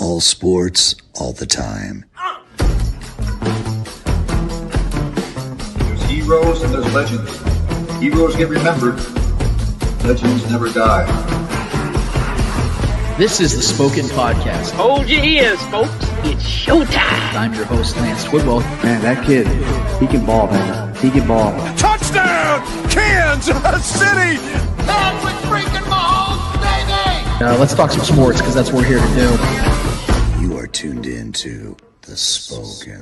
All sports, all the time. There's heroes and there's legends. Heroes get remembered. Legends never die. This is the Spoken Podcast. Hold your ears, folks. It's showtime. I'm your host, Lance Twidwell. Man, that kid, he can ball, man. He can ball. Touchdown, Kansas City! Patrick freaking Mahomes, baby! Let's talk some sports, because that's what we're here to do. You are tuned in to The Spoken.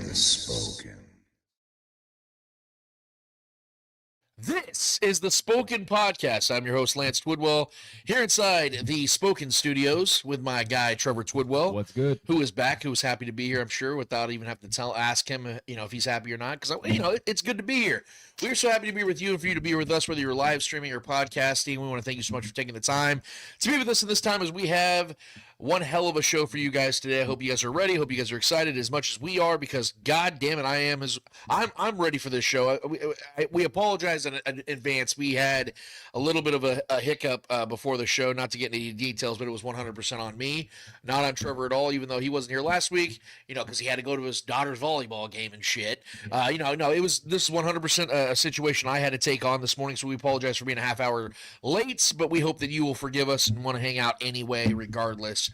This is the Spoken Podcast. I'm your host, Lance Twidwell, here inside the Spoken Studios with my guy, Trevor Twidwell. What's good? Who is back, who's happy to be here, I'm sure, without even having to ask him, if he's happy or not, because, it's good to be here. We're so happy to be with you and for you to be with us, whether you're live streaming or podcasting. We want to thank you so much for taking the time to be with us in this time, as we have one hell of a show for you guys today. I hope you guys are ready. Hope you guys are excited as much as we are, because God damn it, I'm ready for this show. We apologize in advance. We had a little bit of a hiccup before the show, not to get into any details, but it was 100% on me, not on Trevor at all, even though he wasn't here last week, because he had to go to his daughter's volleyball game and shit. This is 100% a situation I had to take on this morning, so we apologize for being a half hour late, but we hope that you will forgive us and want to hang out anyway, regardless.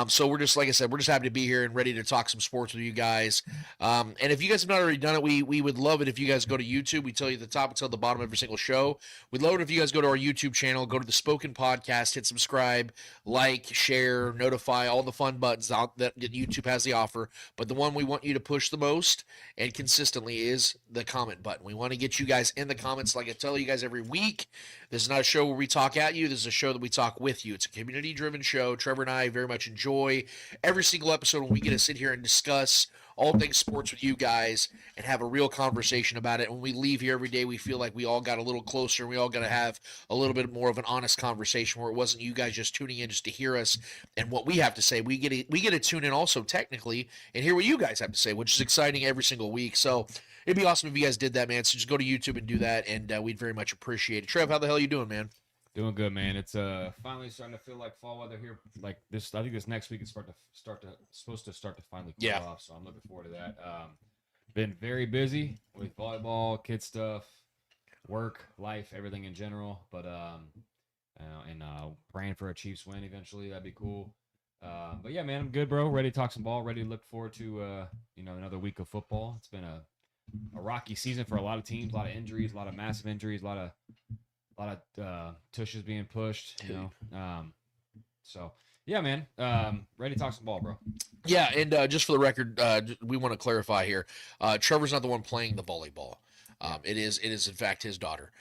So we're just, like I said, we're just happy to be here and ready to talk some sports with you guys. And if you guys have not already done it, we would love it if you guys go to YouTube. We tell you the top until the bottom of every single show. We'd love it if you guys go to our YouTube channel, go to the Spoken Podcast, hit subscribe, like, share, notify, all the fun buttons out that YouTube has to offer. But the one we want you to push the most and consistently is the comment button. We want to get you guys in the comments, like I tell you guys every week. This is not a show where we talk at you. This is a show that we talk with you. It's a community-driven show. Trevor and I very much enjoy every single episode when we get to sit here and discuss all things sports with you guys and have a real conversation about it. When we leave here every day, we feel like we all got a little closer, and we all got to have a little bit more of an honest conversation where it wasn't you guys just tuning in just to hear us and what we have to say. We get to tune in also technically and hear what you guys have to say, which is exciting every single week. So it'd be awesome if you guys did that, man. So just go to YouTube and do that, and we'd very much appreciate it. Trev, how the hell you doing, man? Doing good, man. It's finally starting to feel like fall weather here. Like this, I think this next week is supposed to start to finally cool off. So I'm looking forward to that. Been very busy with volleyball, kid stuff, work, life, everything in general. But praying for a Chiefs win eventually. That'd be cool. But yeah, man, I'm good, bro. Ready to talk some ball. Ready to look forward to another week of football. It's been a rocky season for a lot of teams. A lot of injuries, a lot of massive injuries, a lot of tushes being pushed, so yeah, man, ready to talk some ball, bro. Yeah, and just for the record, we want to clarify here, Trevor's not the one playing the volleyball. It is in fact his daughter.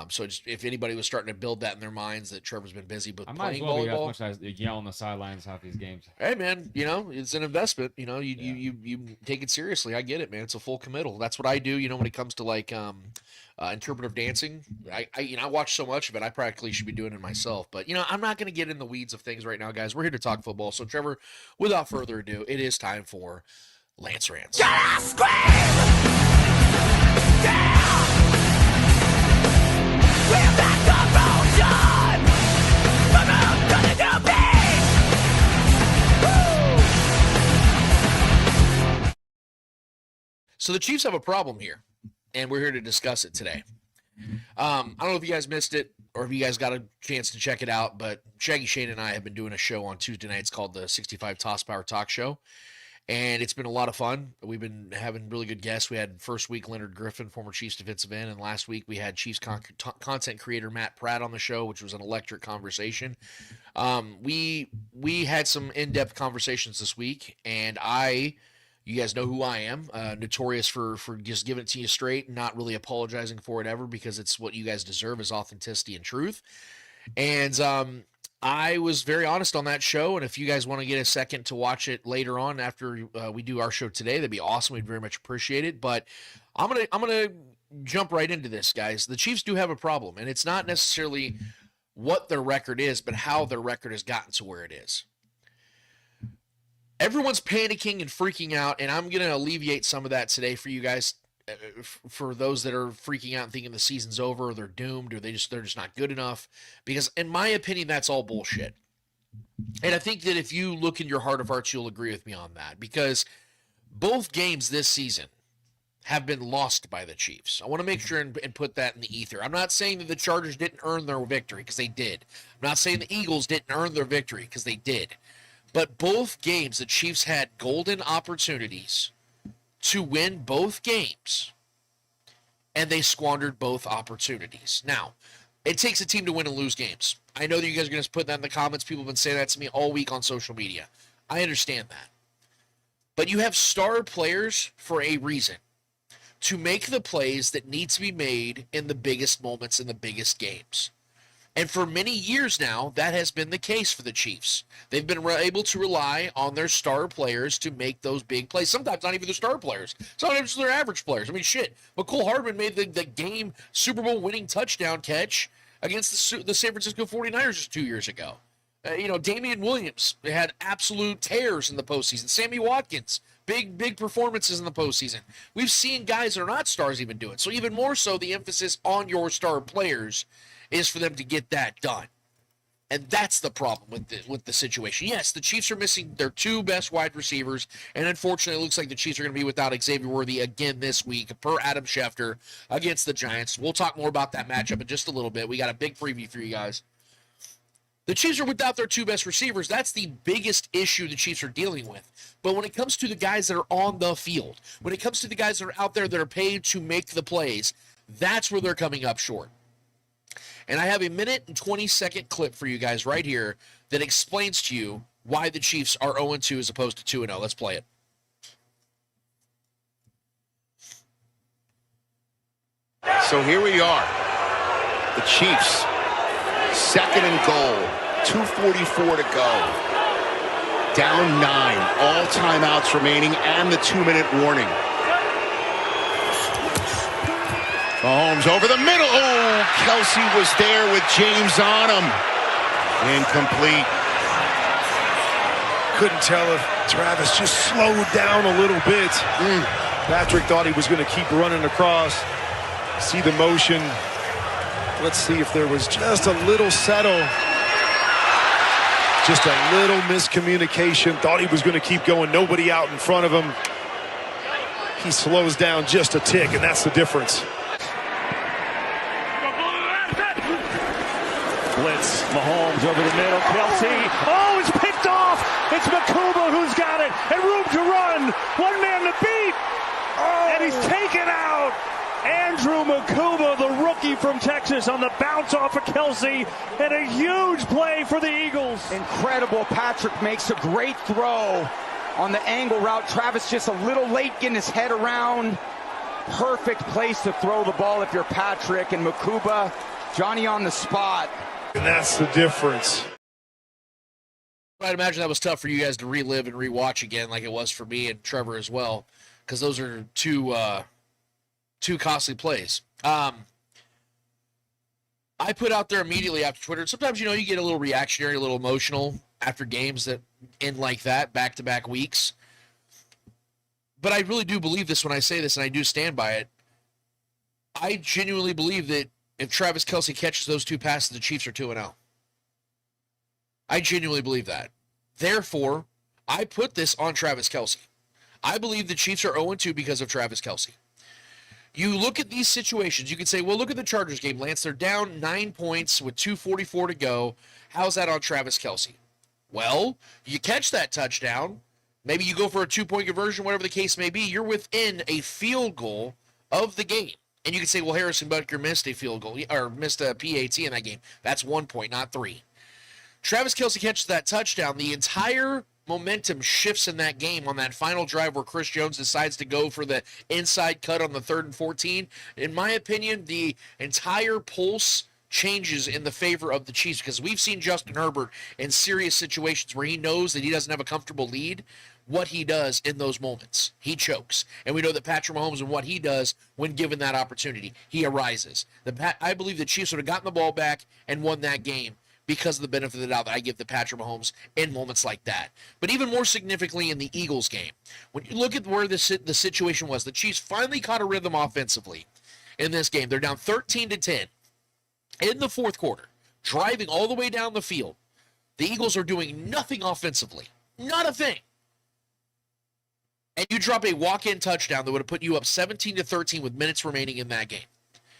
So just, if anybody was starting to build that in their minds that Trevor's been busy but playing volleyball, as much as yell on the sidelines half these games. Hey man, it's an investment. You take it seriously. I get it, man. It's a full committal. That's what I do. When it comes to like interpretive dancing, I watch so much of it. I practically should be doing it myself. But I'm not going to get in the weeds of things right now, guys. We're here to talk football. So Trevor, without further ado, it is time for Lance Rants. So the Chiefs have a problem here, and we're here to discuss it today. I don't know if you guys missed it or if you guys got a chance to check it out, but Shaggy Shane and I have been doing a show on Tuesday nights called the 65 Toss Power Talk Show, and it's been a lot of fun. We've been having really good guests. We had first week Leonard Griffin, former Chiefs defensive end, and last week we had Chiefs content creator Matt Pratt on the show, which was an electric conversation. We had some in-depth conversations this week, and you guys know who I am, notorious for just giving it to you straight and not really apologizing for it ever, because it's what you guys deserve is authenticity and truth. And I was very honest on that show, and if you guys want to get a second to watch it later on after we do our show today, that'd be awesome. We'd very much appreciate it. But I'm gonna jump right into this, guys. The Chiefs do have a problem, and it's not necessarily what their record is, but how their record has gotten to where it is. Everyone's panicking and freaking out, and I'm going to alleviate some of that today for you guys, for those that are freaking out and thinking the season's over or they're doomed or they're just not good enough, because in my opinion, that's all bullshit. And I think that if you look in your heart of hearts, you'll agree with me on that, because both games this season have been lost by the Chiefs. I want to make sure and put that in the ether. I'm not saying that the Chargers didn't earn their victory, because they did. I'm not saying the Eagles didn't earn their victory, because they did. But both games, the Chiefs had golden opportunities to win both games, and they squandered both opportunities. Now, it takes a team to win and lose games. I know that you guys are going to put that in the comments. People have been saying that to me all week on social media. I understand that. But you have star players for a reason, to make the plays that need to be made in the biggest moments in the biggest games. And for many years now, that has been the case for the Chiefs. They've been able to rely on their star players to make those big plays. Sometimes not even the star players. Sometimes their average players. I mean, shit. McCole Hardman made the game Super Bowl winning touchdown catch against the San Francisco 49ers just 2 years ago. Damian Williams had absolute tears in the postseason. Sammy Watkins, big performances in the postseason. We've seen guys that are not stars even do it. So even more so, the emphasis on your star players is for them to get that done. And that's the problem with the situation. Yes, the Chiefs are missing their two best wide receivers, and unfortunately it looks like the Chiefs are going to be without Xavier Worthy again this week, per Adam Schefter, against the Giants. We'll talk more about that matchup in just a little bit. We got a big preview for you guys. The Chiefs are without their two best receivers. That's the biggest issue the Chiefs are dealing with. But when it comes to the guys that are on the field, when it comes to the guys that are out there that are paid to make the plays, that's where they're coming up short. And I have a 1-20-second clip for you guys right here that explains to you why the Chiefs are 0-2 as opposed to 2-0. Let's play it. So here we are. The Chiefs, 2nd and goal, 2:44 to go. Down 9, all timeouts remaining, and the 2-minute warning. Mahomes over the middle. Oh, KELCE was there with James on him. Incomplete. Couldn't tell if Travis just slowed down a little bit. Patrick thought he was going to keep running across. See the motion. Let's see if there was just a little settle. Just a little miscommunication. Thought he was going to keep going. Nobody out in front of him. He slows down just a tick, and that's the difference. Blitz, Mahomes over the middle, KELCE. Oh, it's picked off. It's Makuba who's got it, and room to run. One man to beat, and he's taken out. Andrew Makuba, the rookie from Texas, on the bounce off of KELCE, and a huge play for the Eagles. Incredible. Patrick makes a great throw on the angle route. Travis just a little late getting his head around. Perfect place to throw the ball if you're Patrick, and Makuba, Johnny on the spot. And that's the difference. I'd imagine that was tough for you guys to relive and rewatch again, like it was for me and Trevor as well, because those are two costly plays. I put out there immediately after Twitter. Sometimes, you get a little reactionary, a little emotional after games that end like that, back-to-back weeks. But I really do believe this when I say this, and I do stand by it. I genuinely believe that if Travis KELCE catches those two passes, the Chiefs are 2-0. I genuinely believe that. Therefore, I put this on Travis KELCE. I believe the Chiefs are 0-2 because of Travis KELCE. You look at these situations, you can say, well, look at the Chargers game, Lance. They're down 9 points with 2:44 to go. How's that on Travis KELCE? Well, you catch that touchdown. Maybe you go for a 2-point conversion, whatever the case may be. You're within a field goal of the game. And you can say, well, Harrison Butker missed a field goal, or missed a PAT in that game. That's 1 point, not 3. Travis KELCE catches that touchdown. The entire momentum shifts in that game on that final drive where Chris Jones decides to go for the inside cut on the 3rd and 14. In my opinion, the entire pulse changes in the favor of the Chiefs, because we've seen Justin Herbert in serious situations where he knows that he doesn't have a comfortable lead. What he does in those moments, he chokes. And we know that Patrick Mahomes and what he does when given that opportunity, he arises. I believe the Chiefs would have gotten the ball back and won that game because of the benefit of the doubt that I give to Patrick Mahomes in moments like that. But even more significantly in the Eagles game, when you look at where the situation was, the Chiefs finally caught a rhythm offensively in this game. They're down 13-10 in the fourth quarter, driving all the way down the field. The Eagles are doing nothing offensively. Not a thing. And you drop a walk-in touchdown that would have put you up 17-13 with minutes remaining in that game.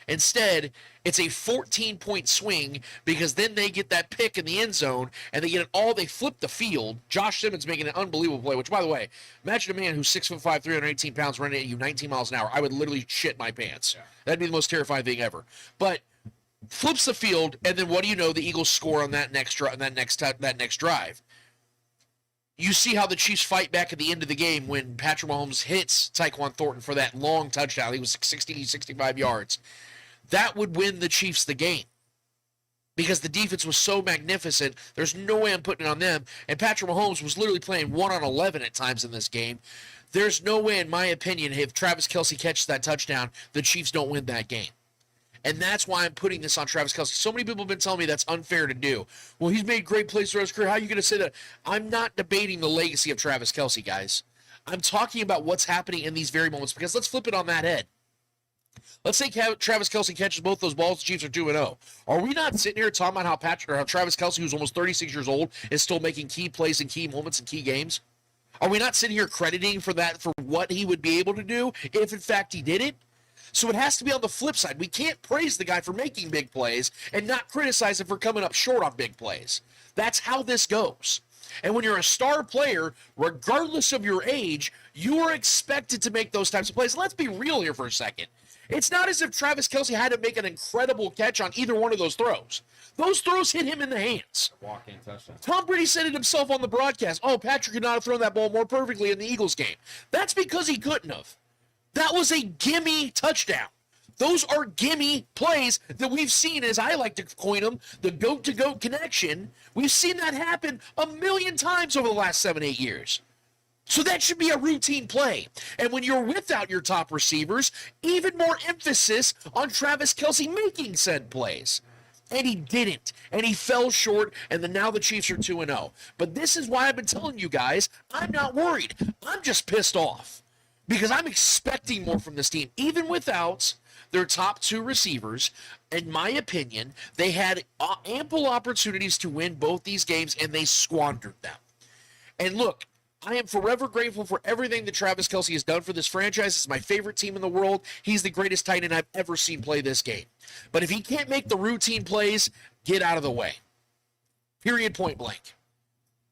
Instead, it's a 14-point swing because then they get that pick in the end zone and they flip the field. Josh Simmons making an unbelievable play, which, by the way, imagine a man who's 6'5", 318 pounds running at you 19 miles an hour. I would literally shit my pants. Yeah. That'd be the most terrifying thing ever. But flips the field, and then what do you know? The Eagles score on that next drive. You see how the Chiefs fight back at the end of the game when Patrick Mahomes hits Tyquan Thornton for that long touchdown. He was 60, 65 yards. That would win the Chiefs the game because the defense was so magnificent. There's no way I'm putting it on them. And Patrick Mahomes was literally playing 1-on-11 at times in this game. There's no way, in my opinion, if Travis Kelce catches that touchdown, the Chiefs don't win that game. And that's why I'm putting this on Travis Kelce. So many people have been telling me that's unfair to do. Well, he's made great plays throughout his career. How are you going to say that? I'm not debating the legacy of Travis Kelce, guys. I'm talking about what's happening in these very moments because let's flip it on that head. Let's say Travis Kelce catches both those balls, the Chiefs are 2-0. Are we not sitting here talking about how Travis Kelce, who's almost 36 years old, is still making key plays in key moments in key games? Are we not sitting here crediting for what he would be able to do if, in fact, he did it? So it has to be on the flip side. We can't praise the guy for making big plays and not criticize him for coming up short on big plays. That's how this goes. And when you're a star player, regardless of your age, you are expected to make those types of plays. Let's be real here for a second. It's not as if Travis Kelce had to make an incredible catch on either one of those throws. Those throws hit him in the hands. Walk-in touchdown. Tom Brady said it himself on the broadcast. Oh, Patrick could not have thrown that ball more perfectly in the Eagles game. That's because he couldn't have. That was a gimme touchdown. Those are gimme plays that we've seen, as I like to coin them, the goat-to-goat connection. We've seen that happen a million times over the last 7-8 years. So that should be a routine play. And when you're without your top receivers, even more emphasis on Travis Kelce making said plays. And he didn't. And he fell short, and now the Chiefs are 2-0. But this is why I've been telling you guys, I'm not worried. I'm just pissed off. Because I'm expecting more from this team, even without their top two receivers. In my opinion, they had ample opportunities to win both these games, and they squandered them. And look, I am forever grateful for everything that Travis Kelce has done for this franchise. It's my favorite team in the world. He's the greatest tight end I've ever seen play this game. But if he can't make the routine plays, get out of the way. Period, point blank.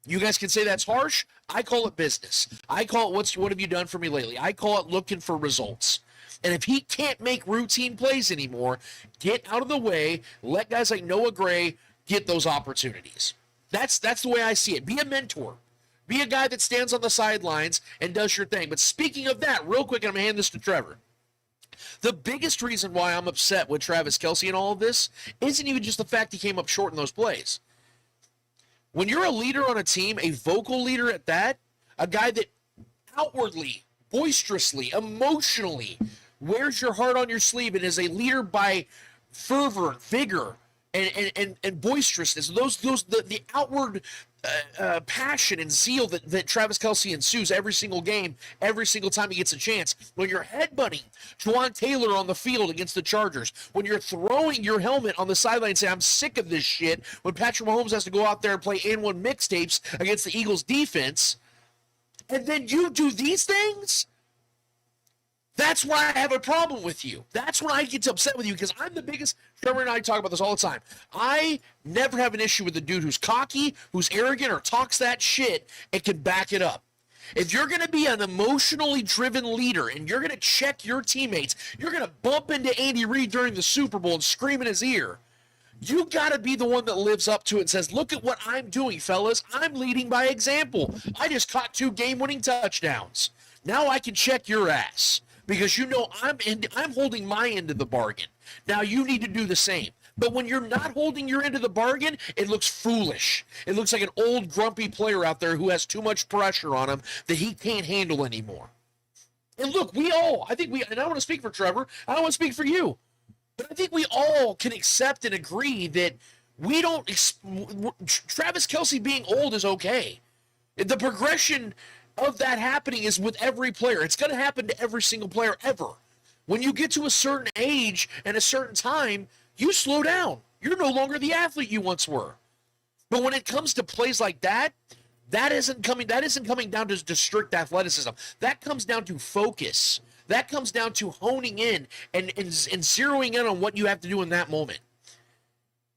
You guys can say that's harsh. I call it business. I call it what have you done for me lately? I call it looking for results. And if he can't make routine plays anymore, get out of the way. Let guys like Noah Gray get those opportunities. That's the way I see it. Be a mentor. Be a guy that stands on the sidelines and does your thing. But speaking of that, real quick, I'm going to hand this to Trevor. The biggest reason why I'm upset with Travis Kelce and all of this isn't even just the fact he came up short in those plays. When you're a leader on a team, a vocal leader at that, a guy that outwardly, boisterously, emotionally wears your heart on your sleeve and is a leader by fervor, vigor, and boisterousness, the outward passion and zeal that Travis Kelce ensues every single game, every single time he gets a chance. When you're headbutting Juwan Taylor on the field against the Chargers, when you're throwing your helmet on the sideline and say, I'm sick of this shit, when Patrick Mahomes has to go out there and play N1 mixtapes against the Eagles defense, and then you do these things? That's why I have a problem with you. That's when I get upset with you, because I'm the biggest. Trevor and I talk about this all the time. I never have an issue with the dude who's cocky, who's arrogant, or talks that shit and can back it up. If you're going to be an emotionally driven leader and you're going to check your teammates, you're going to bump into Andy Reid during the Super Bowl and scream in his ear, you got to be the one that lives up to it and says, look at what I'm doing, fellas. I'm leading by example. I just caught 2 game-winning touchdowns. Now I can check your ass. Because you know I'm holding my end of the bargain. Now you need to do the same. But when you're not holding your end of the bargain, it looks foolish. It looks like an old grumpy player out there who has too much pressure on him that he can't handle anymore. And look, and I want to speak for Trevor, I don't want to speak for you, but I think we all can accept and agree that Travis Kelce being old is okay. The progression of that happening is with every player. It's going to happen to every single player ever. When you get to a certain age and a certain time, you slow down. You're no longer the athlete you once were. But when it comes to plays like that, that isn't coming down to strict athleticism. That comes down to focus. That comes down to honing in and zeroing in on what you have to do in that moment.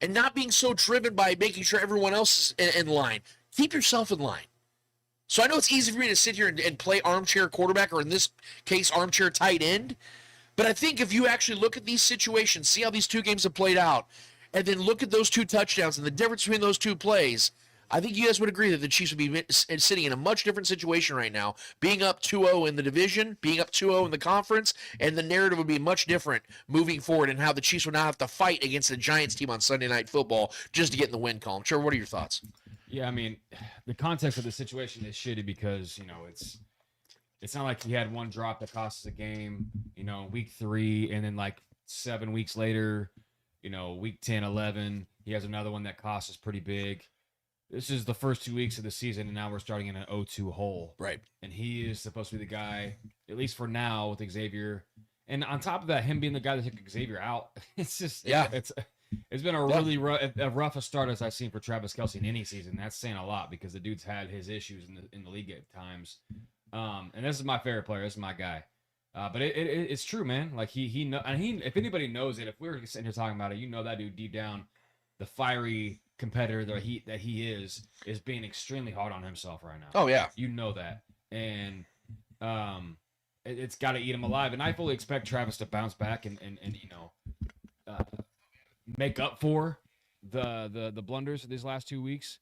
And not being so driven by making sure everyone else is in line. Keep yourself in line. So I know it's easy for me to sit here and play armchair quarterback, or in this case, armchair tight end. But I think if you actually look at these situations, see how these two games have played out, and then look at those two touchdowns and the difference between those two plays, I think you guys would agree that the Chiefs would be sitting in a much different situation right now, being up 2-0 in the division, being up 2-0 in the conference, and the narrative would be much different moving forward, and how the Chiefs would not have to fight against the Giants team on Sunday Night Football just to get in the win column. Trevor, what are your thoughts? Yeah, I mean, the context of the situation is shitty because, it's not like he had one drop that cost us a game, week 3, and then like 7 weeks later, week 10, 11, he has another one that costs us pretty big. This is the first 2 weeks of the season, and now we're starting in an 0-2 hole. Right. And he is supposed to be the guy, at least for now, with Xavier. And on top of that, him being the guy that took Xavier out, it's just, it's been a really rough a start as I've seen for Travis KELCE in any season. That's saying a lot because the dude's had his issues in the league at times. And this is my favorite player. This is my guy. But it's true, man. Like he if anybody knows it, if we were sitting here talking about it, that dude deep down, the fiery competitor that he is being extremely hard on himself right now. Oh yeah, that, and it's got to eat him alive. And I fully expect Travis to bounce back and make up for the blunders of these last 2 weeks,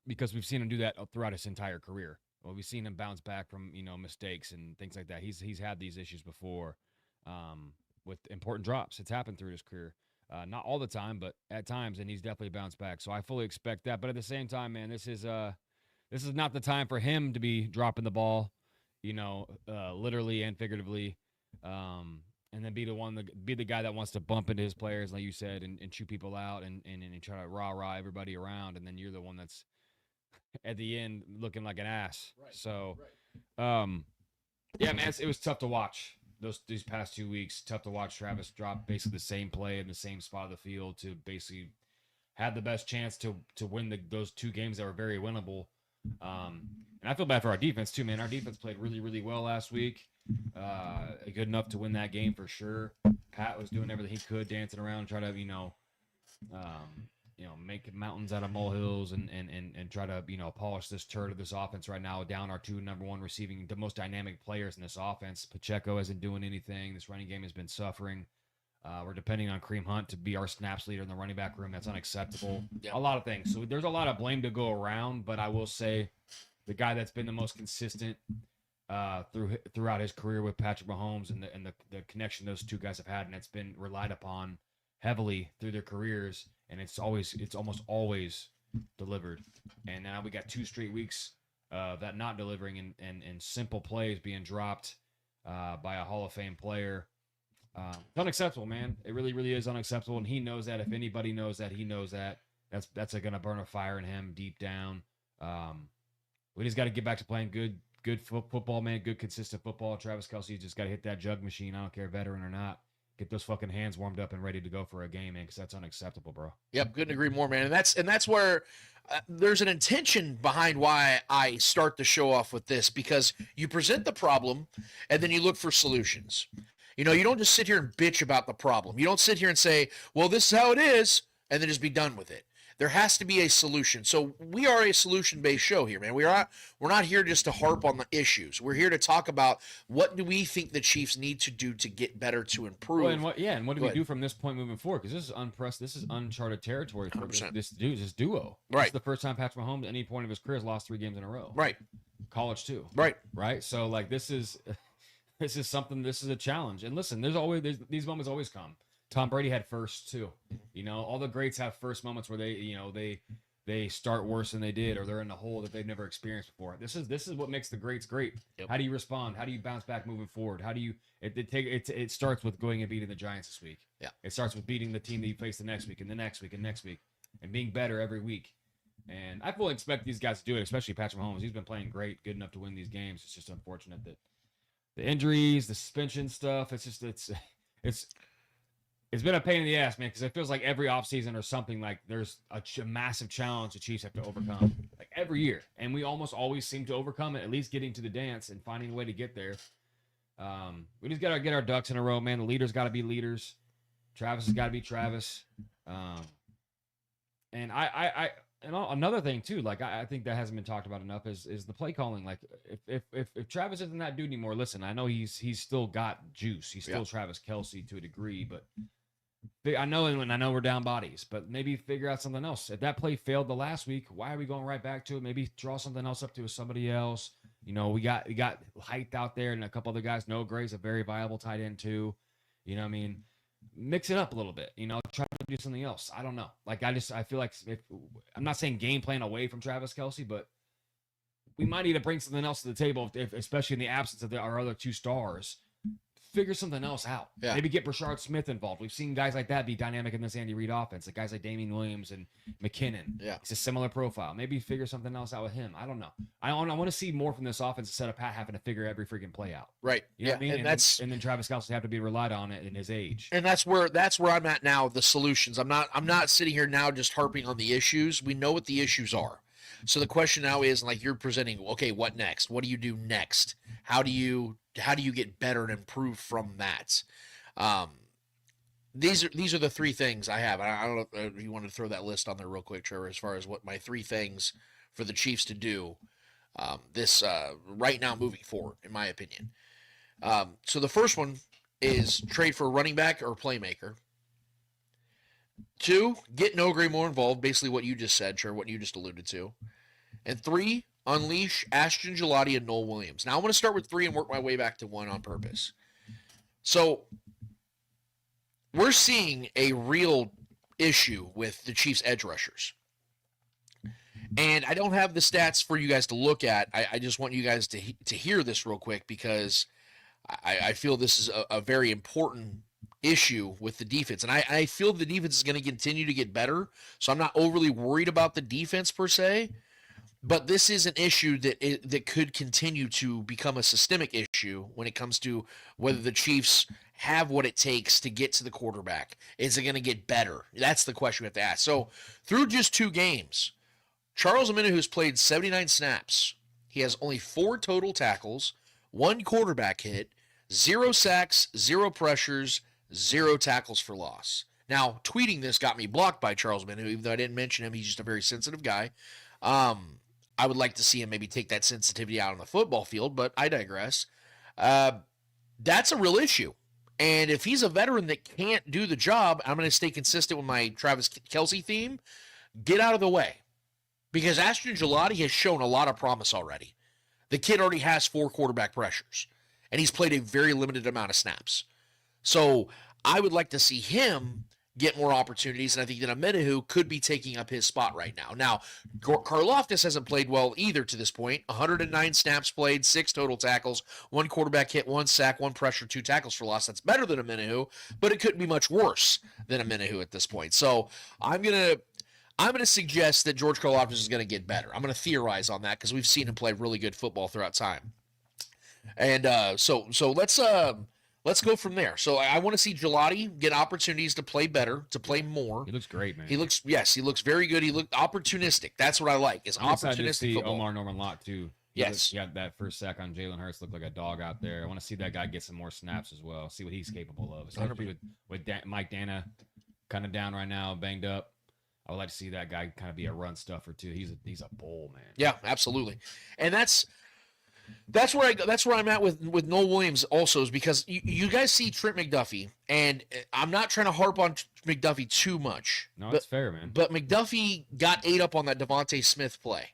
because we've seen him do that throughout his entire career. Well, we've seen him bounce back from mistakes and things like that. He's had these issues before, with important drops. It's happened through his career. Not all the time, but at times, and he's definitely bounced back. So I fully expect that. But at the same time, man, this is not the time for him to be dropping the ball, literally and figuratively, and then be the guy that wants to bump into his players, like you said, and chew people out and try to rah everybody around, and then you're the one that's at the end looking like an ass. Right. So, yeah, man, it was tough to watch. These past 2 weeks, tough to watch Travis drop basically the same play in the same spot of the field to basically have the best chance to win those 2 games that were very winnable. And I feel bad for our defense too, man. Our defense played really, really well last week. Good enough to win that game for sure. Pat was doing everything he could, dancing around, trying to make mountains out of molehills and try to polish this turd of this offense right now. Down our 2 number 1 receiving, the most dynamic players in this offense. Pacheco isn't doing anything. This running game has been suffering. We're depending on Kareem Hunt to be our snaps leader in the running back room. That's unacceptable. Yeah. A lot of things. So there's a lot of blame to go around, but I will say the guy that's been the most consistent throughout his career with Patrick Mahomes and the connection those 2 guys have had, and it's been relied upon heavily through their careers, and it's almost always delivered. And now we got 2 straight weeks of that not delivering and simple plays being dropped by a Hall of Fame player. It's unacceptable, man. It really, really is unacceptable, and he knows that. If anybody knows that, he knows that. That's going to burn a fire in him deep down. We just got to get back to playing good football, man. Good, consistent football. Travis KELCE just got to hit that jug machine. I don't care, veteran or not. Get those fucking hands warmed up and ready to go for a game, man, because that's unacceptable, bro. Yep, couldn't agree more, man. And that's where there's an intention behind why I start the show off with this, because you present the problem and then you look for solutions. You don't just sit here and bitch about the problem. You don't sit here and say, well, this is how it is, and then just be done with it. There has to be a solution. So we are a solution-based show here, man. We're not here just to harp on the issues. We're here to talk about what do we think the Chiefs need to do to get better, to improve. Well, and what do we do from this point moving forward? Because this is uncharted territory for this duo. Right. This is the first time Patrick Mahomes at any point of his career has lost 3 games in a row. Right. College too. Right. So like this is something. This is a challenge. And listen, these moments always come. Tom Brady had first too. All the greats have first moments where they start worse than they did, or they're in a hole that they've never experienced before. This is what makes the greats great. Yep. How do you respond? How do you bounce back moving forward? How do you it starts with going and beating the Giants this week. Yeah. It starts with beating the team that you face the next week and the next week and next week, and being better every week. And I fully expect these guys to do it, especially Patrick Mahomes. He's been playing great, good enough to win these games. It's just unfortunate that the injuries, the suspension stuff, it's it's been a pain in the ass, man, because it feels like every offseason or something, like there's a massive challenge the Chiefs have to overcome, like every year. And we almost always seem to overcome it, at least getting to the dance and finding a way to get there. We just got to get our ducks in a row, man. The leaders got to be leaders. Travis has got to be Travis. And another thing too, like I think that hasn't been talked about enough is the play calling. Like if Travis isn't that dude anymore, listen, I know he's still got juice. He's still Travis Kelce to a degree, but I know we're down bodies, but maybe figure out something else. If that play failed the last week, why are we going right back to it? Maybe draw something else up to somebody else. You know, we got Height out there and a couple other guys. Noah Gray's a very viable tight end too. You know what I mean? Mix it up a little bit, you know, try to do something else. I don't know. Like, I feel like I'm not saying game plan away from Travis Kelce, but we might need to bring something else to the table, especially in the absence of our other two stars. Figure something else out. Yeah. Maybe get Brashard Smith involved. We've seen guys like that be dynamic in this Andy Reid offense. Like guys like Damian Williams and McKinnon. Yeah. It's a similar profile. Maybe figure something else out with him. I don't know. I want to see more from this offense instead of Pat having to figure every freaking play out. Right. You know what I mean? And then Travis Kelce have to be relied on it in his age. And that's where I'm at now, the solutions. I'm not sitting here now just harping on the issues. We know what the issues are. So the question now is, like you're presenting, okay, what next? What do you do next? How do you get better and improve from that? These are the three things I have. I don't know if you want to throw that list on there real quick, Trevor, as far as what my three things for the Chiefs to do right now moving forward, in my opinion. So the first one is trade for a running back or playmaker. 2, get Noah Gray more involved, basically what you just said, Trevor, what you just alluded to. And 3, unleash Ashton Ghouliadi and Noel Williams. Now, I want to start with 3 and work my way back to 1 on purpose. So, we're seeing a real issue with the Chiefs' edge rushers. And I don't have the stats for you guys to look at. I just want you guys to hear this real quick because I feel this is a very important issue with the defense. And I feel the defense is going to continue to get better, so I'm not overly worried about the defense per se. But this is an issue that could continue to become a systemic issue when it comes to whether the Chiefs have what it takes to get to the quarterback. Is it going to get better? That's the question we have to ask. So through just 2 games, Charles Omenihu has played 79 snaps. He has only 4 total tackles, 1 quarterback hit, 0 sacks, 0 pressures, 0 tackles for loss. Now, tweeting this got me blocked by Charles Omenihu, even though I didn't mention him. He's just a very sensitive guy. I would like to see him maybe take that sensitivity out on the football field, but I digress. That's a real issue. And if he's a veteran that can't do the job, I'm going to stay consistent with my Travis Kelce theme. Get out of the way. Because Ashton Ghouliadi has shown a lot of promise already. The kid already has 4 quarterback pressures, and he's played a very limited amount of snaps. So I would like to see him get more opportunities, and I think that Omenihu could be taking up his spot right now. Now, Karlaftis hasn't played well either to this point. 109 snaps played, 6 total tackles, 1 quarterback hit, 1 sack, 1 pressure, 2 tackles for loss. That's better than Omenihu, but it couldn't be much worse than Omenihu at this point. So I'm gonna suggest that George Karlaftis is gonna get better. I'm gonna theorize on that because we've seen him play really good football throughout time. And so let's go from there. So I want to see Ghouliadi get opportunities to play better, to play more. He looks great, man. He looks very good. He looked opportunistic. That's what I like. Is opportunistic football. Omar Norman Lott too. Yes. He got that first sack on Jalen Hurts. Looked like a dog out there. I want to see that guy get some more snaps as well. See what he's capable of. Especially with Mike Dana kind of down right now, banged up. I would like to see that guy kind of be a run stuffer too. He's a bull, man. Yeah, absolutely. And that's where I'm at with Noel Williams also, is because you guys see Trent McDuffie, and I'm not trying to harp on McDuffie too much. No, that's fair, man. But McDuffie got ate up on that Devontae Smith play.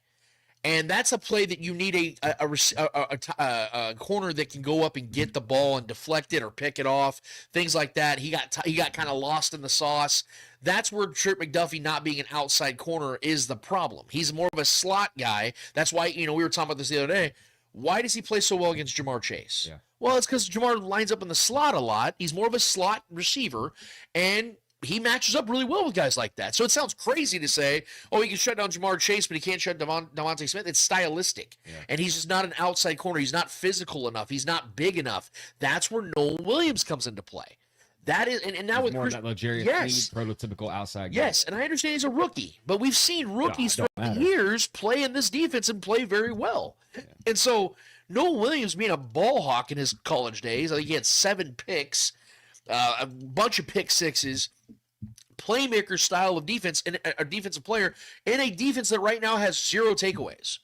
And that's a play that you need a corner that can go up and get the ball and deflect it or pick it off, things like that. He got kind of lost in the sauce. That's where Trent McDuffie not being an outside corner is the problem. He's more of a slot guy. That's why, we were talking about this the other day. Why does he play so well against Jamar Chase? Yeah. Well, it's because Jamar lines up in the slot a lot. He's more of a slot receiver, and he matches up really well with guys like that. So it sounds crazy to say, oh, he can shut down Jamar Chase, but he can't shut Devontae Smith. It's stylistic. Yeah. And he's just not an outside corner. He's not physical enough. He's not big enough. That's where Noel Williams comes into play. That is, and now He's with more Christian, that luxurious, yes, prototypical outside guy. yes, and I understand he's a rookie, but we've seen rookies don't throughout the matter. years play in this defense and play very well. And so Noah Williams being a ball hawk in his college days, I think he had 7 picks, a bunch of pick sixes, playmaker style of defense, and a defensive player in a defense that right now has 0 takeaways.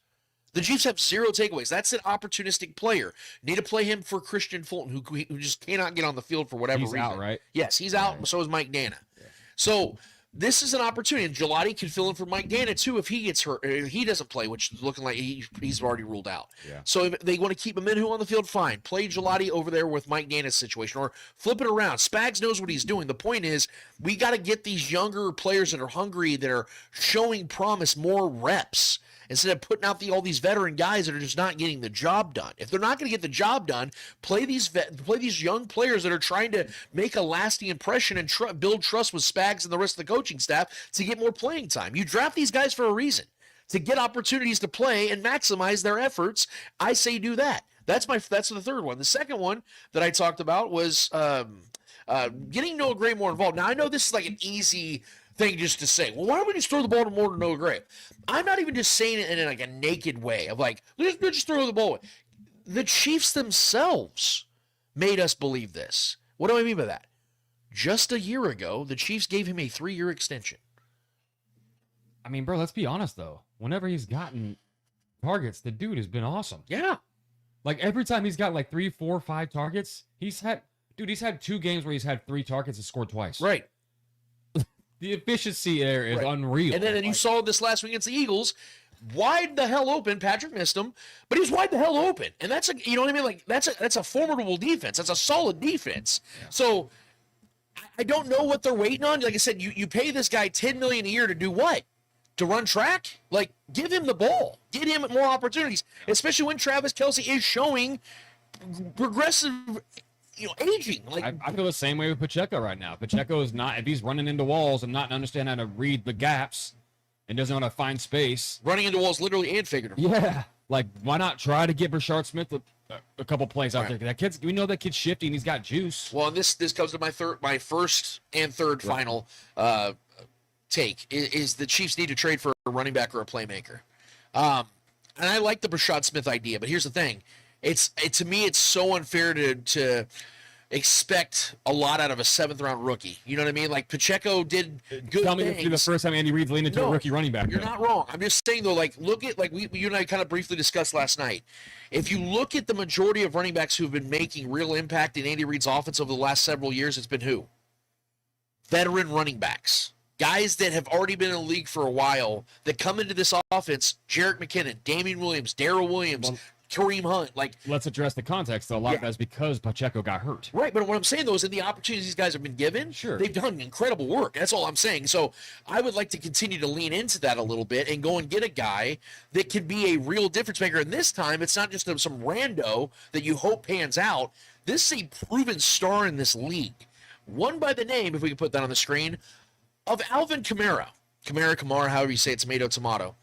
The Chiefs have 0 takeaways. That's an opportunistic player. Need to play him for Christian Fulton, who just cannot get on the field for whatever reason. He's out, right? Yes, he's out. Right. So is Mike Dana. Yeah. So this is an opportunity. And 𝚂𝙿𝙾𝙺 can fill in for Mike Dana too if he gets hurt. If he doesn't play, which is looking like he's already ruled out. Yeah. So if they want to keep Minhu on the field, fine. Play 𝚂𝙿𝙾𝙺 over there with Mike Dana's situation, or flip it around. Spags knows what he's doing. The point is, we got to get these younger players that are hungry, that are showing promise, more reps, instead of putting out all these veteran guys that are just not getting the job done. If they're not going to get the job done, play these young players that are trying to make a lasting impression and build trust with Spags and the rest of the coaching staff to get more playing time. You draft these guys for a reason, to get opportunities to play and maximize their efforts. I say do that. That's the third one. The second one that I talked about was getting Noah Gray more involved. Now, I know this is like an easy thing just to say, well, why don't we just throw the ball to Noah Gray? I'm not even just saying it in like a naked way of like, let's just throw the ball away. The Chiefs themselves made us believe this. What do I mean by that? Just a year ago, the Chiefs gave him a 3-year extension. I mean, bro, let's be honest, though. Whenever he's gotten targets, the dude has been awesome. Yeah. Like, every time he's got like 3, 4, 5 targets, he's had 2 games where he's had 3 targets and scored twice. Right. The efficiency there is unreal. And then you saw this last week against the Eagles, wide the hell open. Patrick missed him, but he was wide the hell open. And that's you know what I mean? Like, that's a formidable defense. That's a solid defense. Yeah. So I don't know what they're waiting on. Like I said, you pay this guy $10 million a year to do what? To run track? Like, give him the ball. Get him more opportunities, especially when Travis Kelce is showing progressive, aging. Like, I feel the same way with Pacheco right now. Pacheco is not, if he's running into walls and not understand how to read the gaps and doesn't know how to find space. Running into walls literally and figuratively. Yeah. Like, why not try to get Brashard Smith a couple plays out there? We know that kid's shifty and he's got juice. Well, and this comes to my first and third final take is the Chiefs need to trade for a running back or a playmaker. And I like the Brashard Smith idea, but here's the thing. To me, it's so unfair to expect a lot out of a 7th-round rookie. You know what I mean? Like, Pacheco did good Tell me things. if you're the first time Andy Reid's leaned into a rookie running back. You're not wrong. I'm just saying, though, like, look at, like, you and I kind of briefly discussed last night. If you look at the majority of running backs who have been making real impact in Andy Reid's offense over the last several years, it's been who? Veteran running backs. Guys that have already been in the league for a while that come into this offense, Jerick McKinnon, Damian Williams, Darrell Williams, Kareem Hunt. Like, let's address the context, though. A lot of that's because Pacheco got hurt. Right, but what I'm saying, though, is in the opportunities these guys have been given, they've done incredible work. That's all I'm saying. So I would like to continue to lean into that a little bit and go and get a guy that can be a real difference maker. And this time, it's not just some rando that you hope pans out. This is a proven star in this league. One by the name, if we can put that on the screen, of Alvin Kamara. Kamara, however you say it, tomato.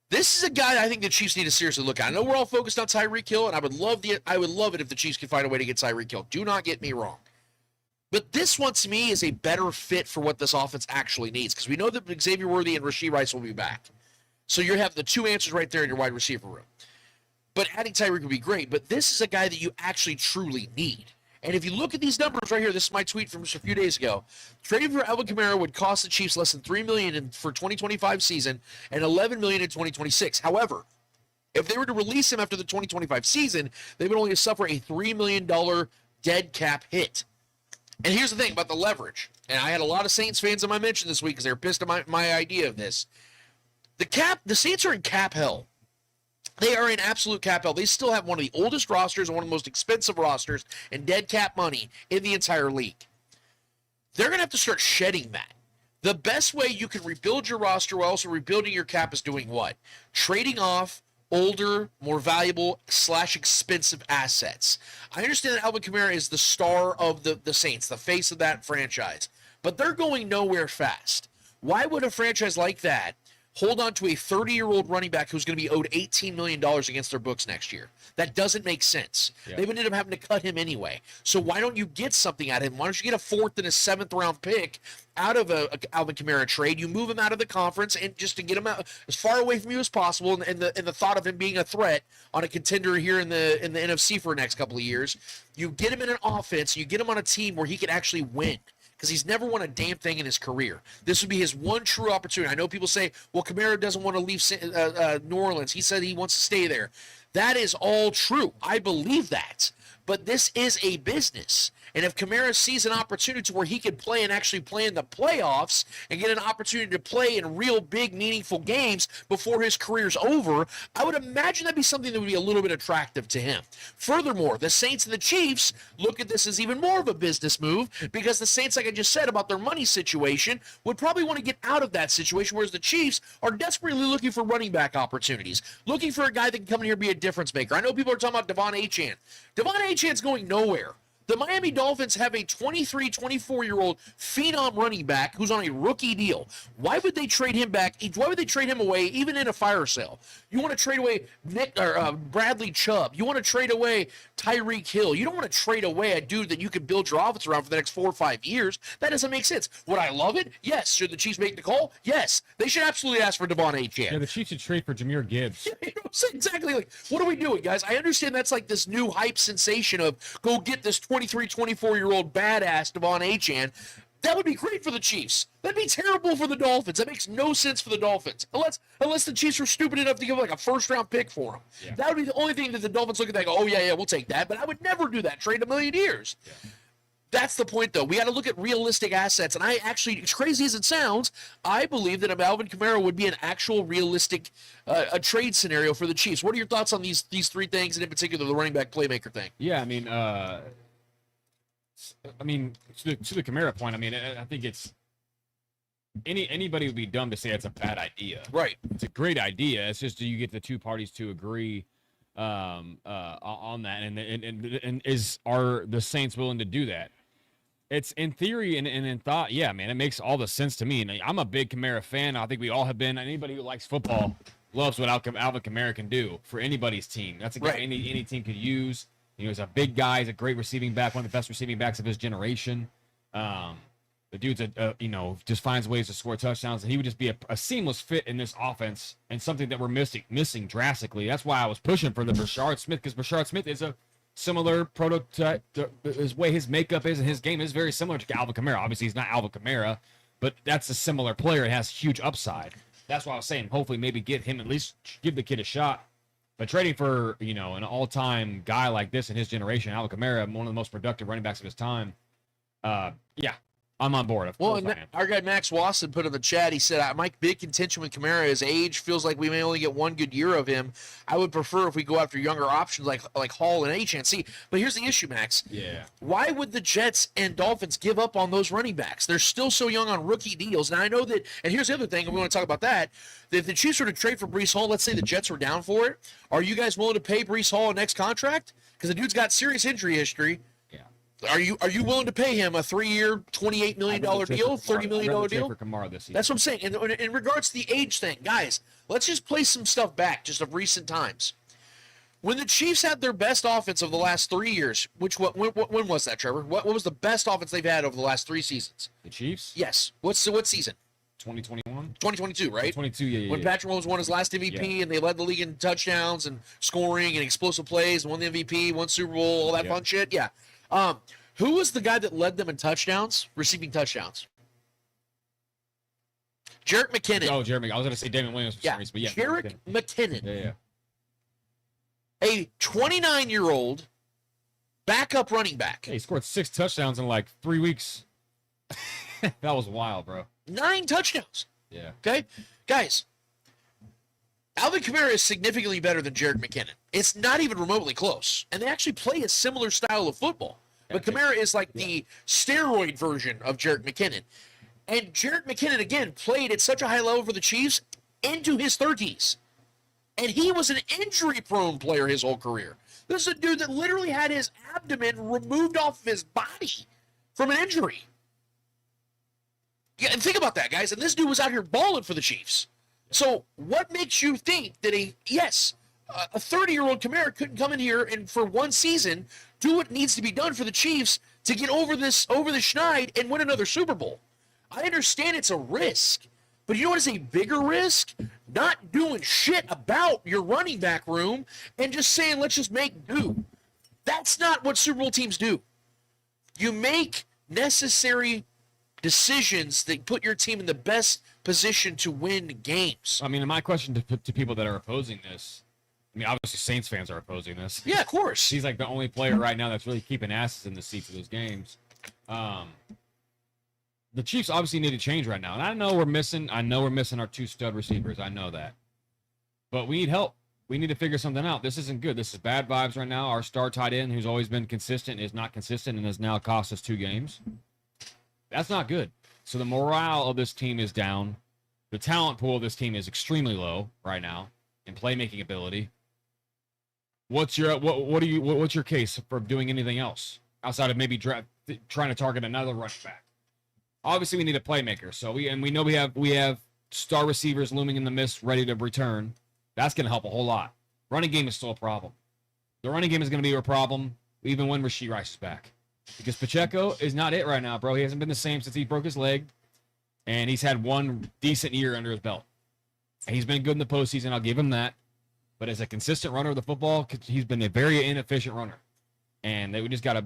This is a guy I think the Chiefs need to seriously look at. I know we're all focused on Tyreek Hill, and I would love it if the Chiefs could find a way to get Tyreek Hill. Do not get me wrong. But this one, to me, is a better fit for what this offense actually needs, because we know that Xavier Worthy and Rashee Rice will be back. So you have the 2 answers right there in your wide receiver room. But adding Tyreek would be great, but this is a guy that you actually truly need. And if you look at these numbers right here, this is my tweet from just a few days ago. Trading for Alvin Kamara would cost the Chiefs less than $3 million for 2025 season and $11 million in 2026. However, if they were to release him after the 2025 season, they would only suffer a $3 million dead cap hit. And here's the thing about the leverage. And I had a lot of Saints fans on my mention this week because they were pissed at my idea of this. The Saints are in cap hell. They are in absolute cap hell. They still have one of the oldest rosters and one of the most expensive rosters and dead cap money in the entire league. They're going to have to start shedding that. The best way you can rebuild your roster while also rebuilding your cap is doing what? Trading off older, more valuable / expensive assets. I understand that Alvin Kamara is the star of the Saints, the face of that franchise, but they're going nowhere fast. Why would a franchise like that hold on to a 30-year-old running back who's going to be owed $18 million against their books next year? That doesn't make sense. Yeah. They've ended up having to cut him anyway. So why don't you get something out of him? Why don't you get a 4th and a 7th round pick out of a Alvin Kamara trade? You move him out of the conference and just to get him out as far away from you as possible, and the thought of him being a threat on a contender here in the NFC for the next couple of years. You get him in an offense, you get him on a team where he can actually win, because he's never won a damn thing in his career. This would be his one true opportunity. I know people say, well, Kamara doesn't want to leave New Orleans. He said he wants to stay there. That is all true. I believe that. But this is a business. And if Kamara sees an opportunity where he could play and actually play in the playoffs and get an opportunity to play in real big, meaningful games before his career's over, I would imagine that'd be something that would be a little bit attractive to him. Furthermore, the Saints and the Chiefs look at this as even more of a business move, because the Saints, like I just said about their money situation, would probably want to get out of that situation, whereas the Chiefs are desperately looking for running back opportunities, looking for a guy that can come in here and be a difference maker. I know people are talking about 𝚂𝙾𝙾𝙺. 𝚂𝙿𝙾𝙺's going nowhere. The Miami Dolphins have a 23, 24-year-old phenom running back who's on a rookie deal. Why would they trade him back? Why would they trade him away, even in a fire sale? You want to trade away Bradley Chubb. You want to trade away Tyreek Hill. You don't want to trade away a dude that you could build your offense around for the next 4 or 5 years. That doesn't make sense. Would I love it? Yes. Should the Chiefs make the call? Yes. They should absolutely ask for 𝚂𝙾𝙺. Yeah, the Chiefs should trade for Jahmyr Gibbs. You know what I'm saying? Exactly. Like, what are we doing, guys? I understand that's like this new hype sensation of go get this 23, 24-year-old badass 𝚂𝙾𝙺. That would be great for the Chiefs. That'd be terrible for the Dolphins. That makes no sense for the Dolphins. Unless the Chiefs were stupid enough to give like a first-round pick for him. Yeah. That would be the only thing that the Dolphins look at that and go, oh, yeah, we'll take that. But I would never do that. Trade a million years. Yeah. That's the point, though. We got to look at realistic assets. And I actually, as crazy as it sounds, I believe that Alvin Kamara would be an actual realistic a trade scenario for the Chiefs. What are your thoughts on these 3 things, and in particular the running back playmaker thing? Yeah, I mean, to the Kamara point, I think it's anybody would be dumb to say it's a bad idea. Right. It's a great idea. It's just, do you get the 2 parties to agree on that, and are the Saints willing to do that? It's in theory and in thought, yeah, man, it makes all the sense to me. And I'm a big Kamara fan. I think we all have been. Anybody who likes football loves what Alvin Kamara can do for anybody's team. That's a guy any team could use. You know, he's a big guy. He's a great receiving back, one of the best receiving backs of his generation. The dude's just finds ways to score touchdowns, and he would just be a seamless fit in this offense, and something that we're missing drastically. That's why I was pushing for the Brashard Smith, because Brashard Smith is a similar prototype. His way his makeup is and his game is very similar to Alvin Kamara. Obviously, he's not Alvin Kamara, but that's a similar player. It has huge upside. That's why I was saying, hopefully, maybe get him, at least give the kid a shot. But trading for, an all-time guy like this in his generation, Alvin Kamara, one of the most productive running backs of his time, yeah, I'm on board. Of course I am. Our guy Max Wasson put in the chat, he said, my big contention with Kamara is age. Feels like we may only get 1 good year of him. I would prefer if we go after younger options like Hall and Achane. See, but here's the issue, Max. Yeah. Why would the Jets and Dolphins give up on those running backs? They're still so young on rookie deals. And I know that, and here's the other thing, and we want to talk about that if the Chiefs were to trade for Breece Hall, let's say the Jets were down for it, are you guys willing to pay Breece Hall a next contract? Because the dude's got serious injury history. Are you willing to pay him a 3-year, $28 million deal, $30 million deal? For Kamara this season. That's what I'm saying. And in regards to the age thing, guys, let's just play some stuff back, just of recent times. When the Chiefs had their best offense of the last 3 years, when was that, Trevor? What was the best offense they've had over the last 3 seasons? The Chiefs? Yes. What season? 2021? 2022, right? 2022, yeah. When Patrick Mahomes won his last MVP, and they led the league in touchdowns and scoring and explosive plays, and won the MVP, won Super Bowl, all that fun shit. Yeah. Who was the guy that led them in touchdowns, receiving touchdowns? Jerick McKinnon. Oh, Jeremy. I was going to say Damon Williams for some reason, but yeah. Jerick McKinnon. Yeah. A 29-year-old backup running back. He scored 6 touchdowns in like 3 weeks. That was wild, bro. 9 touchdowns. Yeah. Okay? Guys, Alvin Kamara is significantly better than Jerick McKinnon. It's not even remotely close. And they actually play a similar style of football. But Kamara is like the steroid version of Jerick McKinnon. And Jerick McKinnon, again, played at such a high level for the Chiefs into his 30s. And he was an injury-prone player his whole career. This is a dude that literally had his abdomen removed off of his body from an injury. Yeah, and think about that, guys. And this dude was out here balling for the Chiefs. So what makes you think that a 30-year-old Kamara couldn't come in here and for one season do what needs to be done for the Chiefs to get over the schneid and win another Super Bowl? I understand it's a risk, but you know what is a bigger risk? Not doing shit about your running back room and just saying, let's just make do. That's not what Super Bowl teams do. You make necessary decisions that put your team in the best position to win games. I mean, my question to people that are opposing this, I mean, obviously Saints fans are opposing this. Yeah, of course. He's like the only player right now that's really keeping asses in the seats of those games. The Chiefs obviously need to change right now. And I know we're missing our 2 stud receivers. I know that. But we need help. We need to figure something out. This isn't good. This is bad vibes right now. Our star tight end, who's always been consistent, is not consistent and has now cost us 2 games. That's not good. So the morale of this team is down. The talent pool of this team is extremely low right now in playmaking ability. What's your case for doing anything else outside of maybe trying to target another running back? Obviously, we need a playmaker. So we know we have star receivers looming in the mist, ready to return. That's going to help a whole lot. Running game is still a problem. The running game is going to be a problem even when Rashee Rice is back, because Pacheco is not it right now, bro. He hasn't been the same since he broke his leg, and he's had one decent year under his belt. And he's been good in the postseason. I'll give him that. But as a consistent runner of the football, he's been a very inefficient runner. And we just got to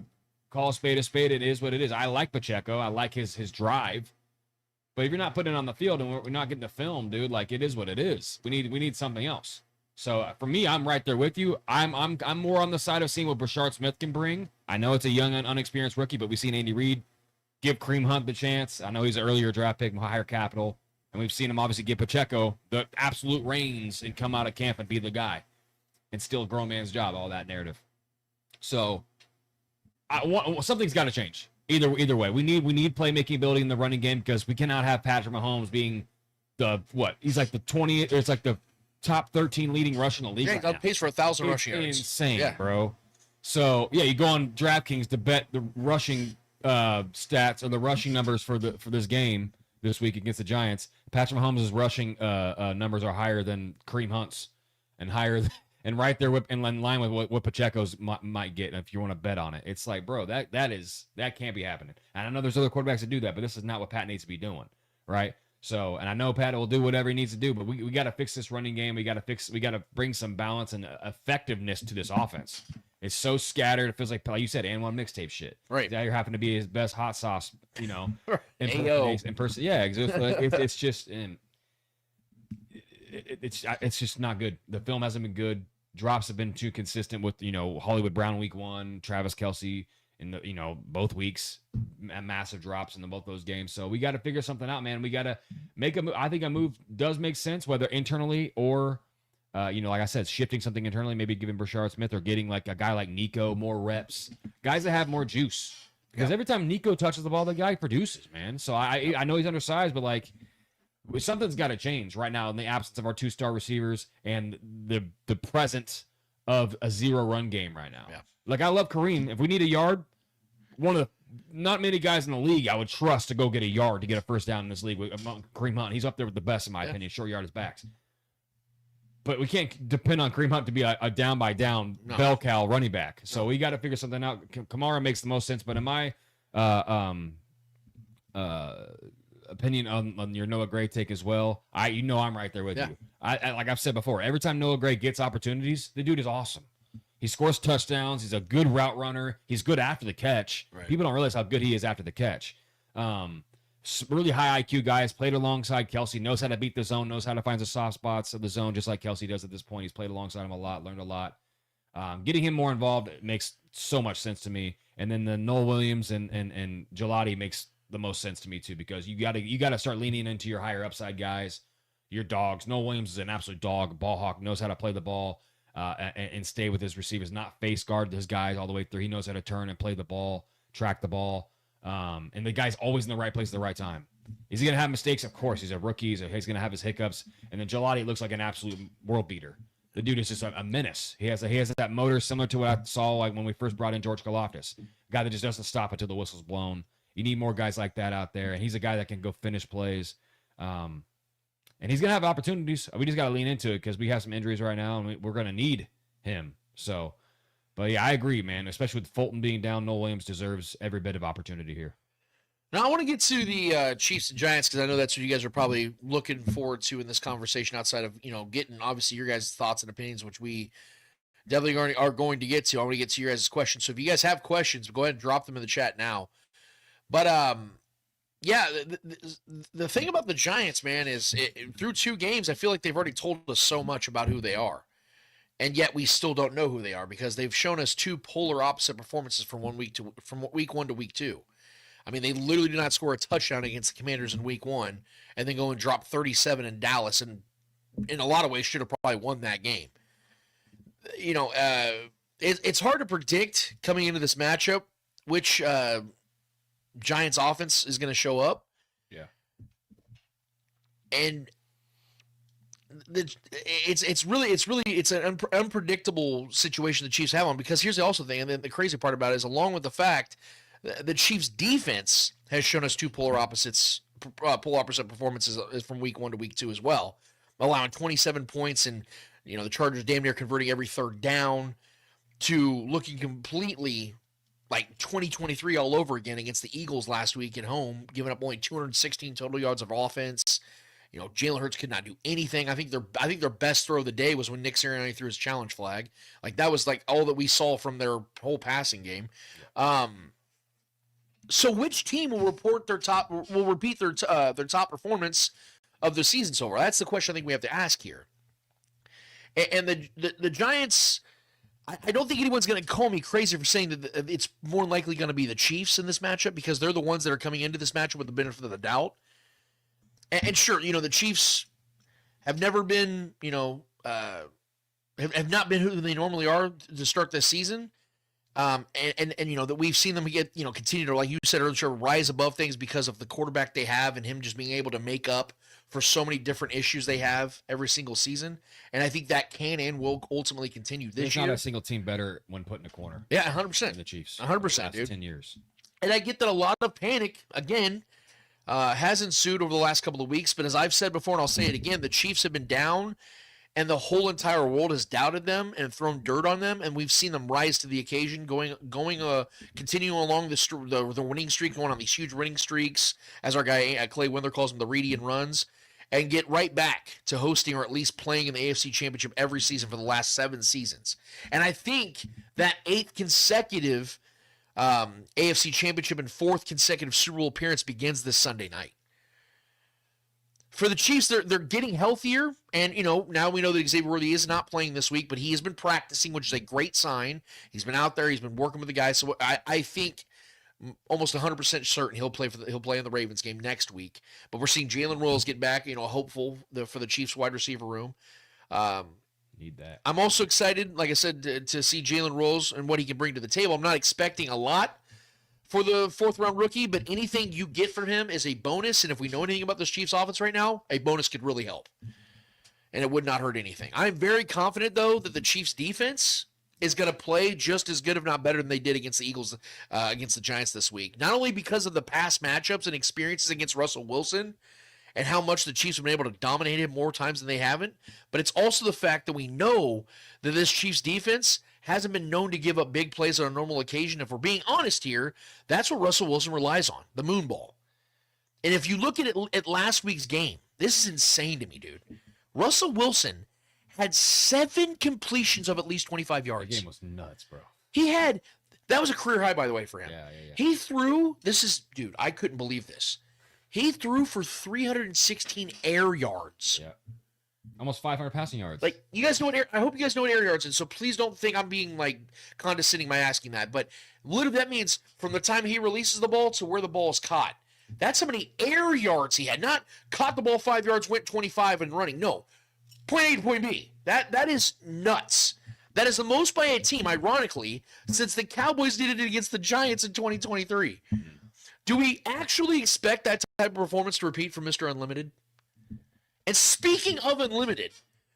call a spade a spade. It is what it is. I like Pacheco. I like his drive. But if you're not putting it on the field and we're not getting the film, dude, like, it is what it is. We need something else. So for me, I'm right there with you. I'm more on the side of seeing what 𝚂𝙻 can bring. I know it's a young and unexperienced rookie, but we've seen Andy Reid give Kareem Hunt the chance. I know he's an earlier draft pick, higher capital. And we've seen him obviously give Pacheco the absolute reins and come out of camp and be the guy and still a grown man's job, all that narrative. So something's got to change. Either way, we need playmaking ability in the running game, because we cannot have Patrick Mahomes being he's like the 20th, or it's like the top 13 leading rusher in the league. Yeah, right now. pace for 1,000 rushing yards. Insane, bro. So yeah, you go on DraftKings to bet the rushing stats or the rushing numbers for this game this week against the Giants. Patrick Mahomes' rushing numbers are higher than Kareem Hunt's, and higher and right there in line with what Pacheco's might get. If you want to bet on it, it's like, bro, that can't be happening. And I know there's other quarterbacks that do that, but this is not what Pat needs to be doing, right? So, and I know Pat will do whatever he needs to do, but we got to fix this running game. We got to bring some balance and effectiveness to this offense. It's so scattered. It feels like you said, and one mixtape shit. Right. Now you're having to be his best hot sauce, in person. Yeah, it's just it's just not good. The film hasn't been good. Drops have been too consistent with Hollywood Brown week 1, Travis Kelce in both weeks, massive drops in both those games. So we got to figure something out, man. We got to make a move. I think a move does make sense, whether internally or like I said, shifting something internally, maybe giving 𝚂𝙻 or getting like a guy like Nico more reps, guys that have more juice. Because every time Nico touches the ball, the guy produces, man. So I know he's undersized, but like, something's got to change right now in the absence of our 2-star receivers and the presence of a 0 run game right now. Yeah. Like, I love Kareem. If we need a yard, one of the not many guys in the league I would trust to go get a yard to get a first down in this league with Kareem Hunt. He's up there with the best in my opinion, short yardage backs. But we can't depend on Kareem Hunt to be a down by down bell cow running back. So we got to figure something out. Kamara makes the most sense, but in my opinion on your Noah Gray take as well, I'm right there with you. I like I've said before, every time Noah Gray gets opportunities, the dude is awesome. He scores touchdowns. He's a good route runner. He's good after the catch. Right. People don't realize how good he is after the catch. Really high IQ guy. Has played alongside KELCE. Knows how to beat the zone. Knows how to find the soft spots of the zone, just like KELCE does at this point. He's played alongside him a lot. Learned a lot. Getting him more involved makes so much sense to me. And then the Noel Williams and 𝚂𝙿𝙾𝙺 makes the most sense to me too, because you got to start leaning into your higher upside guys, your dogs. Noel Williams is an absolute dog, ball hawk, knows how to play the ball and stay with his receivers, not face guard his guys all the way through. He knows how to turn and play the ball, track the ball, and the guy's always in the right place at the right time. Is he gonna have mistakes? Of course, he's a rookie, so he's gonna have his hiccups. And then 𝚂𝙿𝙾𝙺 looks like an absolute world beater. The dude is just a menace. He has that motor similar to what I saw like when we first brought in George Karlaftis, a guy that just doesn't stop until the whistle's blown. You need more guys like that out there, and he's a guy that can go finish plays. And he's going to have opportunities. We just got to lean into it because we have some injuries right now, and we're going to need him. So, but yeah, I agree, man. Especially with Fulton being down, Noah Williams deserves every bit of opportunity here. Now, I want to get to the Chiefs and Giants because I know that's what you guys are probably looking forward to in this conversation outside of, getting, obviously, your guys' thoughts and opinions, which we definitely are going to get to. I want to get to your guys' questions. So if you guys have questions, go ahead and drop them in the chat now. But, yeah, the thing about the Giants, man, is through 2 games, I feel like they've already told us so much about who they are. And yet we still don't know who they are because they've shown us 2 polar opposite performances from week 1 to week 2. I mean, they literally did not score a touchdown against the Commanders in week 1 and then go and drop 37 in Dallas and in a lot of ways should have probably won that game. It's hard to predict coming into this matchup which Giants offense is going to show up. Yeah. And it's an unpredictable situation the Chiefs have on because here's the also thing, and then the crazy part about it is along with the fact the Chiefs defense has shown us 2 polar opposite performances from week 1 to week 2 as well, allowing 27 points and the Chargers damn near converting every third down to looking completely like 2023 all over again against the Eagles last week at home, giving up only 216 total yards of offense. Jalen Hurts could not do anything. I think their best throw of the day was when Nick Sirianni threw his challenge flag. Like that was like all that we saw from their whole passing game. So which team will repeat their top performance of the season so far? That's the question I think we have to ask here. And the Giants, I don't think anyone's going to call me crazy for saying that it's more likely going to be the Chiefs in this matchup because they're the ones that are coming into this matchup with the benefit of the doubt. And sure, the Chiefs have never been, have not been who they normally are to start this season. And that we've seen them get, continue to, like you said earlier, rise above things because of the quarterback they have and him just being able to make up for so many different issues they have every single season. And I think that can and will ultimately continue this year. There's not a single team better when put in a corner. Yeah, 100%. Than the Chiefs. 100%, dude. 10 years. And I get that a lot of panic, again, has ensued over the last couple of weeks. But as I've said before, and I'll say it again, the Chiefs have been down and the whole entire world has doubted them and thrown dirt on them, and we've seen them rise to the occasion, continuing along the winning streak, going on these huge winning streaks, as our guy Clay Windler calls them, the Reedy and runs, and get right back to hosting or at least playing in the AFC Championship every season for the last 7 seasons. And I think that 8th consecutive AFC Championship and 4th consecutive Super Bowl appearance begins this Sunday night. For the Chiefs, they're getting healthier, and, now we know that Xavier Worthy is not playing this week, but he has been practicing, which is a great sign. He's been out there. He's been working with the guys. So I think almost 100% certain he'll play in the Ravens game next week. But we're seeing Jalen Wills get back, hopeful for the Chiefs wide receiver room. Need that. I'm also excited, like I said, to see Jalen Wills and what he can bring to the table. I'm not expecting a lot for the 4th-round rookie, but anything you get from him is a bonus, and if we know anything about this Chiefs offense right now, a bonus could really help, and it would not hurt anything. I'm very confident, though, that the Chiefs defense is going to play just as good, if not better, than they did against the Eagles, against the Giants this week, not only because of the past matchups and experiences against Russell Wilson and how much the Chiefs have been able to dominate him more times than they haven't, but it's also the fact that we know that this Chiefs defense hasn't been known to give up big plays on a normal occasion. If we're being honest here, that's what Russell Wilson relies on, the moon ball. And if you look at last week's game, this is insane to me, dude. Russell Wilson had 7 completions of at least 25 yards. The game was nuts, bro. That was a career high, by the way, for him. Yeah. He threw, dude, I couldn't believe this. He threw for 316 air yards. Yeah. Almost 500 passing yards. Like, you guys know I hope you guys know what air yards is, so please don't think I'm being, condescending by asking that. But literally that means from the time he releases the ball to where the ball is caught. That's how many air yards he had. Not caught the ball 5 yards, went 25 and running. No. Point A to point B. That is nuts. That is the most by a team, ironically, since the Cowboys did it against the Giants in 2023. Do we actually expect that type of performance to repeat from Mr. Unlimited? And speaking of Unlimited,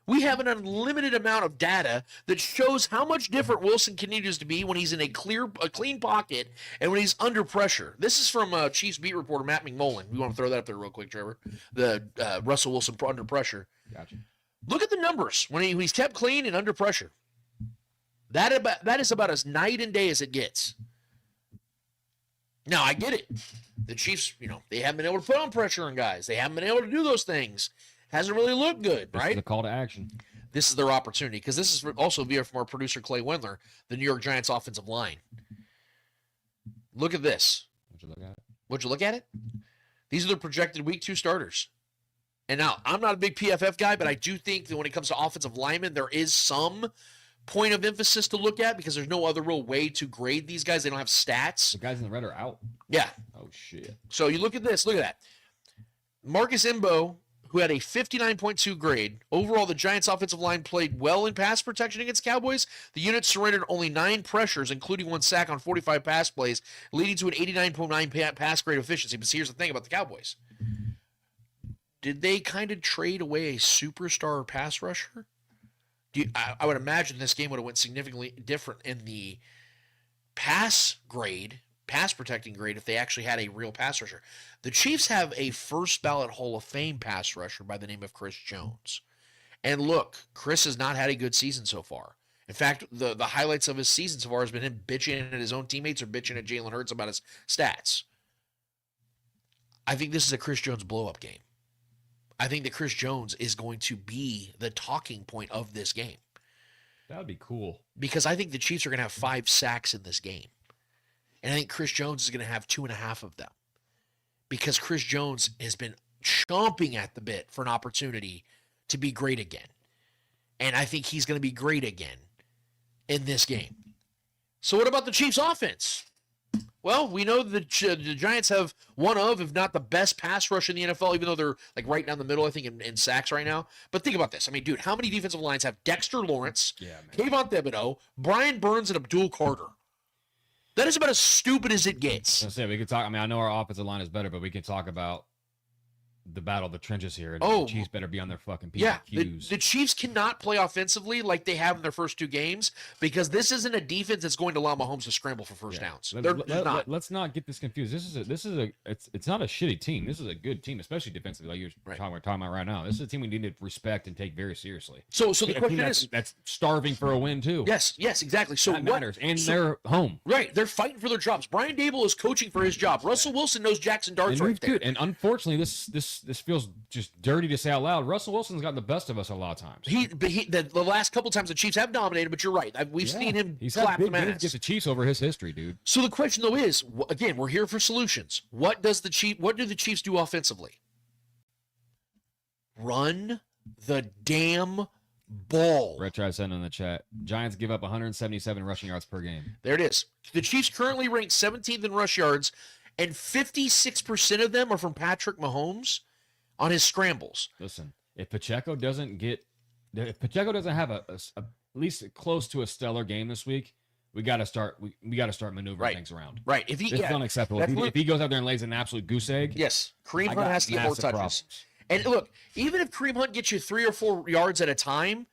We have an unlimited amount of data that shows how much different Wilson continues to be when he's in a clean pocket and when he's under pressure. This is from Chiefs beat reporter Matt McMullen. We want to throw that up there real quick, Trevor. The Russell Wilson under pressure. Gotcha. Look at the numbers when he's kept clean and under pressure. That is about as night and day as it gets. Now, I get it. The Chiefs, they haven't been able to put on pressure on guys. They haven't been able to do those things. Hasn't really looked good, right? This is a call to action. This is their opportunity, because this is also via from our producer, Clay Wendler, the New York Giants offensive line. Look at this. Would you look at it? Would you look at it? These are the projected Week 2 starters. And now, I'm not a big PFF guy, but I do think that when it comes to offensive linemen, there is some point of emphasis to look at, because there's no other real way to grade these guys. They don't have stats. The guys in the red are out. Yeah. Oh, shit. So you look at this. Look at that. Marcus Imbo, who had a 59.2 grade. Overall, the Giants' offensive line played well in pass protection against Cowboys. The unit surrendered only 9 pressures, including 1 sack on 45 pass plays, leading to an 89.9 pass grade efficiency. But see, here's the thing about the Cowboys. Did they kind of trade away a superstar pass rusher? I would imagine this game would have went significantly different in the pass protecting grade, if they actually had a real pass rusher. The Chiefs have a first ballot Hall of Fame pass rusher by the name of Chris Jones. And look, Chris has not had a good season so far. In fact, the highlights of his season so far has been him bitching at his own teammates or bitching at Jalen Hurts about his stats. I think this is a Chris Jones blow-up game. I think that Chris Jones is going to be the talking point of this game. That would be cool. Because I think the Chiefs are going to have 5 sacks in this game. And I think Chris Jones is going to have 2.5 of them. Because Chris Jones has been chomping at the bit for an opportunity to be great again. And I think he's going to be great again in this game. So what about the Chiefs offense? Well, we know that the Giants have one of, if not the best pass rush in the NFL, even though they're like right down the middle, I think, in sacks right now. But think about this. I mean, dude, how many defensive lines have Dexter Lawrence, Kayvon Thibodeau, Brian Burns, and Abdul Carter? That is about as stupid as it gets. I was gonna say, we could talk. I mean, I know our offensive line is better, but we can talk about the battle of the trenches here. And the Chiefs better be on their fucking P's and Q's. The Chiefs cannot play offensively like they have in their first 2 games, because this isn't a defense that's going to allow Mahomes to scramble for first downs. Let's not get this confused. It's not a shitty team. This is a good team, especially defensively, like we're talking about right now. This is a team we need to respect and take very seriously. So the question is, that's starving for a win too. Yes, exactly. So that matters, and they're home. Right, they're fighting for their jobs. Brian Dable is coaching for his job. Russell Wilson knows Jackson Dart's right there. And unfortunately, this feels just dirty to say out loud. Russell Wilson's gotten the best of us a lot of times. The last couple times the Chiefs have dominated, but you're right. We've seen him clap them ass. Gets the Chiefs over his history, dude. So the question though is, again, we're here for solutions. What do the Chiefs do offensively? Run the damn ball. Brett tried sending in the chat. Giants give up 177 rushing yards per game. There it is. The Chiefs currently rank 17th in rush yards, and 56% of them are from Patrick Mahomes on his scrambles. Listen, if Pacheco doesn't have at least close to a stellar game this week, we got to start maneuvering things around. Right. This is unacceptable. If he goes out there and lays an absolute goose egg, yes, Kareem Hunt has to get more touches. Problems. And look, even if Kareem Hunt gets you 3 or 4 yards at a time,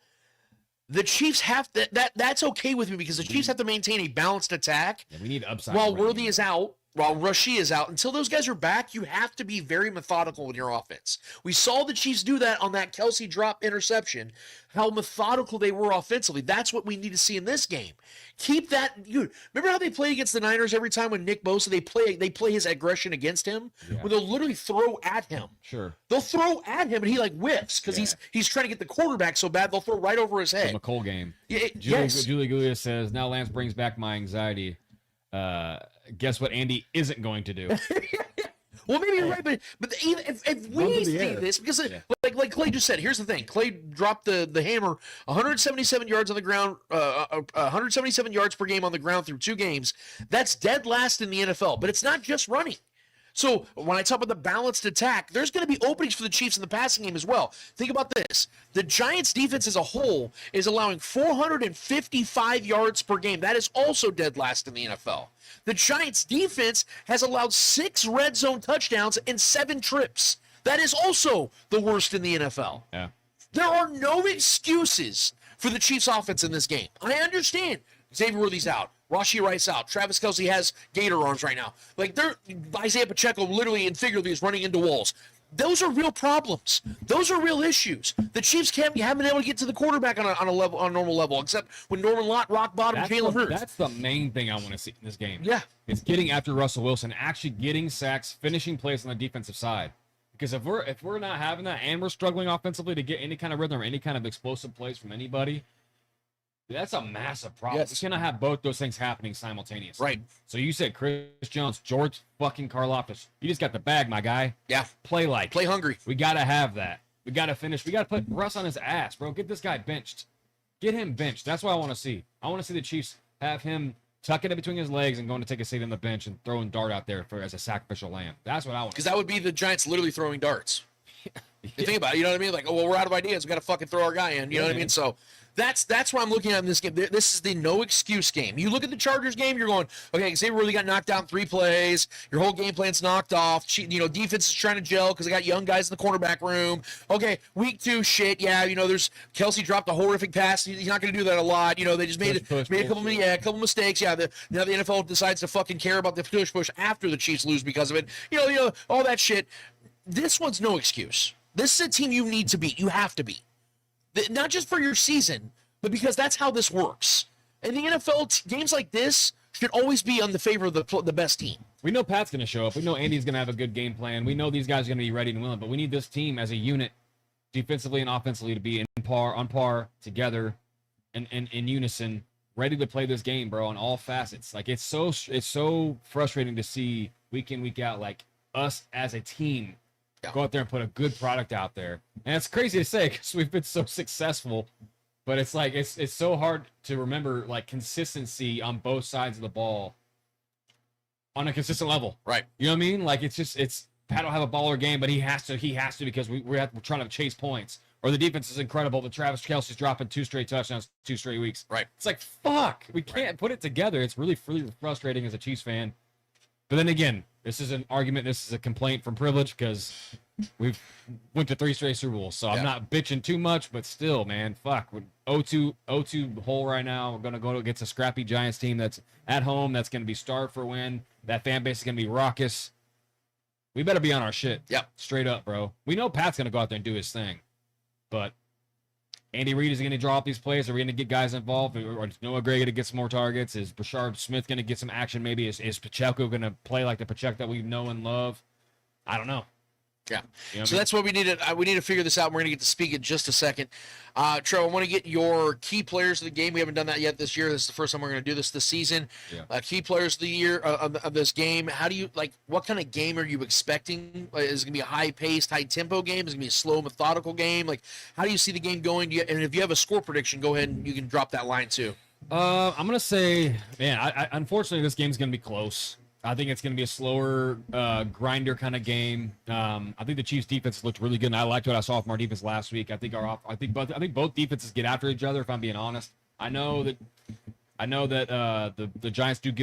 the Chiefs have to, that's okay with me, because the Chiefs have to maintain a balanced attack. Yeah, we need upside. While Worthy is out, while Rashee is out, until those guys are back, you have to be very methodical in your offense. We saw the Chiefs do that on that KELCE drop interception, how methodical they were offensively. That's what we need to see in this game. Keep that. Remember how they played against the Niners every time when Nick Bosa, they play his aggression against him? Yeah. When they'll literally throw at him. Sure. They'll throw at him and he whiffs because he's trying to get the quarterback so bad they'll throw right over his head. The McColl game. Yes. Julie Gulia says, now Lance brings back my anxiety. Guess what Andy isn't going to do? Well, maybe you're right, but even if we see this, because like Clay just said, here's the thing: Clay dropped the hammer, 177 yards on the ground, 177 yards per game on the ground through 2 games. That's dead last in the NFL. But it's not just running. So when I talk about the balanced attack, there's going to be openings for the Chiefs in the passing game as well. Think about this. The Giants defense as a whole is allowing 455 yards per game. That is also dead last in the NFL. The Giants defense has allowed 6 red zone touchdowns in 7 trips. That is also the worst in the NFL. Yeah. There are no excuses for the Chiefs offense in this game. I understand Xavier Worthy's out. Rashee Rice out. Travis Kelce has gator arms right now. Like, Isaiah Pacheco literally and figuratively is running into walls. Those are real problems. Those are real issues. The Chiefs haven't been able to get to the quarterback on a normal level, except when Norman Lott rock bottom Jalen Hurts. That's the main thing I want to see in this game. Yeah. It's getting after Russell Wilson, actually getting sacks, finishing plays on the defensive side. Because if we're not having that and we're struggling offensively to get any kind of rhythm or any kind of explosive plays from anybody, that's a massive problem. Yes. We cannot have both those things happening simultaneously. Right. So you said Chris Jones, George fucking Karlaftis. You just got the bag, my guy. Yeah. Play hungry. We got to have that. We got to finish. We got to put Russ on his ass, bro. Get this guy benched. Get him benched. That's what I want to see. I want to see the Chiefs have him tucking it between his legs and going to take a seat on the bench and throwing dart out there as a sacrificial lamb. That's what I want. Because that would be the Giants literally throwing darts. You think about it, you know what I mean? Like, oh, well, we're out of ideas. We got to fucking throw our guy in. You know what I mean? So that's what I'm looking at in this game. This is the no excuse game. You look at the Chargers game, you're going, okay, Xavier really got knocked down 3 plays. Your whole game plan's knocked off. Defense is trying to gel because they got young guys in the cornerback room. Okay, week 2, shit. Yeah, there's Kelce dropped a horrific pass. He's not going to do that a lot. They just made a couple mistakes. Yeah, now the NFL decides to fucking care about the push after the Chiefs lose because of it. All that shit. This one's no excuse. This is a team you need to beat. You have to beat. Not just for your season, but because that's how this works. And the NFL, games like this should always be on the favor of the best team. We know Pat's going to show up. We know Andy's going to have a good game plan. We know these guys are going to be ready and willing, but we need this team as a unit, defensively and offensively, to be on par together and in unison, ready to play this game, bro, on all facets. Like, it's so frustrating to see week in, week out, like, us as a team go out there and put a good product out there. And it's crazy to say because we've been so successful, but it's like it's so hard to remember, like, consistency on both sides of the ball on a consistent level. Right. You know what I mean? Like, it's Pat will have a baller game, but he has to because we're trying to chase points. Or the defense is incredible, but Travis Kelce's dropping 2 straight touchdowns 2 straight weeks. Right. It's like, fuck. We can't put it together. It's really frustrating as a Chiefs fan. But then again, this is an argument. This is a complaint from privilege because we've went to 3 straight Super Bowls. So I'm not bitching too much, but still, man, fuck. We're 0-2 hole right now. We're going to go against a scrappy Giants team that's at home, that's going to be starved for a win. That fan base is going to be raucous. We better be on our shit. Yep. Straight up, bro. We know Pat's going to go out there and do his thing. But Andy Reid is going to draw up these plays. Are we going to get guys involved? Or is Noah Gray going to get some more targets? Is Brashard Smith going to get some action? Maybe is Pacheco going to play like the Pacheco that we know and love? I don't know. Yeah. You know So that's what we need to we need to figure this out. We're going to get to speak in just a second. Trev, I want to get your key players of the game. We haven't done that yet this year. This is the first time we're going to do this season. Yeah. Key players of the year of this game. How do you what kind of game are you expecting? Is it going to be a high-paced, high-tempo game? Is it going to be a slow, methodical game? Like, how do you see the game going? And if you have a score prediction, go ahead and you can drop that line too. I'm going to say, man, I unfortunately this game's going to be close. I think it's going to be a slower, grinder kind of game. I think the Chiefs' defense looked really good, and I liked what I saw from our defense last week. I think both defenses get after each other. If I'm being honest, I know that the Giants have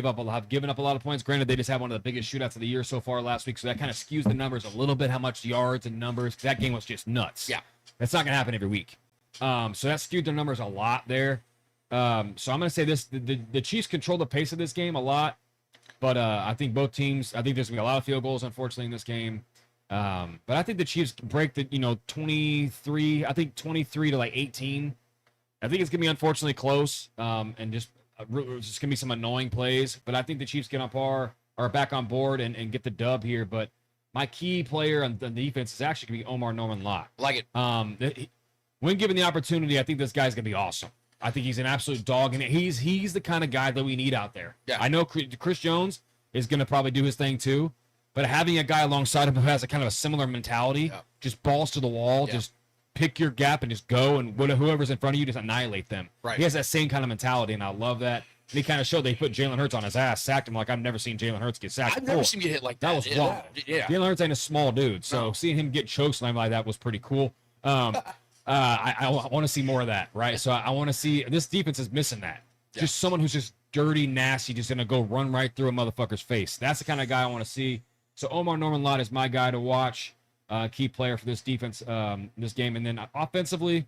given up a lot of points. Granted, they just had one of the biggest shootouts of the year so far last week, so that kind of skews the numbers a little bit. How much yards and numbers? That game was just nuts. Yeah, that's not going to happen every week. So that skewed their numbers a lot there. So I'm going to say this: the Chiefs control the pace of this game a lot. But I think both teams, I think there's going to be a lot of field goals, unfortunately, in this game. But I think the Chiefs break the, 23 to like 18. I think it's going to be unfortunately close and just going to be some annoying plays. But I think the Chiefs get on par, or back on board and get the dub here. But my key player on the defense is actually going to be Omar Norman Lott. Like it. When given the opportunity, I think this guy's going to be awesome. I think he's an absolute dog, and he's the kind of guy that we need out there. Yeah. I know Chris Jones is going to probably do his thing too, but having a guy alongside him who has a kind of a similar mentality, just balls to the wall, just pick your gap and just go, and whoever's in front of you, just annihilate them. Right. He has that same kind of mentality, and I love that. And he kind of showed they put Jalen Hurts on his ass, sacked him like I've never seen Jalen Hurts get sacked. I've never seen him get hit like that. That was wild. Yeah. Jalen Hurts ain't a small dude, so seeing him get chokeslammed like that was pretty cool. I want to see more of that, right? So I want to see, this defense is missing that. Yeah. Just someone who's just dirty, nasty, just going to go run right through a motherfucker's face. That's the kind of guy I want to see. So Omar Norman Lott is my guy to watch. key player for this defense, this game. And then offensively,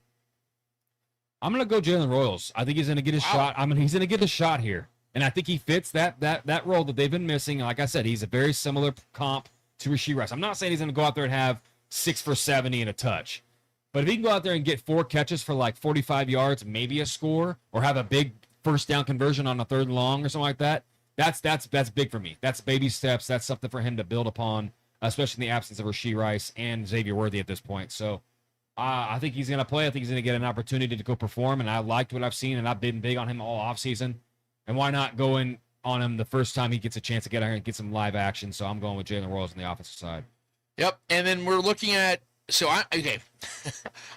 I'm gonna go Jalen Royals. I think he's gonna get his shot. He's gonna get a shot here, and I think he fits that role that they've been missing. And like I said, he's a very similar comp to Rashee Rice. I'm not saying he's gonna go out there and have 6 for 70 and a touch, but if he can go out there and get 4 catches for like 45 yards, maybe a score, or have a big first down conversion on a 3rd and long or something like that, that's big for me. That's baby steps. That's something for him to build upon, especially in the absence of Rashee Rice and Xavier Worthy at this point. So I think he's going to play. I think he's going to get an opportunity to go perform, and I liked what I've seen, and I've been big on him all offseason. And why not go in on him the first time he gets a chance to get out here and get some live action? So I'm going with Jalen Royals on the offensive side. Yep, and then we're looking at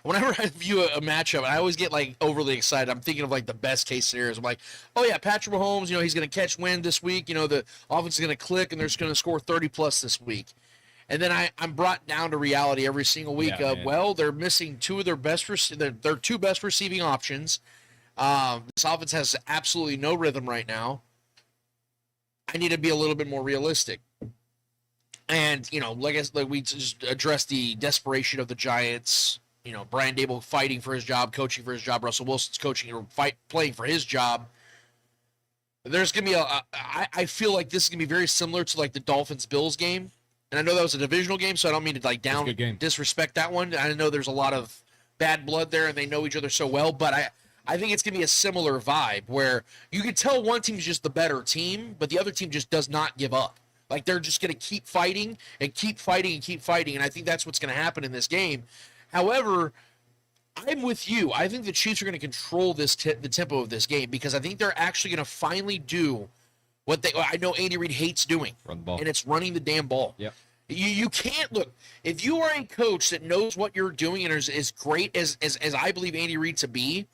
whenever I view a matchup, I always get like overly excited. I'm thinking of like the best case scenarios. I'm like, oh yeah, Patrick Mahomes, he's going to catch wind this week. The offense is going to click, and they're just going to score 30 plus this week. And then I'm brought down to reality every single week they're missing 2 of their best their 2 best receiving options. This offense has absolutely no rhythm right now. I need to be a little bit more realistic. And, like we just addressed the desperation of the Giants, Brian Daboll fighting for his job, coaching for his job, Russell Wilson's coaching or playing for his job. There's going to be I feel like this is going to be very similar to like the Dolphins-Bills game. And I know that was a divisional game, so I don't mean to like disrespect that one. I know there's a lot of bad blood there, and they know each other so well. But I think it's going to be a similar vibe where you can tell one team's just the better team, but the other team just does not give up. Like they're just going to keep fighting and keep fighting and keep fighting, and I think that's what's going to happen in this game. However, I'm with you. I think the Chiefs are going to control the tempo of this game because I think they're actually going to finally do what I know Andy Reid hates doing, run the ball, and it's running the damn ball. Yep. You can't look if you are a coach that knows what you're doing and is as great as I believe Andy Reid to be.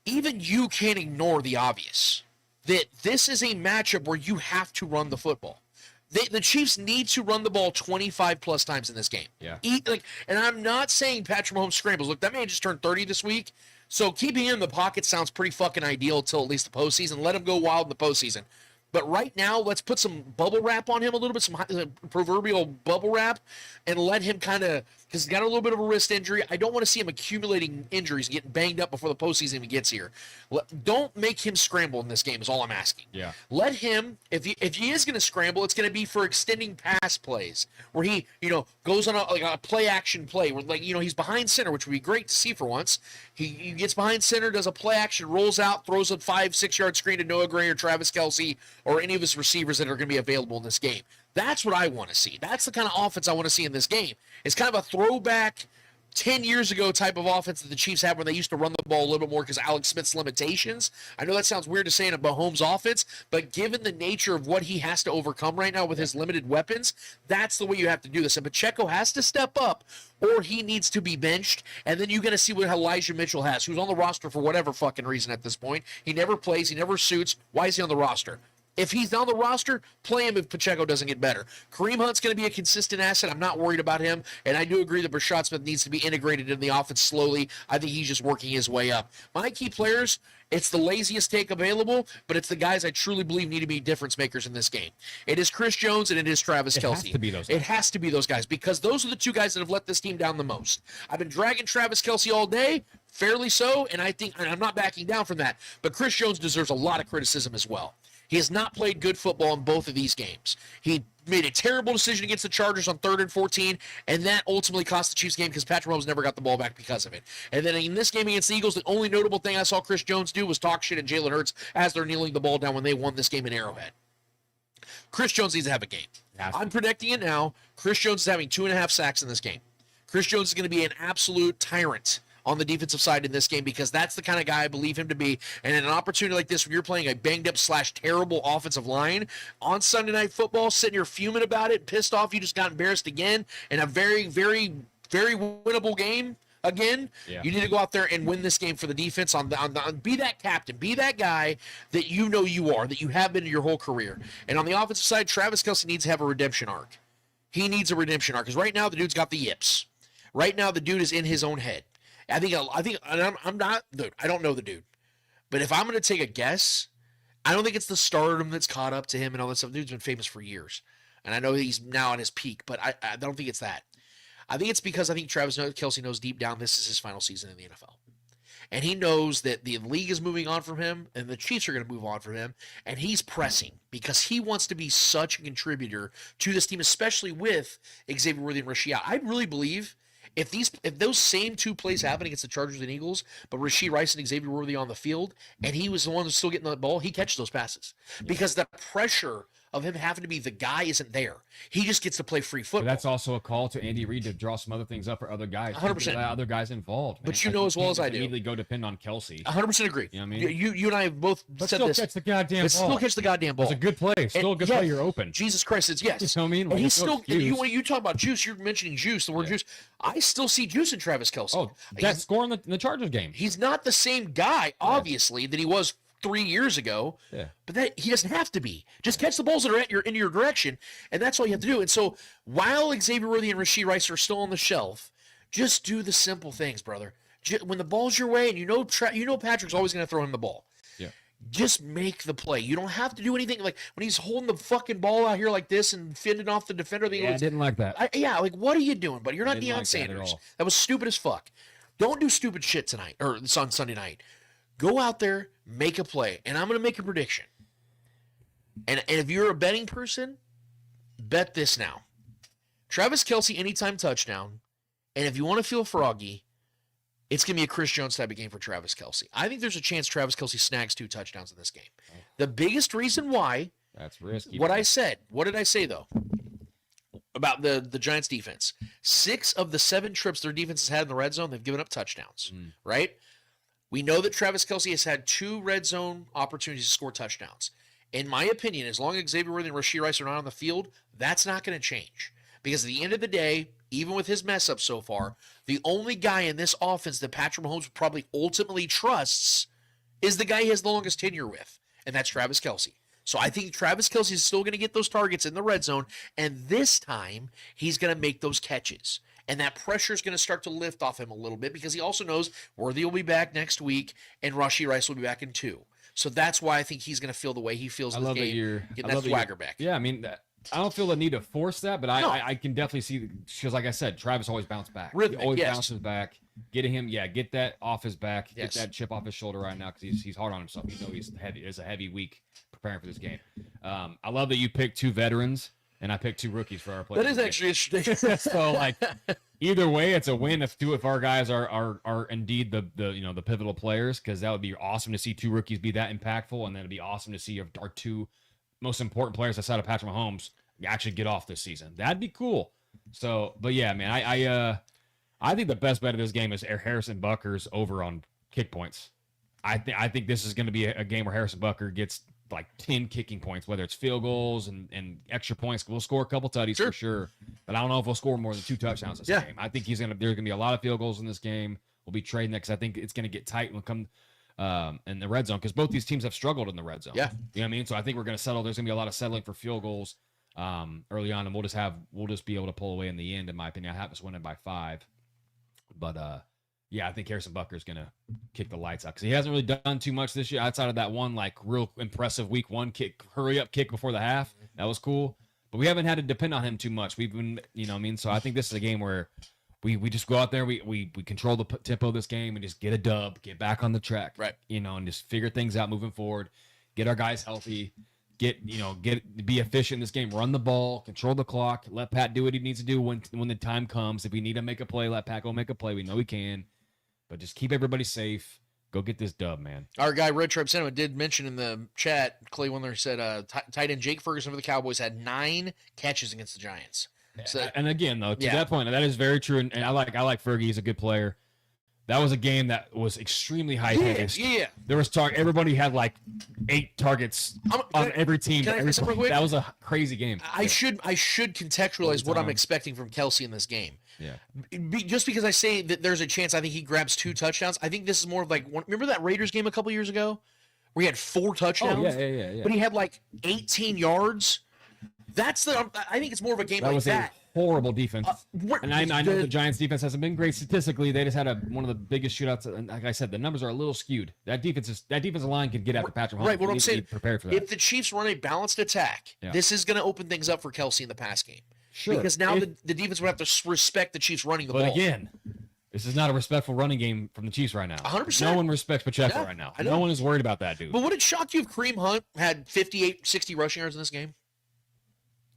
Even you can't ignore the obvious that this is a matchup where you have to run the football. The Chiefs need to run the ball 25 plus times in this game. Yeah. And I'm not saying Patrick Mahomes scrambles. Look, that man just turned 30 this week. So keeping him in the pocket sounds pretty fucking ideal until at least the postseason. Let him go wild in the postseason. But right now, let's put some bubble wrap on him a little bit, some proverbial bubble wrap, and let him kind of, because he's got a little bit of a wrist injury. I don't want to see him accumulating injuries and getting banged up before the postseason even gets here. Don't make him scramble in this game is all I'm asking. Yeah. Let him, if he is going to scramble, it's going to be for extending pass plays where he, goes on a play action play where he's behind center, which would be great to see for once. He gets behind center, does a play action, rolls out, throws a 5-6 yard screen to Noah Gray or Travis Kelce or any of his receivers that are going to be available in this game. That's what I want to see. That's the kind of offense I want to see in this game. It's kind of a throwback 10 years ago type of offense that the Chiefs had when they used to run the ball a little bit more because Alex Smith's limitations. I know that sounds weird to say in a Mahomes offense, but given the nature of what he has to overcome right now with his limited weapons, that's the way you have to do this. And Pacheco has to step up or he needs to be benched, and then you got to see what Elijah Mitchell has, who's on the roster for whatever fucking reason at this point. He never plays. He never suits. Why is he on the roster? If he's on the roster, play him if Pacheco doesn't get better. Kareem Hunt's going to be a consistent asset. I'm not worried about him. And I do agree that Rashad Smith needs to be integrated in the offense slowly. I think he's just working his way up. My key players, it's the laziest take available, but it's the guys I truly believe need to be difference makers in this game. It is Chris Jones and it is Travis Kelce. Has to be those guys. It has to be those guys because those are the 2 guys that have let this team down the most. I've been dragging Travis Kelce all day, fairly so, and I'm not backing down from that. But Chris Jones deserves a lot of criticism as well. He has not played good football in both of these games. He made a terrible decision against the Chargers on 3rd and 14, and that ultimately cost the Chiefs game because Patrick Mahomes never got the ball back because of it. And then in this game against the Eagles, the only notable thing I saw Chris Jones do was talk shit at Jalen Hurts as they're kneeling the ball down when they won this game in Arrowhead. Chris Jones needs to have a game. I'm predicting it now. Chris Jones is having 2.5 sacks in this game. Chris Jones is going to be an absolute tyrant on the defensive side in this game because that's the kind of guy I believe him to be. And in an opportunity like this, when you're playing a banged-up / terrible offensive line on Sunday Night Football, sitting here fuming about it, pissed off you just got embarrassed again in a very, very, very winnable game again, you need to go out there and win this game for the defense. Be that captain. Be that guy that you know you are, that you have been your whole career. And on the offensive side, Travis Kelce needs to have a redemption arc. He needs a redemption arc because right now the dude's got the yips. Right now the dude is in his own head. I think I'm not, dude, I don't know the dude. But if I'm going to take a guess, I don't think it's the stardom that's caught up to him and all that stuff. The dude's been famous for years. And I know he's now at his peak, but I don't think it's that. I think it's because I think Travis Kelce knows deep down this is his final season in the NFL. And he knows that the league is moving on from him and the Chiefs are going to move on from him. And he's pressing because he wants to be such a contributor to this team, especially with Xavier Worthy and Rashee out. I really believe if those same two plays happen against the Chargers and Eagles, but Rashee Rice and Xavier Worthy on the field, and he was the one who's still getting the ball, he catches those passes. Because the pressure of him having to be the guy isn't there. He just gets to play free football. But that's also a call to Andy Reid to draw some other things up for other guys. 100%. Other guys involved. Man. But you know as well as I do. Immediately go depend on Kelce. 100% agree. You know what I mean? You and I have both said still this. Catch the goddamn ball. Still catch the goddamn ball. It's a good play. Still a good play. You're open. Jesus Christ, it's yes. You know what I mean? Like, and he's still. You talk about juice. You're mentioning juice. The word juice. I still see juice in Travis Kelce. Oh, that score in the Chargers game. He's not the same guy, obviously, that he was 3 years ago. Yeah. But that he doesn't have to be. Just catch the balls that are in your direction, and that's all you have to do. And so while Xavier Worthy and Rashee Rice are still on the shelf, just do the simple things, brother. When the ball's your way, and you know Patrick's always going to throw him the ball. Yeah. Just make the play. You don't have to do anything. Like when he's holding the fucking ball out here like this and fending off the defender. I didn't like that. Like what are you doing, buddy? You're not Deion like Sanders. That was stupid as fuck. Don't do stupid shit tonight or on Sunday night. Go out there, make a play, and I'm going to make a prediction. And if you're a betting person, bet this now. Travis Kelce anytime touchdown, and if you want to feel froggy, it's going to be a Chris Jones type of game for Travis Kelce. I think there's a chance Travis Kelce snags 2 touchdowns in this game. The biggest reason why, that's risky. What did I say, though, about the Giants defense? 6 of the 7 trips their defense has had in the red zone, they've given up touchdowns, right? We know that Travis Kelce has had 2 red zone opportunities to score touchdowns. In my opinion, as long as Xavier Worthy and Rashee Rice are not on the field, that's not going to change. Because at the end of the day, even with his mess up so far, the only guy in this offense that Patrick Mahomes probably ultimately trusts is the guy he has the longest tenure with, and that's Travis Kelce. So I think Travis Kelce is still going to get those targets in the red zone, and this time he's going to make those catches. And that pressure is going to start to lift off him a little bit because he also knows Worthy will be back next week and Rashee Rice will be back in 2. So that's why I think he's going to feel the way he feels in this game. Getting that swagger back. Yeah, I mean, I don't feel the need to force that, but I can definitely see, because like I said, Travis always bounces back. Rhythmic, he always bounces back. Get him, get that off his back. Yes. Get that chip off his shoulder right now because he's hard on himself. You know he's heavy. It's a heavy week preparing for this game. I love that you picked 2 veterans and I picked 2 rookies for our players. That is actually interesting. So like either way, it's a win if our guys are indeed the pivotal players, because that would be awesome to see 2 rookies be that impactful, and then it'd be awesome to see our 2 most important players outside of Patrick Mahomes actually get off this season. That'd be cool. So, but yeah, man, I think the best bet of this game is Harrison Butker's over on kick points. I think this is going to be a game where Harrison Butker gets like 10 kicking points, whether it's field goals and extra points. We'll score a couple tutties for sure, but I don't know if we'll score more than 2 touchdowns this game. I think there's going to be a lot of field goals in this game. We'll be trading that because I think it's going to get tight when we come in the red zone, because both these teams have struggled in the red zone. Yeah. You know what I mean? So I think we're going to settle. There's going to be a lot of settling for field goals early on, and we'll just be able to pull away in the end, in my opinion. I have us winning by 5. But yeah, I think Harrison Butker is going to kick the lights out because he hasn't really done too much this year outside of that one like real impressive week 1 kick, hurry up kick before the half. That was cool. But we haven't had to depend on him too much. We've been, you know what I mean? So I think this is a game where we just go out there, we control the tempo of this game and just get a dub, get back on the track. Right. You know, and just figure things out moving forward, get our guys healthy, be efficient in this game, run the ball, control the clock, let Pat do what he needs to do when the time comes. If we need to make a play, let Pat go make a play. We know he can. But just keep everybody safe. Go get this dub, man. Our guy, Red Tribe Cinema, did mention in the chat, Clay Windler said tight end Jake Ferguson for the Cowboys had 9 catches against the Giants. So, and again, though, to that point, that is very true. And I like Fergie. He's a good player. That was a game that was extremely high-paced. Yeah. There was everybody had like 8 targets on every team. That was a crazy game. I should contextualize what I'm expecting from Kelce in this game. Yeah. Just because I say that there's a chance I think he grabs 2 touchdowns, I think this is more of like remember that Raiders game a couple years ago where he had 4 touchdowns? Oh, yeah. But he had like 18 yards. I think it's more of a game like that. Horrible defense. And I know the Giants defense hasn't been great statistically. They just had one of the biggest shootouts. And like I said, the numbers are a little skewed. That defensive line could get after Patrick Mahomes. Right, what I'm saying, prepared for that. if the Chiefs run a balanced attack, this is going to open things up for Kelce in the pass game. Sure. Because now the defense would have to respect the Chiefs running the ball. But again, this is not a respectful running game from the Chiefs right now. 100%. No one respects Pacheco right now. No one is worried about that dude. But would it shock you if Kareem Hunt had 58, 60 rushing yards in this game?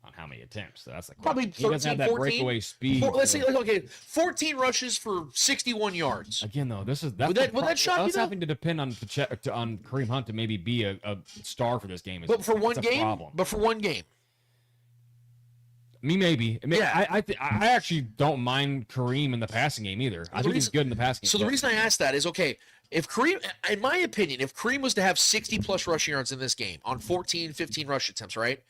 On how many attempts? That's like probably 13, he doesn't have that 14. breakaway speed. Let's say, okay, 14 rushes for 61 yards. Again, though, that's would that shock you? Us having to depend on on Kareem Hunt to maybe be a star for this game is but for one game. Problem. But for one game. Me maybe. Yeah. I actually don't mind Kareem in the passing game either. I think he's good in the passing game. So the reason I asked that is, okay, if Kareem, in my opinion, if Kareem was to have 60-plus rushing yards in this game on 14, 15 rush attempts, right?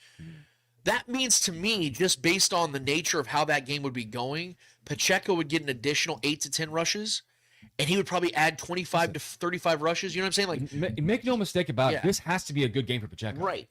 That means to me, just based on the nature of how that game would be going, Pacheco would get an additional 8 to 10 rushes, and he would probably add 25 to 35 rushes. You know what I'm saying? Like, make no mistake about it. This has to be a good game for Pacheco. Right.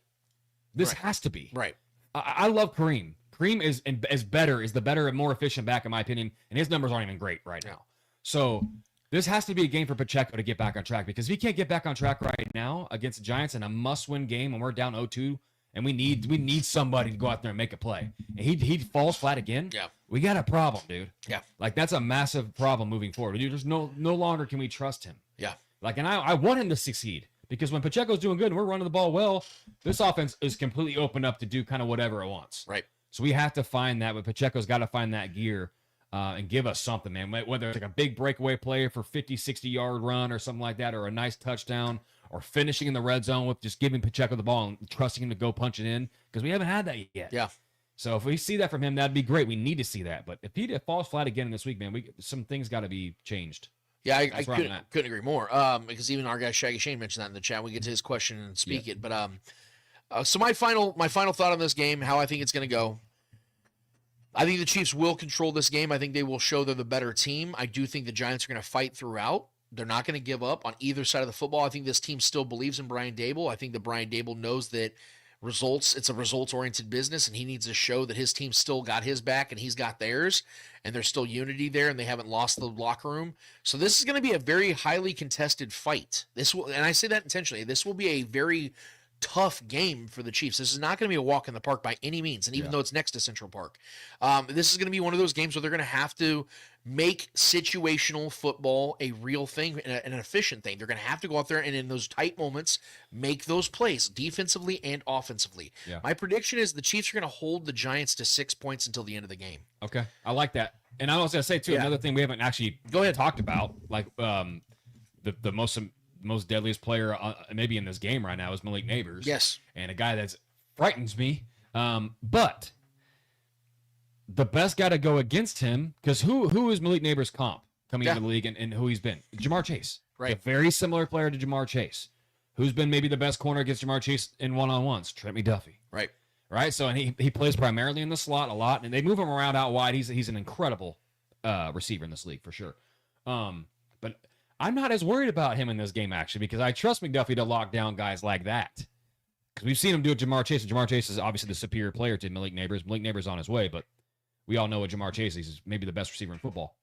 This has to be. Right. I love Kareem. Kareem is the better and more efficient back, in my opinion, and his numbers aren't even great right now. So this has to be a game for Pacheco to get back on track, because if he can't get back on track right now against the Giants in a must-win game when we're down 0-2, and we need somebody to go out there and make a play, and he falls flat again, we got a problem, dude. Yeah. Like, that's a massive problem moving forward. There's no longer can we trust him. Yeah. Like, and I want him to succeed, because when Pacheco's doing good and we're running the ball well, this offense is completely open up to do kind of whatever it wants. Right. So we have to find that, but Pacheco's got to find that gear and give us something, man. Whether it's like a big breakaway play for 50, 60-yard run or something like that, or a nice touchdown, or finishing in the red zone with just giving Pacheco the ball and trusting him to go punch it in, because we haven't had that yet. Yeah. So if we see that from him, that'd be great. We need to see that. But if he falls flat again this week, man, some things got to be changed. Yeah, I couldn't agree more. Because even our guy Shaggy Shane mentioned that in the chat. We get to his question and speak it. But so my final thought on this game, how I think it's going to go. I think the Chiefs will control this game. I think they will show they're the better team. I do think the Giants are going to fight throughout. They're not going to give up on either side of the football. I think this team still believes in Brian Daboll. I think that Brian Daboll knows that it's a results-oriented business, and he needs to show that his team still got his back and he's got theirs, and there's still unity there, and they haven't lost the locker room. So this is going to be a very highly contested fight. And I say that intentionally. This will be a very tough game for the Chiefs. This is not going to be a walk in the park by any means, and even though it's next to Central Park, this is going to be one of those games where they're going to have to make situational football a real thing, an efficient thing. They're going to have to go out there and in those tight moments make those plays defensively and offensively. Yeah. My prediction is the Chiefs are going to hold the Giants to 6 points until the end of the game. Okay, I like that. And I was going to say too, another thing we haven't actually talked about, like the most deadliest player maybe in this game right now is Malik Neighbors. Yes. And a guy that frightens me. But the best guy to go against him, because who is Malik Neighbors' comp coming into the league and who he's been? Jamar Chase. Right. A very similar player to Jamar Chase. Who's been maybe the best corner against Jamar Chase in one-on-ones? Trent McDuffie. Right. Right? So, and he plays primarily in the slot a lot, and they move him around out wide. He's an incredible receiver in this league for sure. But I'm not as worried about him in this game, actually, because I trust McDuffie to lock down guys like that. Because we've seen him do it to Jamar Chase, and Jamar Chase is obviously the superior player to Malik Neighbors. Malik Neighbors on his way, but we all know what Jamar Chase is. He's maybe the best receiver in football.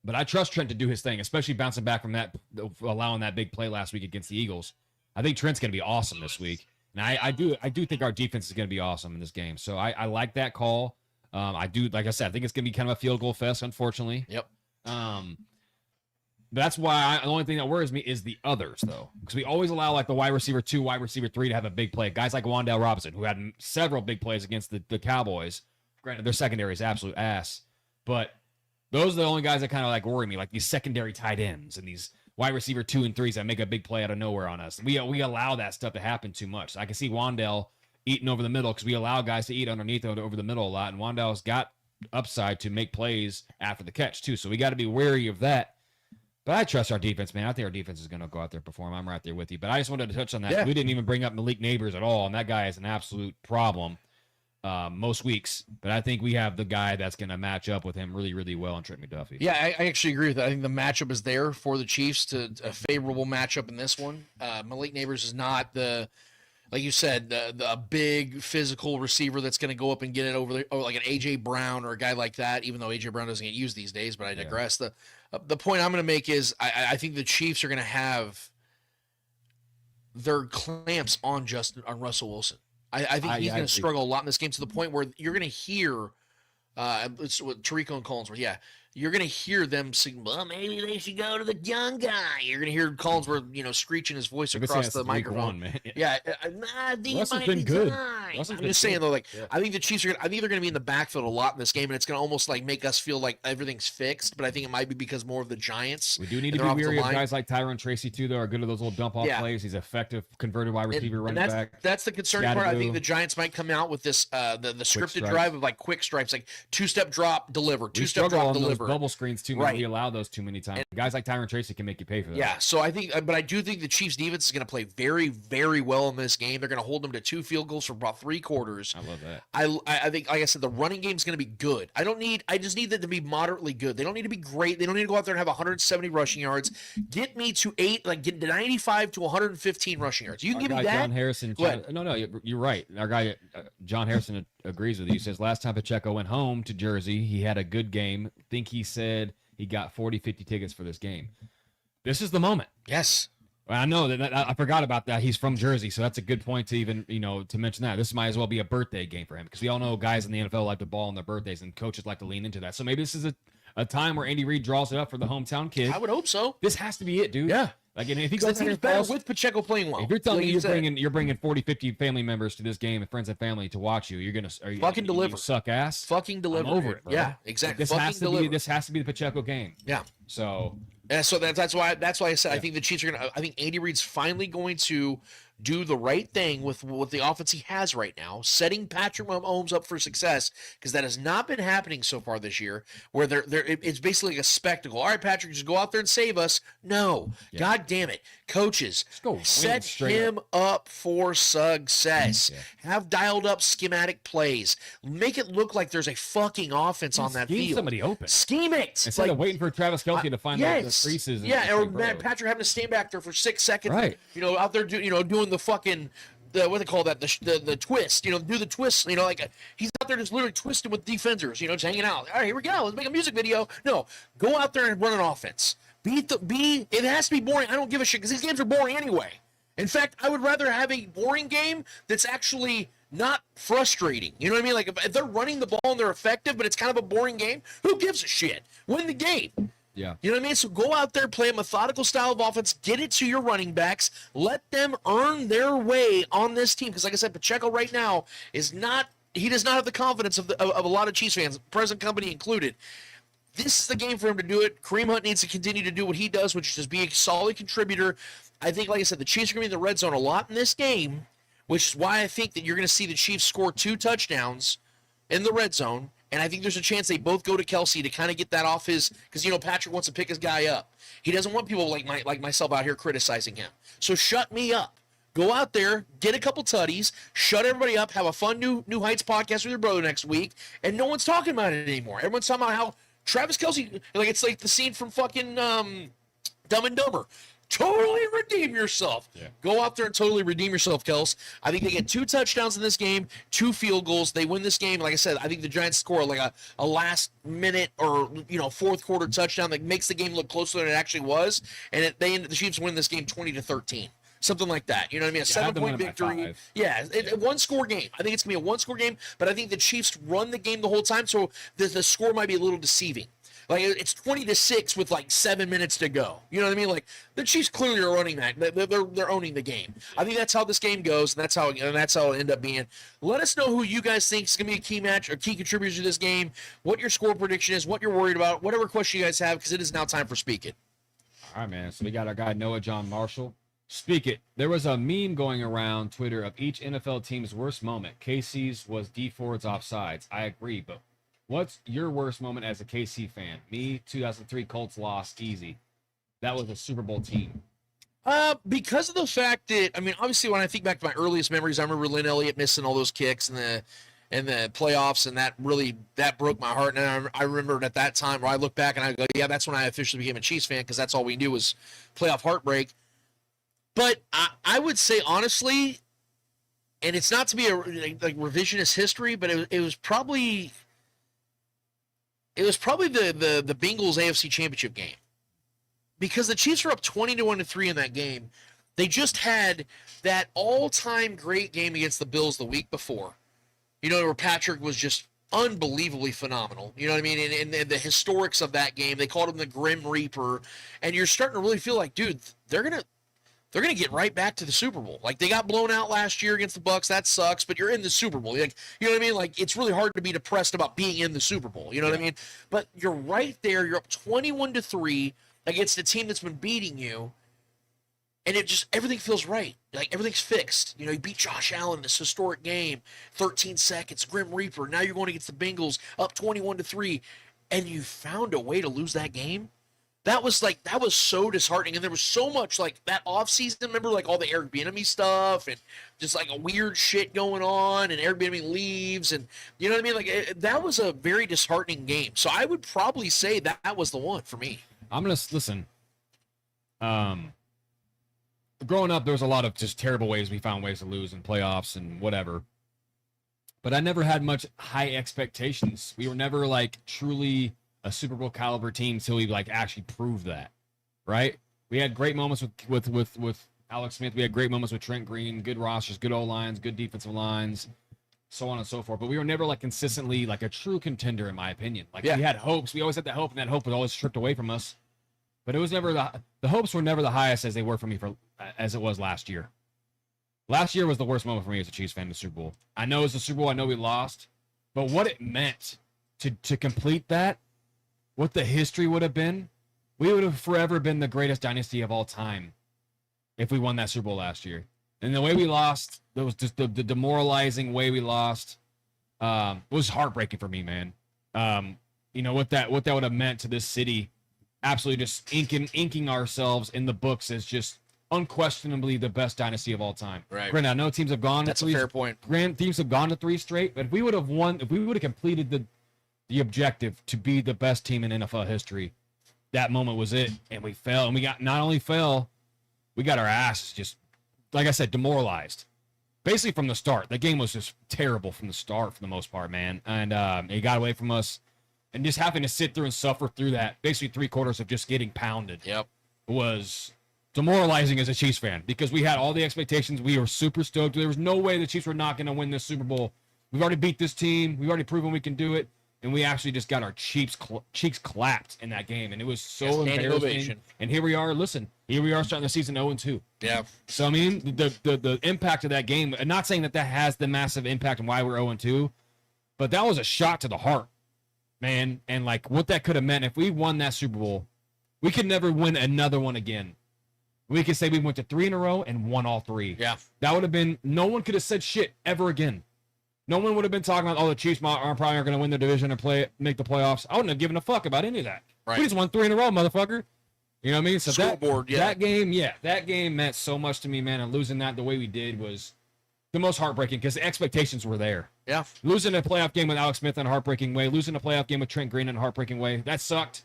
But I trust Trent to do his thing, especially bouncing back from that, allowing that big play last week against the Eagles. I think Trent's going to be awesome this week. And I do think our defense is going to be awesome in this game. So I like that call. I do, like I said, I think it's going to be kind of a field goal fest, unfortunately. Yep. That's why the only thing that worries me is the others, though. Because we always allow like the wide receiver 2, wide receiver 3 to have a big play. Guys like Wan'Dale Robinson, who had several big plays against the Cowboys. Granted, their secondary is absolute ass. But those are the only guys that kind of like worry me, like these secondary tight ends and these wide receiver 2 and 3s that make a big play out of nowhere on us. We allow that stuff to happen too much. So I can see Wan'Dale eating over the middle because we allow guys to eat underneath over the middle a lot. And Wan'Dale's got upside to make plays after the catch, too. So we got to be wary of that. But I trust our defense, man. I think our defense is going to go out there and perform. I'm right there with you. But I just wanted to touch on that. Yeah. We didn't even bring up Malik Neighbors at all, and that guy is an absolute problem most weeks. But I think we have the guy that's going to match up with him really, really well in Trent McDuffie. Yeah, I actually agree with that. I think the matchup is there for the Chiefs, a favorable matchup in this one. Malik Neighbors is not like you said, the big physical receiver that's going to go up and get it over there, like an A.J. Brown or a guy like that, even though A.J. Brown doesn't get used these days, but I digress. Yeah. The point I'm going to make is I think the Chiefs are going to have their clamps on Russell Wilson. I think he's going to struggle a lot in this game to the point where you're going to hear it's with Tirico and Collinsworth. Yeah. You're going to hear them sing, well, maybe they should go to the young guy. You're going to hear Collinsworth, screeching his voice across the microphone. Man. Yeah. Russell's been good. I'm just saying, though, I think the Chiefs I think they're going to be in the backfield a lot in this game, and it's going to almost make us feel like everything's fixed, but I think it might be because more of the Giants. We do need to be weary of guys like Tyrone Tracy, too, that are good at those little dump-off plays. He's effective, converted wide receiver, running back. That's the concerning part. I think the Giants might come out with this, the scripted drive of quick stripes, two-step drop, deliver, two-step drop, deliver. Bubble screens, too. Right. We allow those too many times. Guys like Tyrone Tracy can make you pay for that. Yeah, so I do think the Chiefs defense is going to play very, very well in this game. They're going to hold them to 2 field goals for about 3 quarters. I love that. I think, like I said, the running game is going to be good. I just need them to be moderately good. They don't need to be great. They don't need to go out there and have 170 rushing yards. Get me to get to 95 to 115 rushing yards. You can give me that. John Harrison. No, you're right. Our guy, John Harrison, agrees with you. He says last time Pacheco went home to Jersey, he had a good game. I think he said he got 40, 50 tickets for this game. This is the moment. Yes. I know that I forgot about that. He's from Jersey, so that's a good point to even, to mention that. This might as well be a birthday game for him because we all know guys in the NFL like to ball on their birthdays and coaches like to lean into that. So maybe this is a time where Andy Reid draws it up for the hometown kid. I would hope so. This has to be it, dude. Yeah. If he goes better with Pacheco playing well. If you're telling me you're bringing 40, 50 family members to this game and friends and family to watch you, fucking deliver. You suck ass. Fucking deliver. I'm over it, bro. Yeah, exactly. This has to be the Pacheco game. Yeah. So that's why I said I think the Chiefs are I think Andy Reid's finally going to do the right thing with the offense he has right now, setting Patrick Mahomes up for success, because that has not been happening so far this year, where it's basically like a spectacle. All right, Patrick, just go out there and save us. No. Yeah. God damn it. Coaches, set him up for success. Yeah. Have dialed up schematic plays. Make it look like there's a fucking offense on that field. Somebody open. Scheme it. Instead of waiting for Travis Kelce to find out the creases. Or Matt Patrick having to stand back there for 6 seconds. Right. Out there doing the fucking what they call that, the twist, do the twist, he's out there just literally twisting with defenders, just hanging out. All right, here we go. Let's make a music video. No, go out there and run an offense. It has to be boring. I don't give a shit because these games are boring anyway. In fact, I would rather have a boring game that's actually not frustrating. You know what I mean? Like if they're running the ball and they're effective, but it's kind of a boring game, who gives a shit? Win the game. Yeah. You know what I mean? So go out there, play a methodical style of offense, get it to your running backs, let them earn their way on this team. Because like I said, Pacheco right now does not have the confidence of a lot of Chiefs fans, present company included. This is the game for him to do it. Kareem Hunt needs to continue to do what he does, which is just be a solid contributor. I think, like I said, the Chiefs are going to be in the red zone a lot in this game, which is why I think that you're going to see the Chiefs score 2 touchdowns in the red zone. And I think there's a chance they both go to KELCE to kind of get that off his, because Patrick wants to pick his guy up. He doesn't want people like myself out here criticizing him. So shut me up. Go out there, get a couple tutties, shut everybody up, have a fun New Heights podcast with your brother next week, and no one's talking about it anymore. Everyone's talking about how Travis Kelce, it's like the scene from fucking Dumb and Dumber. Totally redeem yourself. Yeah. Go out there and totally redeem yourself, Kels. I think they get 2 touchdowns in this game, 2 field goals. They win this game. Like I said, I think the Giants score like a last minute or fourth quarter touchdown that makes the game look closer than it actually was, and the Chiefs win this game 20-13. Something like that. You know what I mean? A 7-point victory. Yeah, a 1-score game. I think it's going to be a 1-score game, but I think the Chiefs run the game the whole time, so the score might be a little deceiving. Like it's 20-6 with 7 minutes to go. You know what I mean? Like the Chiefs clearly are running that. They're owning the game. I think that's how this game goes, and that's how it'll end up being. Let us know who you guys think is going to be a key match or key contributors to this game. What your score prediction is. What you're worried about. Whatever question you guys have, because it is now time for Speak It. All right, man. So we got our guy Noah John Marshall. Speak It. There was a meme going around Twitter of each NFL team's worst moment. KC's was D Ford's offsides. I agree, but what's your worst moment as a KC fan? Me, 2003 Colts loss, easy. That was a Super Bowl team. Because of the fact that, obviously when I think back to my earliest memories, I remember Lynn Elliott missing all those kicks in the playoffs, and that broke my heart. And I remember at that time where I look back and I go, yeah, that's when I officially became a Chiefs fan, because that's all we knew was playoff heartbreak. But I would say, honestly, and it's not to be a revisionist history, but it was probably the Bengals AFC Championship game, because the Chiefs were up 20-1-3 in that game, They just had that all-time great game against the Bills the week before. You know, where Patrick was just unbelievably phenomenal. You know what I mean? And the historics of that game, they called him the Grim Reaper. And you're starting to really feel like, dude, they're gonna get right back to the Super Bowl. Like, they got blown out last year against the Bucs. That sucks, but you're in the Super Bowl. Like, you know what I mean? Like, it's really hard to be depressed about being in the Super Bowl. You know what I mean? But you're right there. You're up 21-3 against a team that's been beating you. And it just, everything feels right. Like, everything's fixed. You know, you beat Josh Allen in this historic game, 13 seconds, Grim Reaper. Now you're going against the Bengals, up 21-3, and you found a way to lose that game. That was so disheartening. And there was so much, like, that offseason, remember, like, all the Eric Bieniemy stuff and just, like, a weird shit going on, and Eric Bieniemy leaves, and, you know what I mean? Like, that was a very disheartening game. So I would probably say that was the one for me. I'm going to, listen, growing up, there was a lot of just terrible ways we found ways to lose in playoffs and whatever. But I never had much high expectations. We were never, like, truly a Super Bowl caliber team until we, like, actually proved that, right? We had great moments with Alex Smith. We had great moments with Trent Green, good rosters, good O-lines, good defensive lines, so on and so forth. But we were never, like, consistently, like, a true contender, in my opinion. Like, we had hopes. We always had that hope, and that hope was always stripped away from us. But it was never the hopes were never the highest as they were for me as it was last year. Last year was the worst moment for me as a Chiefs fan in the Super Bowl. I know it's the Super Bowl. I know we lost. But what it meant to complete that, what the history would have been, we would have forever been the greatest dynasty of all time if we won that Super Bowl last year. And the way we lost, it was just the demoralizing way we lost, was heartbreaking for me, man. You know, what that would have meant to this city, absolutely just inking ourselves in the books as just unquestionably the best dynasty of all time. Right. Granted, I know teams have gone. That's a fair point. Teams have gone to 3 straight, but if we would have won, if we would have completed the objective to be the best team in NFL history, that moment was it. And we fell, and we got not only fell, we got our asses just, like I said, demoralized. Basically from the start, the game was just terrible from the start for the most part, man. And it got away from us. And just having to sit through and suffer through that, basically 3 quarters of just getting pounded, was demoralizing as a Chiefs fan, because we had all the expectations. We were super stoked. There was no way the Chiefs were not going to win this Super Bowl. We've already beat this team. We've already proven we can do it. And we actually just got our cheeks clapped in that game. And it was so embarrassing. And here we are. Listen, here we are starting the season 0-2. Yeah. So, I mean, the impact of that game, I'm not saying that has the massive impact on why we're 0-2, but that was a shot to the heart, man. And, like, what that could have meant, if we won that Super Bowl, we could never win another one again. We could say we went to 3 in a row and won all 3. Yeah. That would have been, no one could have said shit ever again. No one would have been talking about, the Chiefs probably aren't going to win their division and make the playoffs. I wouldn't have given a fuck about any of that. Right. We just won 3 in a row, motherfucker. You know what I mean? So Scoreboard, that game meant so much to me, man. And losing that the way we did was the most heartbreaking, because the expectations were there. Yeah. Losing a playoff game with Alex Smith in a heartbreaking way, losing a playoff game with Trent Green in a heartbreaking way, that sucked.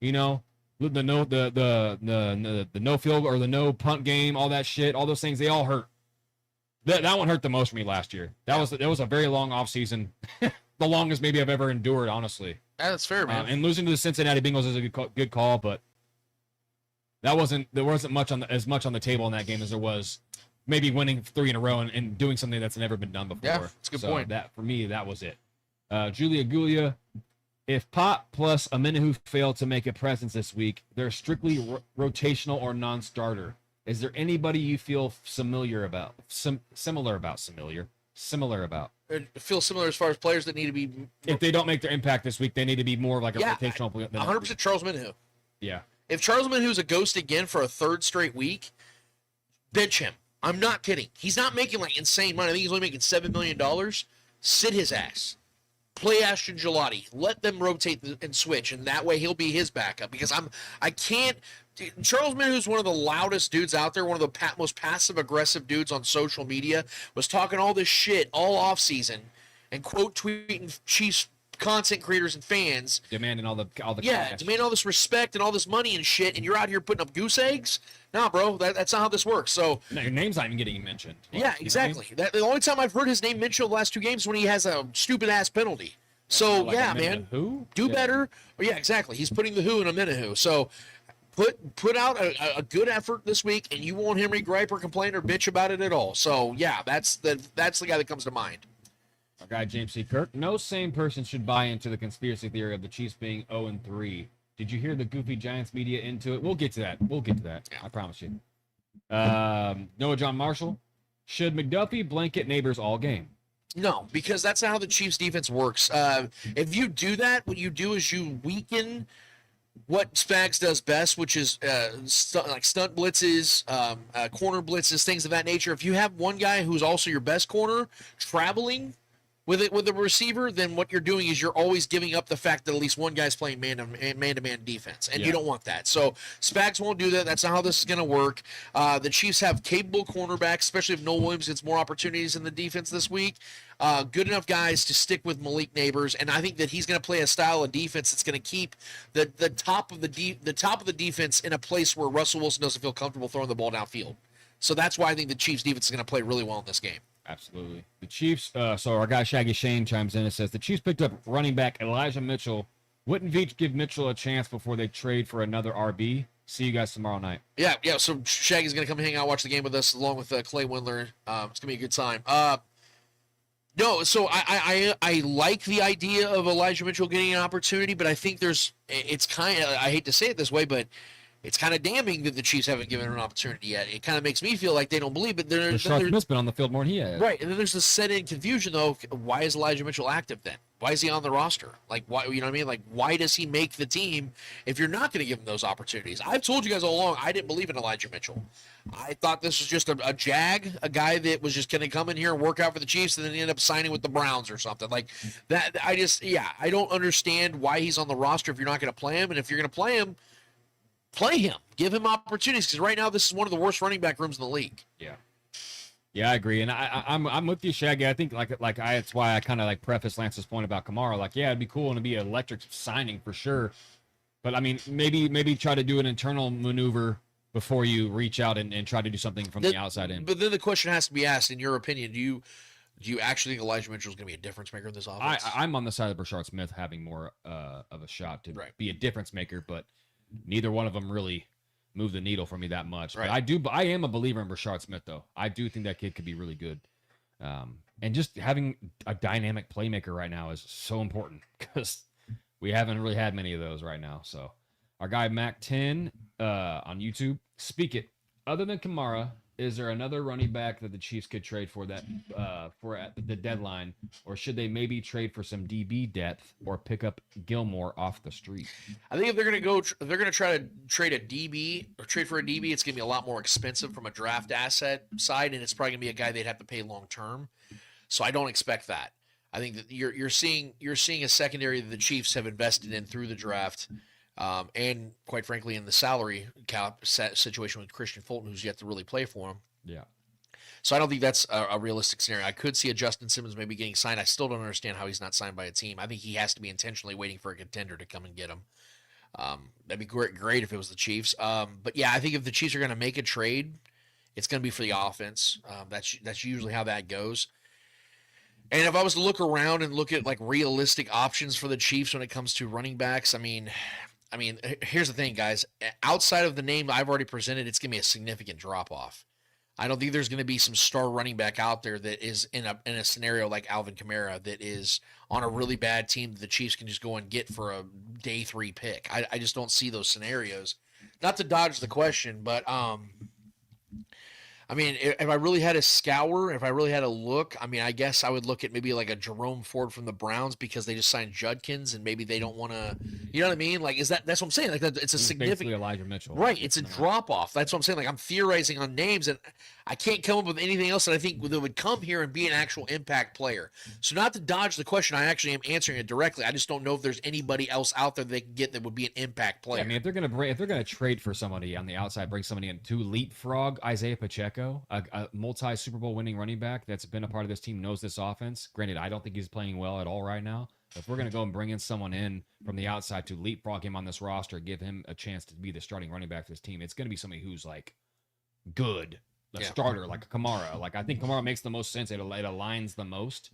You know, the no field or the no punt game, all that shit, all those things, they all hurt. That one hurt the most for me last year. That was a very long offseason. The longest maybe I've ever endured, honestly. Yeah, that's fair, man. And losing to the Cincinnati Bengals is a good call, but there wasn't as much on the table in that game as there was maybe winning 3 in a row and doing something that's never been done before. Yeah, that's a good point. That, for me, that was it. Julia Gulia, if Pop plus Amenahu fail to make a presence this week, they're strictly rotational or non-starter. Is there anybody you feel similar about? Similar about? Feel similar as far as players that need to be. If they don't make their impact this week, they need to be more of like a rotational player. 100% Charles Amenahu. Yeah. If Charles Amenahu's a ghost again for a 3rd straight week, bench him. I'm not kidding. He's not making like insane money. I think he's only making $7 million. Sit his ass. Play Ashton Gelati. Let them rotate and switch, and that way he'll be his backup. Because I can't. Charles Amenahu is one of the loudest dudes out there, one of the most passive-aggressive dudes on social media, was talking all this shit all offseason and quote tweeting Chiefs content creators and fans. Demanding all the demanding all this respect and all this money and shit, and you're out here putting up goose eggs? Nah, bro, that's not how this works. So no, your name's not even getting mentioned. Yeah, exactly. The only time I've heard his name mentioned the last 2 games is when he has a stupid-ass penalty. So, man, who? Do better. Yeah, exactly. He's putting the who in Amenahu. So, put out a good effort this week, and you won't hear me gripe or complain or bitch about it at all. So yeah, that's the guy that comes to mind. Our guy James C. Kirk. No sane person should buy into the conspiracy theory of the Chiefs being 0-3. Did you hear the goofy Giants media into it? We'll get to that. Yeah. I promise you. Noah John Marshall. Should McDuffie blanket neighbors all game? No, because that's not how the Chiefs defense works. If you do that, what you do is you weaken what Spags does best, which is like stunt blitzes, corner blitzes, things of that nature. If you have one guy who's also your best corner traveling with the receiver, then what you're doing is you're always giving up the fact that at least one guy's playing man-to-man defense, and you don't want that. So Spags won't do that. That's not how this is going to work. The Chiefs have capable cornerbacks, especially if Noah Williams gets more opportunities in the defense this week. Good enough guys to stick with Malik Neighbors, and I think that he's going to play a style of defense that's going to keep the top of the defense in a place where Russell Wilson doesn't feel comfortable throwing the ball downfield. So that's why I think the Chiefs defense is going to play really well in this game. Absolutely. The Chiefs, so our guy Shaggy Shane chimes in and says, the Chiefs picked up running back Elijah Mitchell. Wouldn't Veach give Mitchell a chance before they trade for another RB? See you guys tomorrow night. Yeah. So Shaggy's going to come hang out, watch the game with us, along with Clay Windler. It's going to be a good time. No, so I like the idea of Elijah Mitchell getting an opportunity, but I think it's kind of, I hate to say it this way, but it's kind of damning that the Chiefs haven't given him an opportunity yet. It kind of makes me feel like they don't believe it. Rashard Smith's been on the field more than he has. Right, and then there's this set-in confusion, though. Why is Elijah Mitchell active then? Why is he on the roster? Like, why? You know what I mean? Like, why does he make the team if you're not going to give him those opportunities? I've told you guys all along, I didn't believe in Elijah Mitchell. I thought this was just a a guy that was just going to come in here and work out for the Chiefs and then end up signing with the Browns or something. Like, that. I don't understand why he's on the roster if you're not going to play him. And if you're going to play him, give him opportunities, because right now this is one of the worst running back rooms in the league. Yeah, I agree, and I'm with you, Shaggy. I think that's why I kind of like preface Lance's point about Kamara. Like, yeah, it'd be cool and it'd be an electric signing for sure, but I mean, maybe try to do an internal maneuver before you reach out and try to do something from the outside in. But then the question has to be asked: in your opinion, do you actually think Elijah Mitchell is going to be a difference maker in this offense? I'm on the side of Rashard Smith having more of a shot to be a difference maker, but neither one of them really move the needle for me that much. Right. But I am a believer in Rashard Smith, though. I do think that kid could be really good. And just having a dynamic playmaker right now is so important, because we haven't really had many of those right now. So our guy Mac 10 on YouTube, speak it. Other than Kamara, is there another running back that the Chiefs could trade for that for at the deadline, or should they maybe trade for some DB depth or pick up Gilmore off the street? I think if they're going to try to trade a DB or trade for a DB, it's going to be a lot more expensive from a draft asset side, and it's probably going to be a guy they'd have to pay long term. So I don't expect that. I think that you're seeing a secondary that the Chiefs have invested in through the draft. And quite frankly, in the salary cap situation with Christian Fulton, who's yet to really play for him. Yeah. So I don't think that's a realistic scenario. I could see a Justin Simmons maybe getting signed. I still don't understand how he's not signed by a team. I think he has to be intentionally waiting for a contender to come and get him. That'd be great if it was the Chiefs. But yeah, I think if the Chiefs are going to make a trade, it's going to be for the offense. That's usually how that goes. And if I was to look around and look at like realistic options for the Chiefs when it comes to running backs, I mean, here's the thing, guys. Outside of the name I've already presented, it's going to be a significant drop-off. I don't think there's going to be some star running back out there that is in a scenario like Alvin Kamara that is on a really bad team that the Chiefs can just go and get for a day 3 pick. I just don't see those scenarios. Not to dodge the question, but I mean, if I really had a scour, if I really had a look, I mean, I guess I would look at maybe like a Jerome Ford from the Browns, because they just signed Judkins and maybe they don't want to, you know what I mean? Like, that's what I'm saying. Like, it's a significant, basically Elijah Mitchell. Right. It's a drop off. That's what I'm saying. Like, I'm theorizing on names and I can't come up with anything else that I think that would come here and be an actual impact player. So not to dodge the question, I actually am answering it directly. I just don't know if there's anybody else out there they can get that would be an impact player. Yeah, I mean, if they're gonna trade for somebody on the outside, bring somebody in to leapfrog Isaiah Pacheco, a multi Super Bowl winning running back that's been a part of this team, knows this offense. Granted, I don't think he's playing well at all right now. But if we're gonna go and bring in someone in from the outside to leapfrog him on this roster, give him a chance to be the starting running back for this team, it's gonna be somebody who's like good. Starter, like a Kamara. Like, I think Kamara makes the most sense. It aligns the most.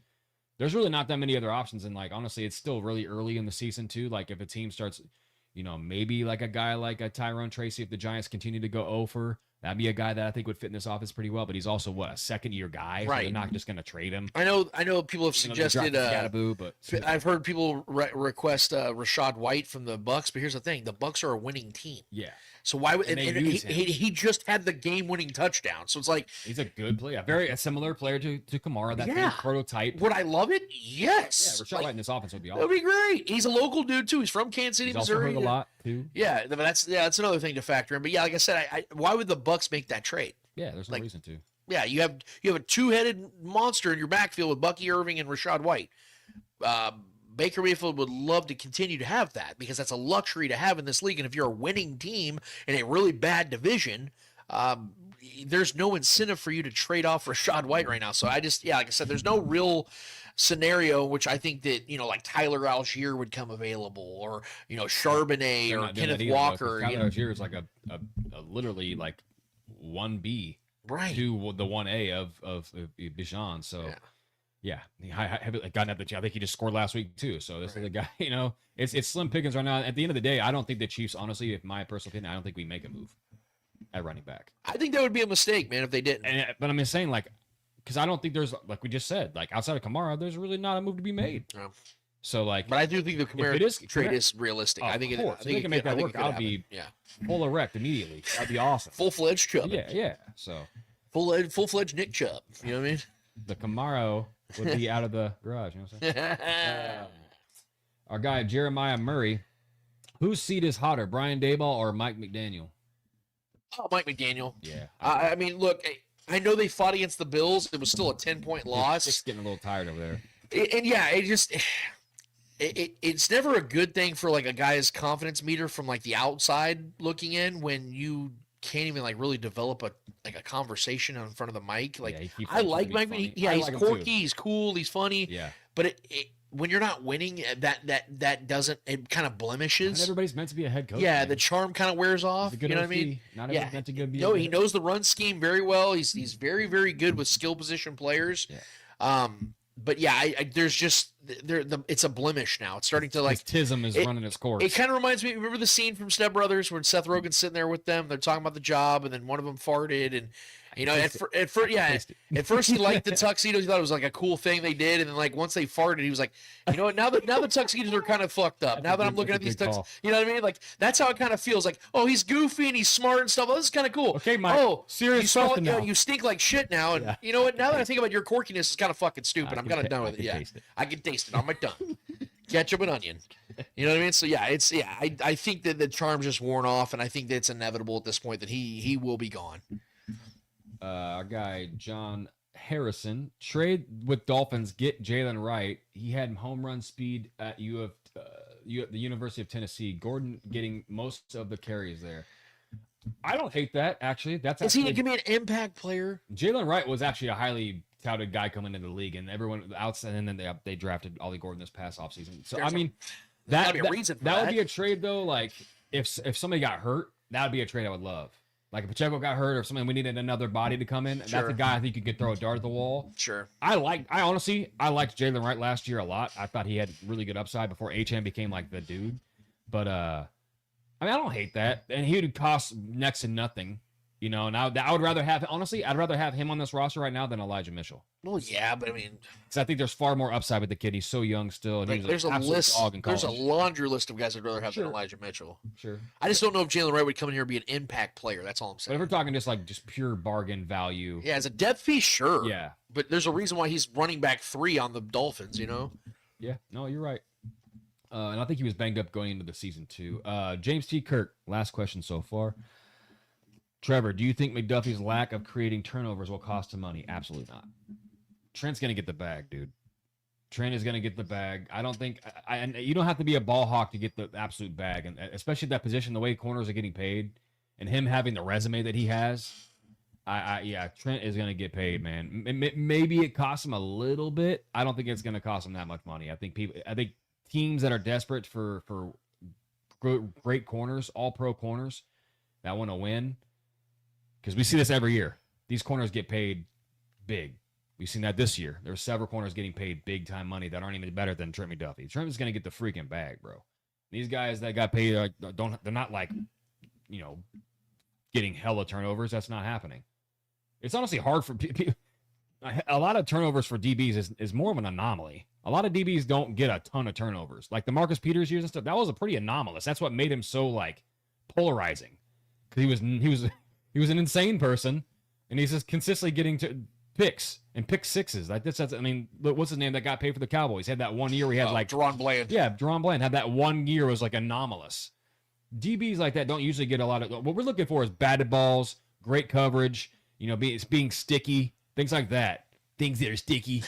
There's really not that many other options. And, like, honestly, it's still really early in the season, too. Like, if a team starts, maybe like a guy like a Tyrone Tracy, if the Giants continue to go over, that'd be a guy that I think would fit in this offense pretty well. But he's also a second-year guy, so they're not just going to trade him. I know. People have suggested. But I've heard people request Rachaad White from the Bucks, but here's the thing: the Bucks are a winning team. Yeah. So why would he just had the game-winning touchdown? So it's like he's a good player, a similar player to KAMARA. That kind of prototype. Would I love it? Yes. Yeah, Rachaad White in this offense would be awesome. That'd be great. He's a local dude too. He's from Kansas City, Missouri. Also hurt a lot too. Yeah, but that's another thing to factor in. But yeah, like I said, why would the Bucks make that trade? Yeah, there's no reason to. Yeah, you have a two-headed monster in your backfield with Bucky Irving and Rachaad White. Baker Mayfield would love to continue to have that because that's a luxury to have in this league. And if you're a winning team in a really bad division, there's no incentive for you to trade off Rachaad White right now. So like I said, there's no real scenario which I think that, like Tyler Algier would come available, or, Charbonnet or Kenneth Walker. Tyler Algier is like a literally like 1B to the 1A of Bijan. So. Yeah. Yeah, I think he just scored last week too. So this is the guy. It's slim pickings right now. At the end of the day, I don't think the Chiefs, honestly, if my personal opinion, I don't think we make a move at running back. I think that would be a mistake, man, if they didn't. But I'm just saying, because I don't think there's, like we just said, outside of KAMARA, there's really not a move to be made. No. So but I do think the KAMARA trade is realistic. I think they can make that work. I'll be full erect immediately. That'd be awesome. Full-fledged Chubb. Yeah. So full-fledged Nick Chubb. You know what I mean? The KAMARA would be out of the garage. You know what I'm saying? Our guy Jeremiah Murray. Whose seat is hotter, Brian Daboll or Mike McDaniel? Oh, Mike McDaniel. Yeah. I mean, look, I know they fought against the Bills. It was still a 10-point loss. Just getting a little tired over there. It's never a good thing for like a guy's confidence meter from like the outside looking in when you can't even like really develop a conversation in front of the mic. Like I like Mike. He's quirky, he's cool, he's funny. Yeah. But when you're not winning, that doesn't, it kind of blemishes. Not everybody's meant to be a head coach. Yeah, man. The charm kind of wears off. You know what I mean? Not everybody's meant to go be. No, he knows the run scheme very well. He's very, very good with skill position players. Yeah. But yeah, there's just it's a blemish now. It's starting to like Tism is running its course. It kind of reminds me. Remember the scene from Step Brothers when Seth Rogen's sitting there with them? They're talking about the job, and then one of them farted, and at first he liked the tuxedos. He thought it was like a cool thing they did, and then like once they farted, he was like, you know what? Now the tuxedos are kind of fucked up. Now that I'm looking at these tuxedos, you know what I mean? Like that's how it kind of feels. Like, oh, he's goofy and he's smart and stuff. Oh, this is kind of cool. Okay, Mike. Oh, serious you stuff now. You stink like shit now, and you know what? Now that I think about your quirkiness, it's kind of fucking stupid. I'm kind of done with it. Yeah, I can taste it on my tongue. Ketchup and onion. You know what I mean? So I think that the charm's just worn off, and I think that it's inevitable at this point that he will be gone. Our guy John Harrison, trade with Dolphins, get Jalen Wright. He had home run speed at the University of Tennessee. Gordon getting most of the carries there. I don't hate that, actually. Is he going to be an impact player? Jalen Wright was actually a highly touted guy coming into the league, and everyone outside, and then they drafted Ollie Gordon this past offseason. So I mean, that would be a trade though. Like if somebody got hurt, that would be a trade I would love. Like if Pacheco got hurt, or if somebody we needed another body to come in, that's a guy I think you could throw a dart at the wall. Sure. I liked Jalen Wright last year a lot. I thought he had really good upside before HM became like the dude. But I mean, I don't hate that, and he would cost next to nothing. You know, and I would rather have, honestly, I'd rather have him on this roster right now than Elijah Mitchell. Well, yeah, but I mean, because I think there's far more upside with the kid. He's so young still, and there's a list. There's a laundry list of guys I'd rather have than Elijah Mitchell. Sure. I just don't know if Jalen Wright would come in here and be an impact player. That's all I'm saying. But if we're talking just pure bargain value, yeah, as a depth piece, sure. Yeah, but there's a reason why he's running back 3 on the Dolphins. You know. Yeah. No, you're right. And I think he was banged up going into the season too. James T. Kirk. Last question so far. Trevor, do you think McDuffie's lack of creating turnovers will cost him money? Absolutely not. Trent's going to get the bag, dude. Trent is going to get the bag. I don't think and you don't have to be a ball hawk to get the absolute bag, and especially that position, the way corners are getting paid, and him having the resume that he has. Trent is going to get paid, man. Maybe it costs him a little bit. I don't think it's going to cost him that much money. I think teams that are desperate for great corners, all pro corners that want to win. Because we see this every year. These corners get paid big. We've seen that this year. There were several corners getting paid big-time money that aren't even better than Trent McDuffie. Trent is going to get the freaking bag, bro. These guys that got paid they're not like, getting hella turnovers. That's not happening. It's honestly hard for people. A lot of turnovers for DBs is more of an anomaly. A lot of DBs don't get a ton of turnovers. Like the Marcus Peters years and stuff, that was a pretty anomalous. That's what made him so like polarizing. Because he was an insane person, and he's just consistently getting to picks and pick sixes. Like that's I mean, what's his name that got paid for the Cowboys? Had that 1 year where he had Deron Bland. Yeah, Deron Bland had that 1 year was like anomalous. DBs like that don't usually get a lot of. What we're looking for is batted balls, great coverage, being sticky, things like that. Things that are sticky.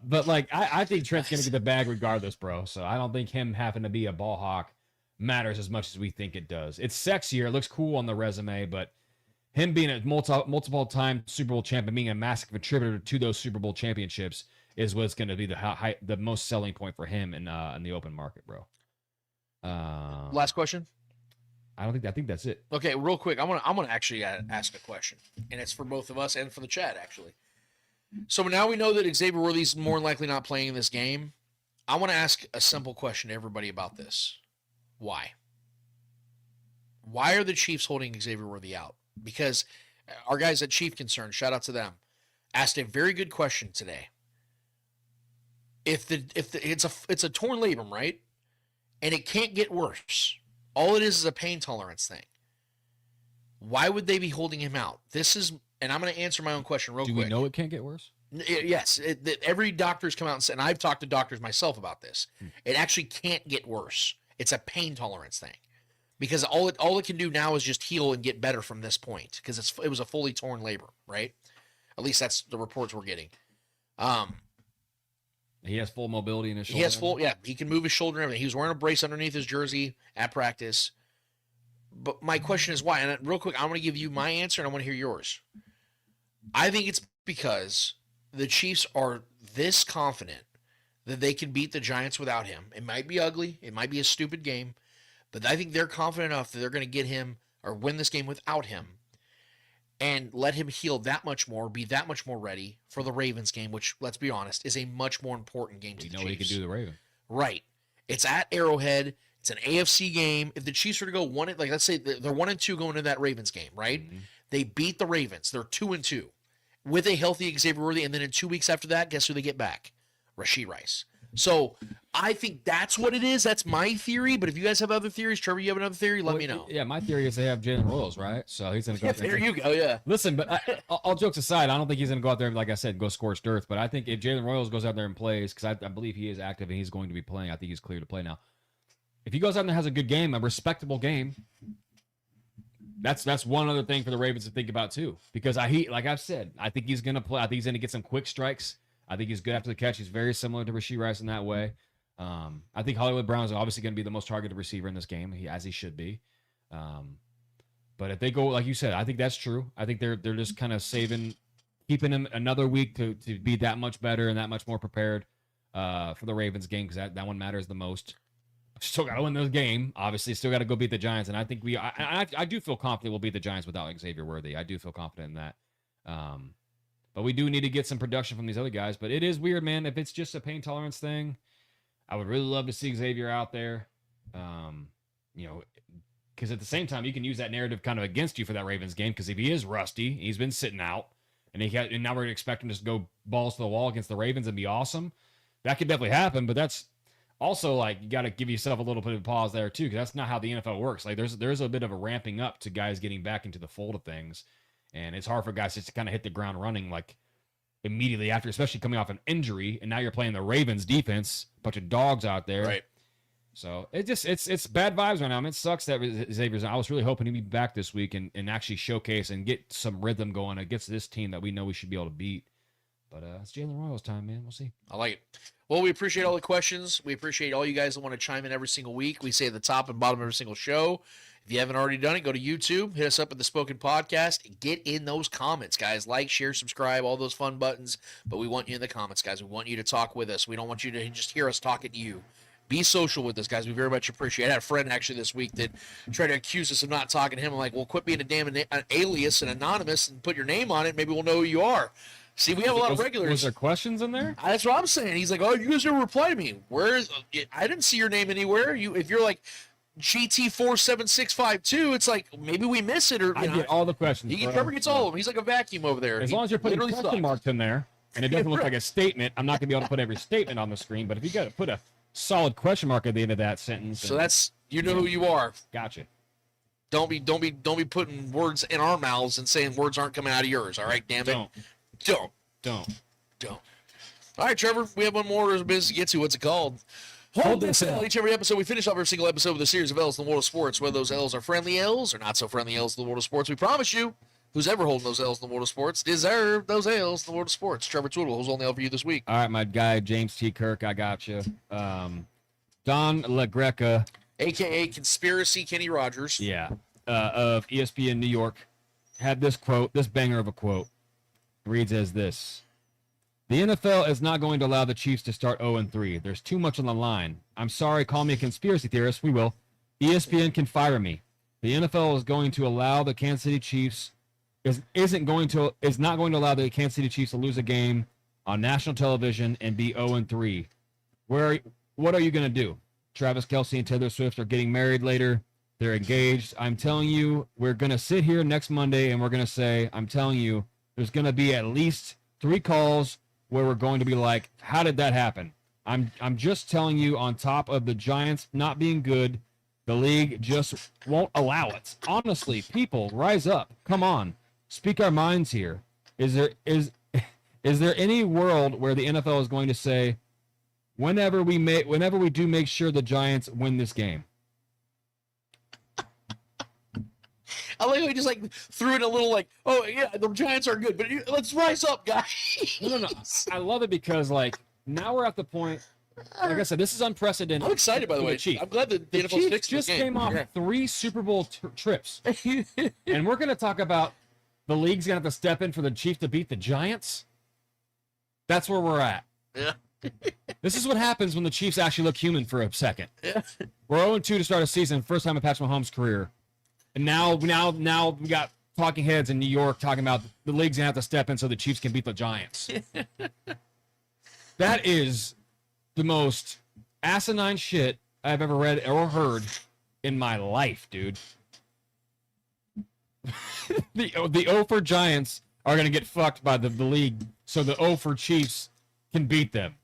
But like, I think Trent's gonna get the bag regardless, bro. So I don't think him having to be a ball hawk matters as much as we think it does. It's sexier, it looks cool on the resume, but him being a multiple time Super Bowl champion, being a massive contributor to those Super Bowl championships, is what's going to be the most selling point for him in the open market, bro. Last question. I think that's it. Okay, real quick, I'm gonna actually ask a question, and it's for both of us and for the chat actually. So now we know that Xavier Worthy's more than likely not playing in this game. I want to ask a simple question to everybody about this: why? Why are the Chiefs holding Xavier Worthy out? Because our guys at Chief Concern, shout out to them, asked a very good question today. If it's a torn labrum, right? And it can't get worse. All it is a pain tolerance thing. Why would they be holding him out? And I'm going to answer my own question real quick. Do we know it can't get worse? Yes. Every doctor's come out and said, and I've talked to doctors myself about this. It actually can't get worse. It's a pain tolerance thing. Because all it can do now is just heal and get better from this point. Because it was a fully torn labrum, right? At least that's the reports we're getting. He has full mobility in his shoulder. He has full, yeah. He can move his shoulder and everything. He was wearing a brace underneath his jersey at practice. But my question is why? And real quick, I'm going to give you my answer and I want to hear yours. I think it's because the Chiefs are this confident that they can beat the Giants without him. It might be ugly. It might be a stupid game. But I think they're confident enough that they're going to get him or win this game without him and let him heal that much more, be that much more ready for the Ravens game, which, let's be honest, is a much more important game to the Chiefs. You know he can do the Ravens. Right. It's at Arrowhead. It's an AFC game. If the Chiefs were to go let's say they're 1-2 going into that Ravens game, right? Mm-hmm. They beat the Ravens. They're 2-2 with a healthy Xavier Worthy, and then in 2 weeks after that, guess who they get back? Rashee Rice. So I think that's what it is. That's my theory. But if you guys have other theories, Trevor, you have another theory, let me know. Yeah, my theory is they have Jalen Royals, right? So he's going to go. There you go. Yeah. Listen, but all jokes aside, I don't think he's going to go out there, like I said, go scorched earth. But I think if Jalen Royals goes out there and plays, because I believe he is active and he's going to be playing, I think he's clear to play now. If he goes out there and has a good game, a respectable game, that's one other thing for the Ravens to think about too. Because like I've said, I think he's going to play. I think he's going to get some quick strikes. I think he's good after the catch. He's very similar to Rashee Rice in that way. I think Hollywood Brown is obviously going to be the most targeted receiver in this game, as he should be. But if they go, like you said, I think that's true. I think they're just kind of keeping him another week to be that much better and that much more prepared for the Ravens game, because that one matters the most. Still got to win this game. Obviously, still got to go beat the Giants, and I think I do feel confident we'll beat the Giants without Xavier Worthy. I do feel confident in that. But we do need to get some production from these other guys. But it is weird, man. If it's just a pain tolerance thing, I would really love to see Xavier out there. Because at the same time, you can use that narrative kind of against you for that Ravens game. Because if he is rusty, he's been sitting out, and now we're expecting him to go balls to the wall against the Ravens and be awesome. That could definitely happen, but that's also like you got to give yourself a little bit of a pause there too, because that's not how the NFL works. Like there's a bit of a ramping up to guys getting back into the fold of things. And it's hard for guys just to kind of hit the ground running like immediately after, especially coming off an injury. And now you're playing the Ravens defense, bunch of dogs out there. Right. So it's bad vibes right now. I mean, it sucks that Xavier's. I was really hoping he'd be back this week and actually showcase and get some rhythm going against this team that we know we should be able to beat. But it's Jalen Royals time, man. We'll see. I like it. Well, we appreciate all the questions. We appreciate all you guys that want to chime in every single week. We say at the top and bottom of every single show. If you haven't already done it, go to YouTube, hit us up at the Spoken Podcast, get in those comments, guys. Like, share, subscribe, all those fun buttons. But we want you in the comments, guys. We want you to talk with us. We don't want you to just hear us talking to you. Be social with us, guys. We very much appreciate it. I had a friend actually this week that tried to accuse us of not talking to him. I'm like, well, quit being a damn an alias and anonymous and put your name on it. Maybe we'll know who you are. See, we have a lot of regulars. Was there questions in there? That's what I'm saying. He's like, oh, you guys never reply to me. Where's? I didn't see your name anywhere. If you're like GT47652, it's like maybe we miss it, or I get all the questions. Trevor gets all of them. He's like a vacuum over there. As long as you're putting question marks in there, and it doesn't look like a statement, I'm not gonna be able to put every statement on the screen. But if you got to put a solid question mark at the end of that sentence, so that's you know who you are. Gotcha. Don't be putting words in our mouths and saying words aren't coming out of yours. All right, damn it. Don't. All right, Trevor. We have one more business to get to. What's it called? Hold this L. Each every episode, we finish off every single episode with a series of L's in the world of sports. Whether those L's are friendly L's or not so friendly L's in the world of sports, we promise you, who's ever holding those L's in the world of sports deserve those L's in the world of sports. Trevor Twiddle, who's on the L for you this week? All right, my guy James T. Kirk, I got you. Don LaGreca, a.k.a. Conspiracy Kenny Rogers. Yeah. Of ESPN New York, had this quote, this banger of a quote. It reads as this: "The NFL is not going to allow the Chiefs to start 0-3. There's too much on the line. I'm sorry, call me a conspiracy theorist. We will. ESPN can fire me. The NFL is going to allow the Kansas City Chiefs is not going to allow the Kansas City Chiefs to lose a game on national television and be 0-3. What are you going to do? Travis Kelce and Taylor Swift are getting married later. They're engaged. I'm telling you, we're going to sit here next Monday and we're going to say, I'm telling you, there's going to be at least 3 calls where we're going to be like, how did that happen? I'm just telling you, on top of the Giants not being good, the league just won't allow it. Honestly, people, rise up. Come on. Speak our minds here. Is there any world where the NFL is going to say, whenever we do make sure the Giants win this game? I like how he just like threw in a little like, oh yeah, the Giants are good, but let's rise up, guys. No. I love it because like now we're at the point. Like I said, this is unprecedented. I'm excited, by the way. I'm glad that the NFL Chiefs just came off 3 Super Bowl trips, and we're going to talk about the league's going to have to step in for the Chiefs to beat the Giants. That's where we're at. Yeah. This is what happens when the Chiefs actually look human for a second. Yeah. We're 0-2 to start a season, first time in Patrick Mahomes' career. And now we got talking heads in New York talking about the league's gonna have to step in so the Chiefs can beat the Giants. That is the most asinine shit I've ever read or heard in my life, dude. The O for Giants are gonna get fucked by the league, so the O for Chiefs can beat them.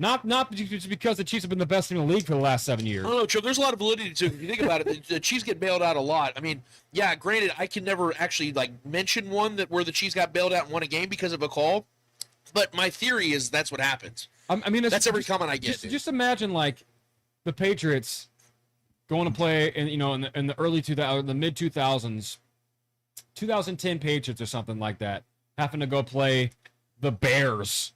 Not just because the Chiefs have been the best team in the league for the last 7 years. I don't know, Joe. There's a lot of validity to it. If you think about it, the Chiefs get bailed out a lot. I mean, yeah, granted, I can never actually like mention one where the Chiefs got bailed out and won a game because of a call. But my theory is that's what happens. I mean, that's every comment I get. Just imagine like the Patriots going to play in the early 2000s, the mid 2000s, 2010 Patriots or something like that, having to go play the Bears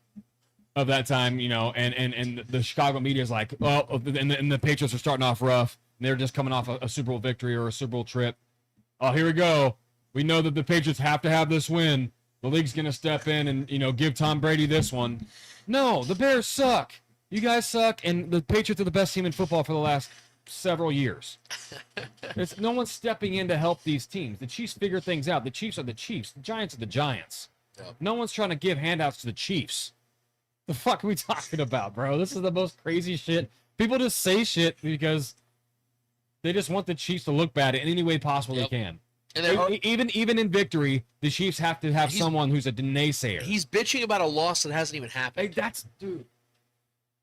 of that time, and the Chicago media is like, oh, and the Patriots are starting off rough. And they're just coming off a Super Bowl victory or a Super Bowl trip. Oh, here we go. We know that the Patriots have to have this win. The league's going to step in and, give Tom Brady this one. No, the Bears suck. You guys suck, and the Patriots are the best team in football for the last several years. No one's stepping in to help these teams. The Chiefs figure things out. The Chiefs are the Chiefs. The Giants are the Giants. Yep. No one's trying to give handouts to the Chiefs. The fuck are we talking about, bro? This is the most crazy shit. People just say shit because they just want the Chiefs to look bad in any way possible they can. And even in victory, the Chiefs have to have someone who's a naysayer. He's bitching about a loss that hasn't even happened. Hey,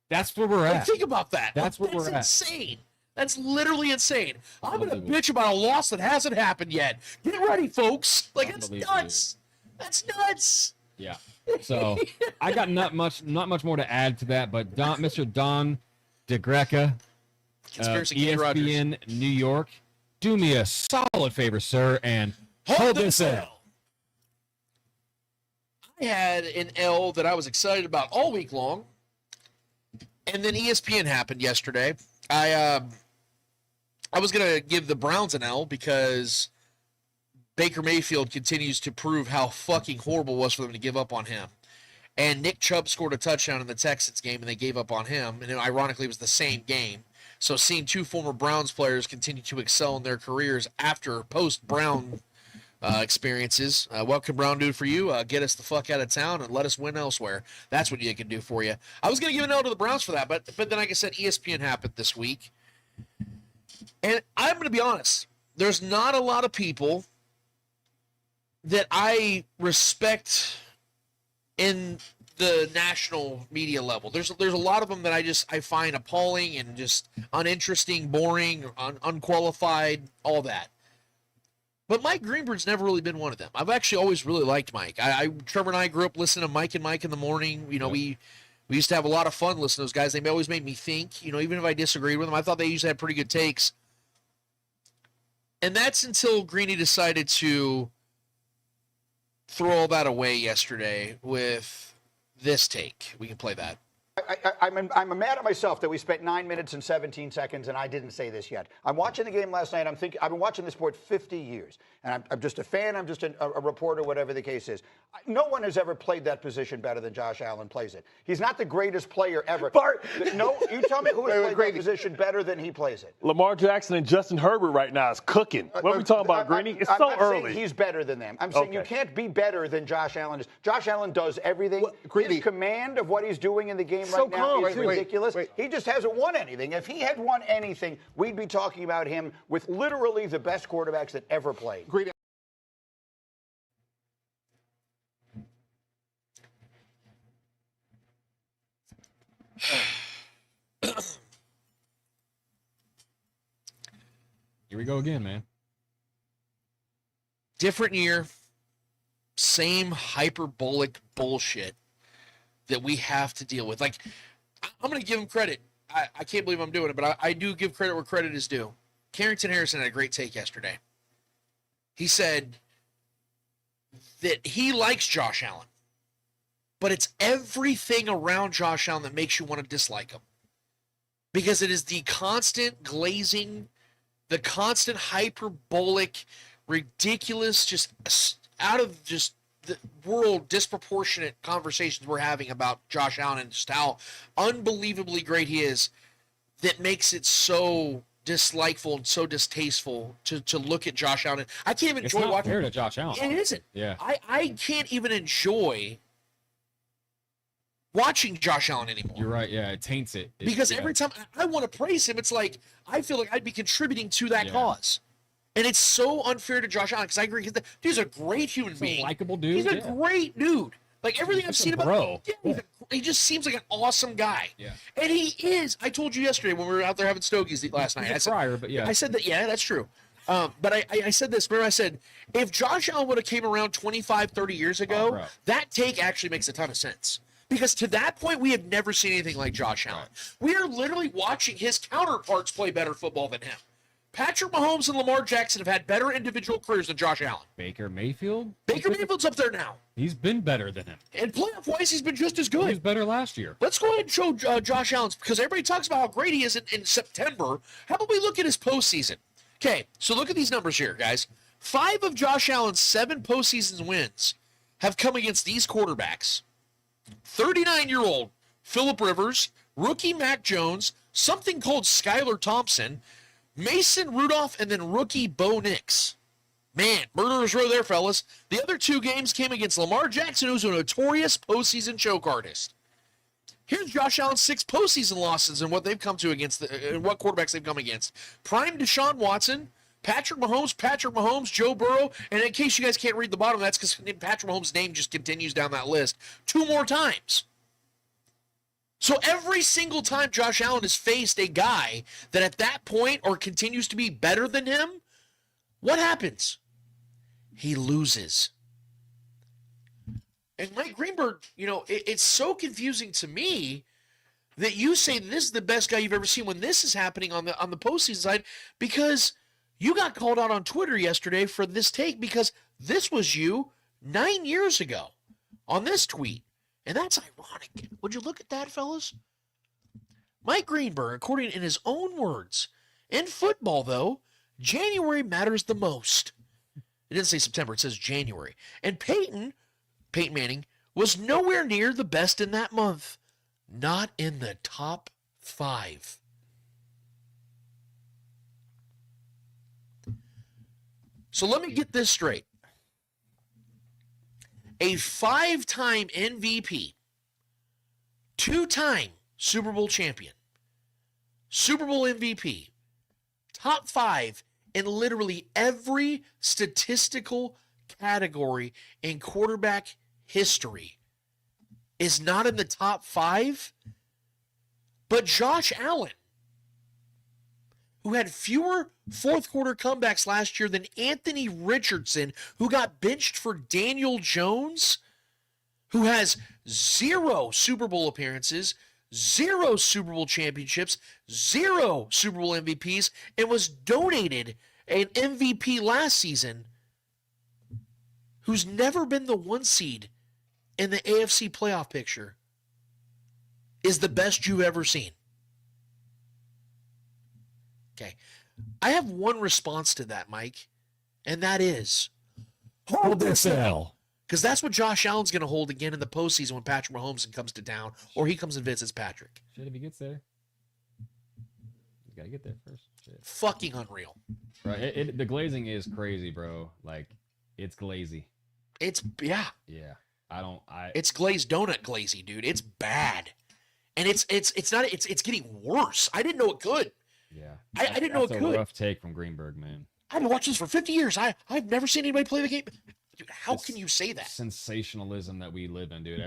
that's where we're at. Think about that. That's where we're at. That's insane. That's literally insane. I'm going to bitch about a loss that hasn't happened yet. Get ready, folks. Like, it's nuts. That's nuts. Yeah. So I got not much more to add to that, but Mr. Don DeGreca, ESPN New York, do me a solid favor, sir, and hold this L. I had an L that I was excited about all week long, and then ESPN happened yesterday. I was gonna give the Browns an L because Baker Mayfield continues to prove how fucking horrible it was for them to give up on him. And Nick Chubb scored a touchdown in the Texans game, and they gave up on him. And ironically, it was the same game. So seeing 2 former Browns players continue to excel in their careers after post-Brown experiences. What can Brown do for you? Get us the fuck out of town and let us win elsewhere. That's what you can do for you. I was going to give an L to the Browns for that, but then like I said, ESPN happened this week. And I'm going to be honest. There's not a lot of people that I respect in the national media level. There's a lot of them that I find appalling and just uninteresting, boring, unqualified, all that. But Mike Greenberg's never really been one of them. I've actually always really liked Mike. Trevor and I grew up listening to Mike and Mike in the morning. You know, we used to have a lot of fun listening to those guys. They always made me think, you know, even if I disagreed with them, I thought they usually had pretty good takes. And that's until Greeny decided to throw all that away yesterday with this take. We can play that. I'm mad at myself that we spent 9 minutes and 17 seconds and I didn't say this yet. I'm watching the game last night. I've been watching this sport 50 years. And I'm just a fan. I'm just a reporter, whatever the case is. No one has ever played that position better than Josh Allen plays it. He's not the greatest player ever. Bart. No, you tell me who has played that position better than he plays it. Lamar Jackson and Justin Herbert right now is cooking. What are we talking about, Greeny? It's so early. I'm not saying he's better than them. I'm saying you can't be better than Josh Allen is. Josh Allen does everything. His command of what he's doing in the game right now is ridiculous. He just hasn't won anything. If he had won anything, we'd be talking about him with literally the best quarterbacks that ever played. Here we go again, man. Different year, same hyperbolic bullshit that we have to deal with. Like, I'm going to give him credit. I can't believe I'm doing it, but I do give credit where credit is due. Carrington Harrison had a great take yesterday. He said that he likes Josh Allen, but it's everything around Josh Allen that makes you want to dislike him. Because it is the constant glazing, the constant hyperbolic, ridiculous, just out of just the world disproportionate conversations we're having about Josh Allen and just how unbelievably great he is that makes it so dislikeful and so distasteful to look at Josh Allen. I can't even enjoy watching. It's not fair to Josh Allen. It isn't. Yeah. I can't even enjoy watching Josh Allen anymore. You're right. Yeah, it taints it. Because every time I want to praise him, it's like I feel like I'd be contributing to that cause. And it's so unfair to Josh Allen because I agree. Dude's a great human being. Likable dude. He's a great dude. Like everything I've seen about him, he just seems like an awesome guy. Yeah. And he is. I told you yesterday when we were out there having stogies last night. He's a friar, but yeah. I said that, yeah, that's true. But I said this. Remember I said, if Josh Allen would have came around 25, 30 years ago, that take actually makes a ton of sense. Because to that point, we have never seen anything like Josh Allen. We are literally watching his counterparts play better football than him. Patrick Mahomes and Lamar Jackson have had better individual careers than Josh Allen. Baker Mayfield's up there now. He's been better than him. And playoff-wise, he's been just as good. He was better last year. Let's go ahead and show Josh Allen's, because everybody talks about how great he is in September. How about we look at his postseason? Okay, so look at these numbers here, guys. 5 of Josh Allen's 7 postseason wins have come against these quarterbacks. 39-year-old Phillip Rivers, rookie Mac Jones, something called Skylar Thompson, Mason Rudolph, and then rookie Bo Nix. Man, murderers row there, fellas. The other 2 games came against Lamar Jackson, who's a notorious postseason choke artist. Here's Josh Allen's 6 postseason losses and what they've come to against, what quarterbacks they've come against. Prime Deshaun Watson, Patrick Mahomes, Joe Burrow, and in case you guys can't read the bottom, that's because Patrick Mahomes' name just continues down that list 2 more times. So every single time Josh Allen has faced a guy that at that point or continues to be better than him, what happens? He loses. And Mike Greenberg, you know, it's so confusing to me that you say this is the best guy you've ever seen when this is happening on the postseason side, because you got called out on Twitter yesterday for this take because this was you 9 years ago on this tweet. And that's ironic. Would you look at that, fellas? Mike Greenberg, according in his own words, in football, though, January matters the most. It didn't say September, it says January. And Peyton Manning, was nowhere near the best in that month. Not in the top 5. So let me get this straight. a 5-time MVP, 2-time Super Bowl champion, Super Bowl MVP, top 5 in literally every statistical category in quarterback history, is not in the top 5, but Josh Allen, who had fewer fourth quarter comebacks last year than Anthony Richardson, who got benched for Daniel Jones, who has 0 Super Bowl appearances, 0 Super Bowl championships, 0 Super Bowl MVPs, and was donated an MVP last season, who's never been the 1 seed in the AFC playoff picture, is the best you've ever seen. Okay. I have one response to that, Mike, and that is, hold this L. Because that's what Josh Allen's going to hold again in the postseason when Patrick Mahomes comes to town, or he comes and visits Patrick. Shit, if he gets there. He's got to get there first. Shit. Fucking unreal. Right. The glazing is crazy, bro. Like, it's glazy. It's, yeah. Yeah. It's glazed donut glazy, dude. It's bad. And it's getting worse. I didn't know it could. Yeah. I didn't know it could. That's a rough take from Greenberg, man. I've been watching this for 50 years. I've never seen anybody play the game. Dude, how can you say that? Sensationalism that we live in, dude.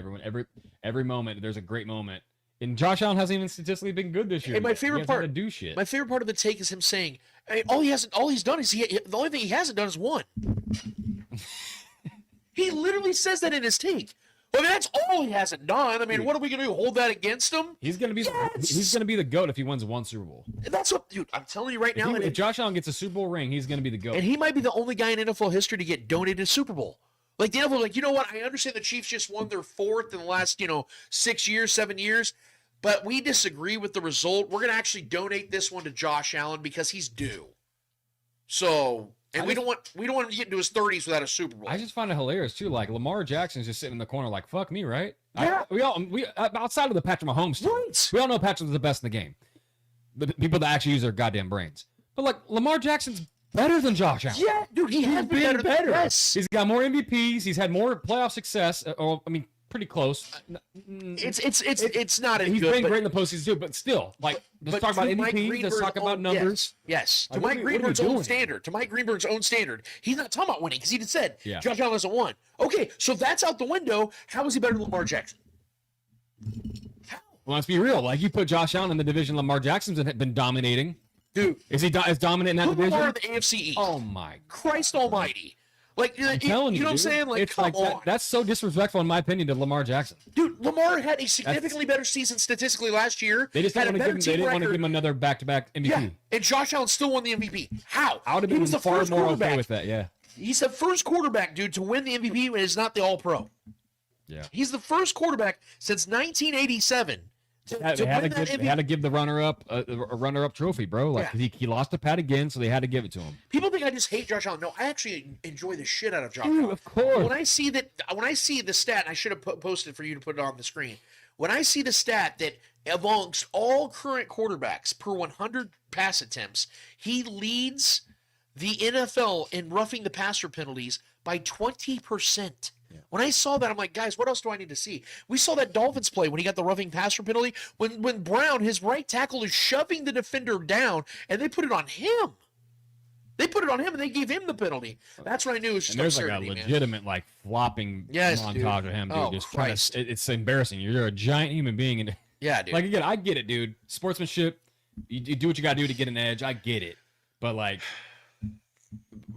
Every moment, there's a great moment. And Josh Allen hasn't even statistically been good this year. And my favorite part to do shit. My favorite part of the take is him saying, hey, all he's done is the only thing he hasn't done is won. He literally says that in his take. Well, that's all he hasn't done. I mean, what are we gonna do? Hold that against him? He's gonna be the GOAT if he wins 1 Super Bowl. That's what, dude. I'm telling you right now. If Josh Allen gets a Super Bowl ring, he's gonna be the GOAT. And he might be the only guy in NFL history to get donated a Super Bowl. Like the NFL, like, you know what? I understand the Chiefs just won their 4th in the last 6 years, 7 years, but we disagree with the result. We're gonna actually donate this one to Josh Allen because he's due. So. And we don't want him to get into his 30s without a Super Bowl. I just find it hilarious too. Like Lamar Jackson's just sitting in the corner, like fuck me, right? Yeah. We outside of the Patrick Mahomes, we all know Patrick's the best in the game. The people that actually use their goddamn brains. But like Lamar Jackson's better than Josh Allen. Yeah, dude, he's been better. Yes. He's got more MVPs. He's had more playoff success. Pretty close. It's not as He's good. Been great in the postseason too, but still, like, let's talk about MVP. Let's talk about numbers. Yes. To Mike Greenberg's own standard. To Mike Greenberg's own standed, he's not talking about winning because he just said Josh Allen hasn't won. Okay, so that's out the window. How is he better than Lamar Jackson? Well, let's be real. Like, you put Josh Allen in the division Lamar Jackson's been dominating. Dude, is he as dominant in that division? Lamar in the AFC East. Oh my Christ Almighty! Like, I'm telling you, know what I'm saying? Like, it's come like on. That's so disrespectful, in my opinion, to Lamar Jackson. Dude, Lamar had a significantly better season statistically last year. They just didn't want to give him another back-to-back MVP. Yeah, and Josh Allen still won the MVP. How? I would have been far more okay with that, yeah. He's the first quarterback, dude, to win the MVP and is not the All-Pro. Yeah. He's the first quarterback since 1987 They had to give the runner-up a runner-up trophy, bro. Like, he lost to Pat again, so they had to give it to him. People think I just hate Josh Allen. No, I actually enjoy the shit out of Josh Dude, Allen. of course. When I see the stat, and I should have posted for you to put it on the screen. When I see the stat that amongst all current quarterbacks per 100 pass attempts, he leads the NFL in roughing the passer penalties by 20%. When I saw that, I'm like, guys, what else do I need to see? We saw that Dolphins play when he got the roughing passer penalty. When Brown, his right tackle, is shoving the defender down, and they put it on him. They put it on him, and they gave him the penalty. That's what I knew. It was just there's absurdity, like a legitimate like flopping montage of him, dude. Oh, just Christ. It's embarrassing. You're a giant human being, and yeah, dude. Like, again, I get it, dude. Sportsmanship. You do what you got to do to get an edge. I get it, but like,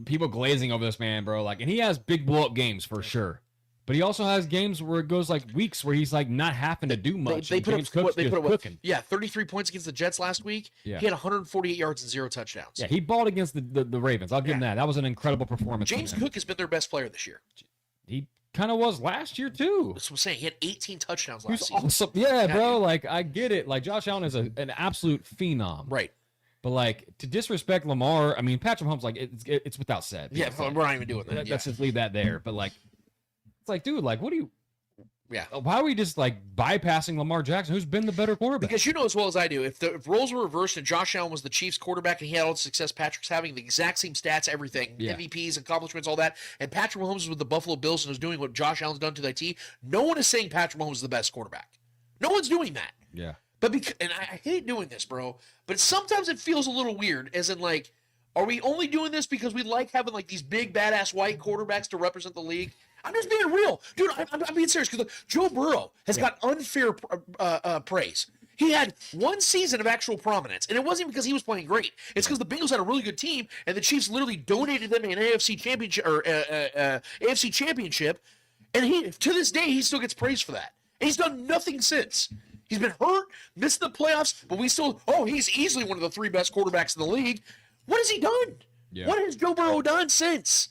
people glazing over this man, bro. Like, and he has big blow up games for sure. But he also has games where it goes like weeks where he's like not having to do much. They put up cooking. 33 points against the Jets last week. Yeah. He had 148 yards and 0 touchdowns. Yeah, he balled against the Ravens. I'll give him that. That was an incredible performance. James Cook has been their best player this year. He kind of was last year too. That's what I'm saying. He had 18 touchdowns last season. Awesome. Yeah, bro. Like, I get it. Like, Josh Allen is an absolute phenom. Right. But like, to disrespect Lamar, I mean, Patrick Mahomes, like, it's without said. Yeah, we're not even doing that. Let's just leave that there. But like, it's like, dude, like, what do you? Yeah. Why are we just like bypassing Lamar Jackson, who's been the better quarterback? Because you know as well as I do, if roles were reversed and Josh Allen was the Chiefs quarterback and he had all the success Patrick's having, the exact same stats, everything, MVPs, accomplishments, all that, and Patrick Mahomes was with the Buffalo Bills and was doing what Josh Allen's done to the T, no one is saying Patrick Mahomes is the best quarterback. No one's doing that. Yeah. But and I hate doing this, bro, but sometimes it feels a little weird, as in like, are we only doing this because we like having like these big badass white quarterbacks to represent the league? I'm just being real. Dude, I'm being serious because Joe Burrow has got unfair praise. He had one season of actual prominence, and it wasn't because he was playing great. It's because the Bengals had a really good team, and the Chiefs literally donated them an AFC championship and he, to this day, he still gets praised for that. And he's done nothing since. He's been hurt, missed the playoffs, but he's easily one of the 3 best quarterbacks in the league. What has he done? Yeah. What has Joe Burrow done since?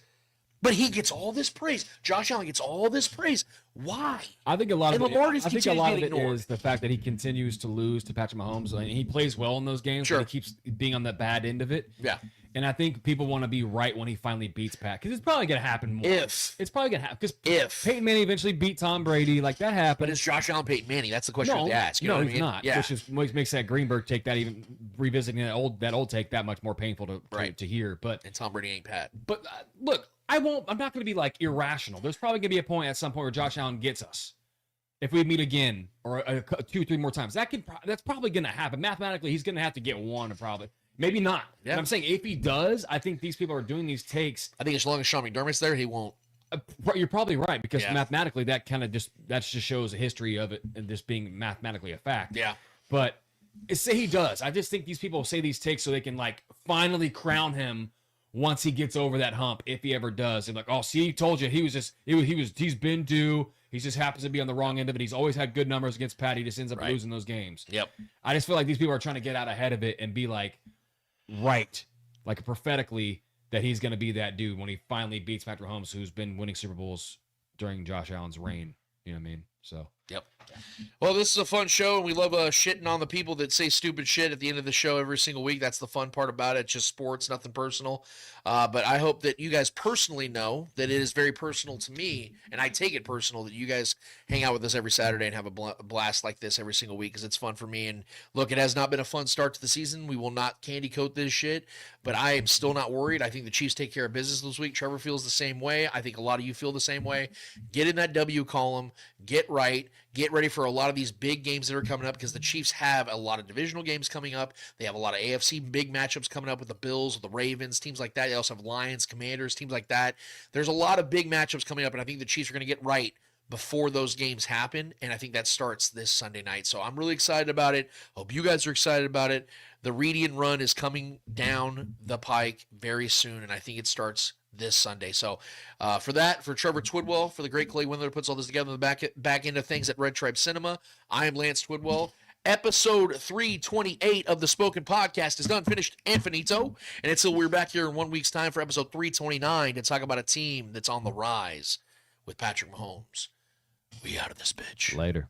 But he gets all this praise. Josh Allen gets all this praise. Why? I think a lot of it is the fact that he continues to lose to Patrick Mahomes. And he plays well in those games, but he keeps being on the bad end of it. Yeah. And I think people want to be right when he finally beats Pat, because it's probably going to happen more. It's probably going to happen. Because Peyton Manning eventually beat Tom Brady, like that happened. But is Josh Allen Peyton Manning? That's the question you have to ask. You know what I mean? He's not. Yeah. Which is makes that Greenberg take that, even revisiting that old take, that much more painful to hear. But and Tom Brady ain't Pat. But look, I'm not going to be like irrational. There's probably going to be a point at some point where Josh Allen gets us. If we meet again or 2-3 more times, that's probably going to happen. Mathematically, he's going to have to get one, probably. Maybe not. Yeah. But I'm saying if he does, I think these people are doing these takes. I think as long as Sean McDermott's there, he won't. You're probably right, because mathematically that just shows a history of it and this being mathematically a fact. Yeah. But say he does. I just think these people say these takes so they can like finally crown him once he gets over that hump, if he ever does. And like, oh, see, he told you he's been due. He just happens to be on the wrong end of it. He's always had good numbers against Pat. He just ends up losing those games. Yep. I just feel like these people are trying to get out ahead of it and be like, like prophetically, that he's going to be that dude when he finally beats Patrick Mahomes, who's been winning Super Bowls during Josh Allen's reign. You know what I mean? So. Yep. Well, this is a fun show, and we love shitting on the people that say stupid shit at the end of the show every single week. That's the fun part about it. It's just sports, nothing personal. But I hope that you guys personally know that it is very personal to me, and I take it personal that you guys hang out with us every Saturday and have a blast like this every single week, because it's fun for me. And look, it has not been a fun start to the season. We will not candy coat this shit, but I am still not worried. I think the Chiefs take care of business this week. Trevor feels the same way. I think a lot of you feel the same way. Get in that W column. Get right. Get ready for a lot of these big games that are coming up, because the Chiefs have a lot of divisional games coming up. They have a lot of AFC big matchups coming up with the Bills, with the Ravens, teams like that. They also have Lions, Commanders, teams like that. There's a lot of big matchups coming up, and I think the Chiefs are going to get right before those games happen, and I think that starts this Sunday night. So I'm really excited about it. Hope you guys are excited about it. The Reedian run is coming down the pike very soon, and I think it starts this Sunday. So for Trevor Twidwell, for the great Clay Windler puts all this together in the back end of things at Red Tribe Cinema, I am Lance Twidwell. Episode 328 of the Spoken Podcast is done, finished, and finito. And until we're back here in 1 week's time for episode 329 to talk about a team that's on the rise with Patrick Mahomes. We out of this bitch. Later.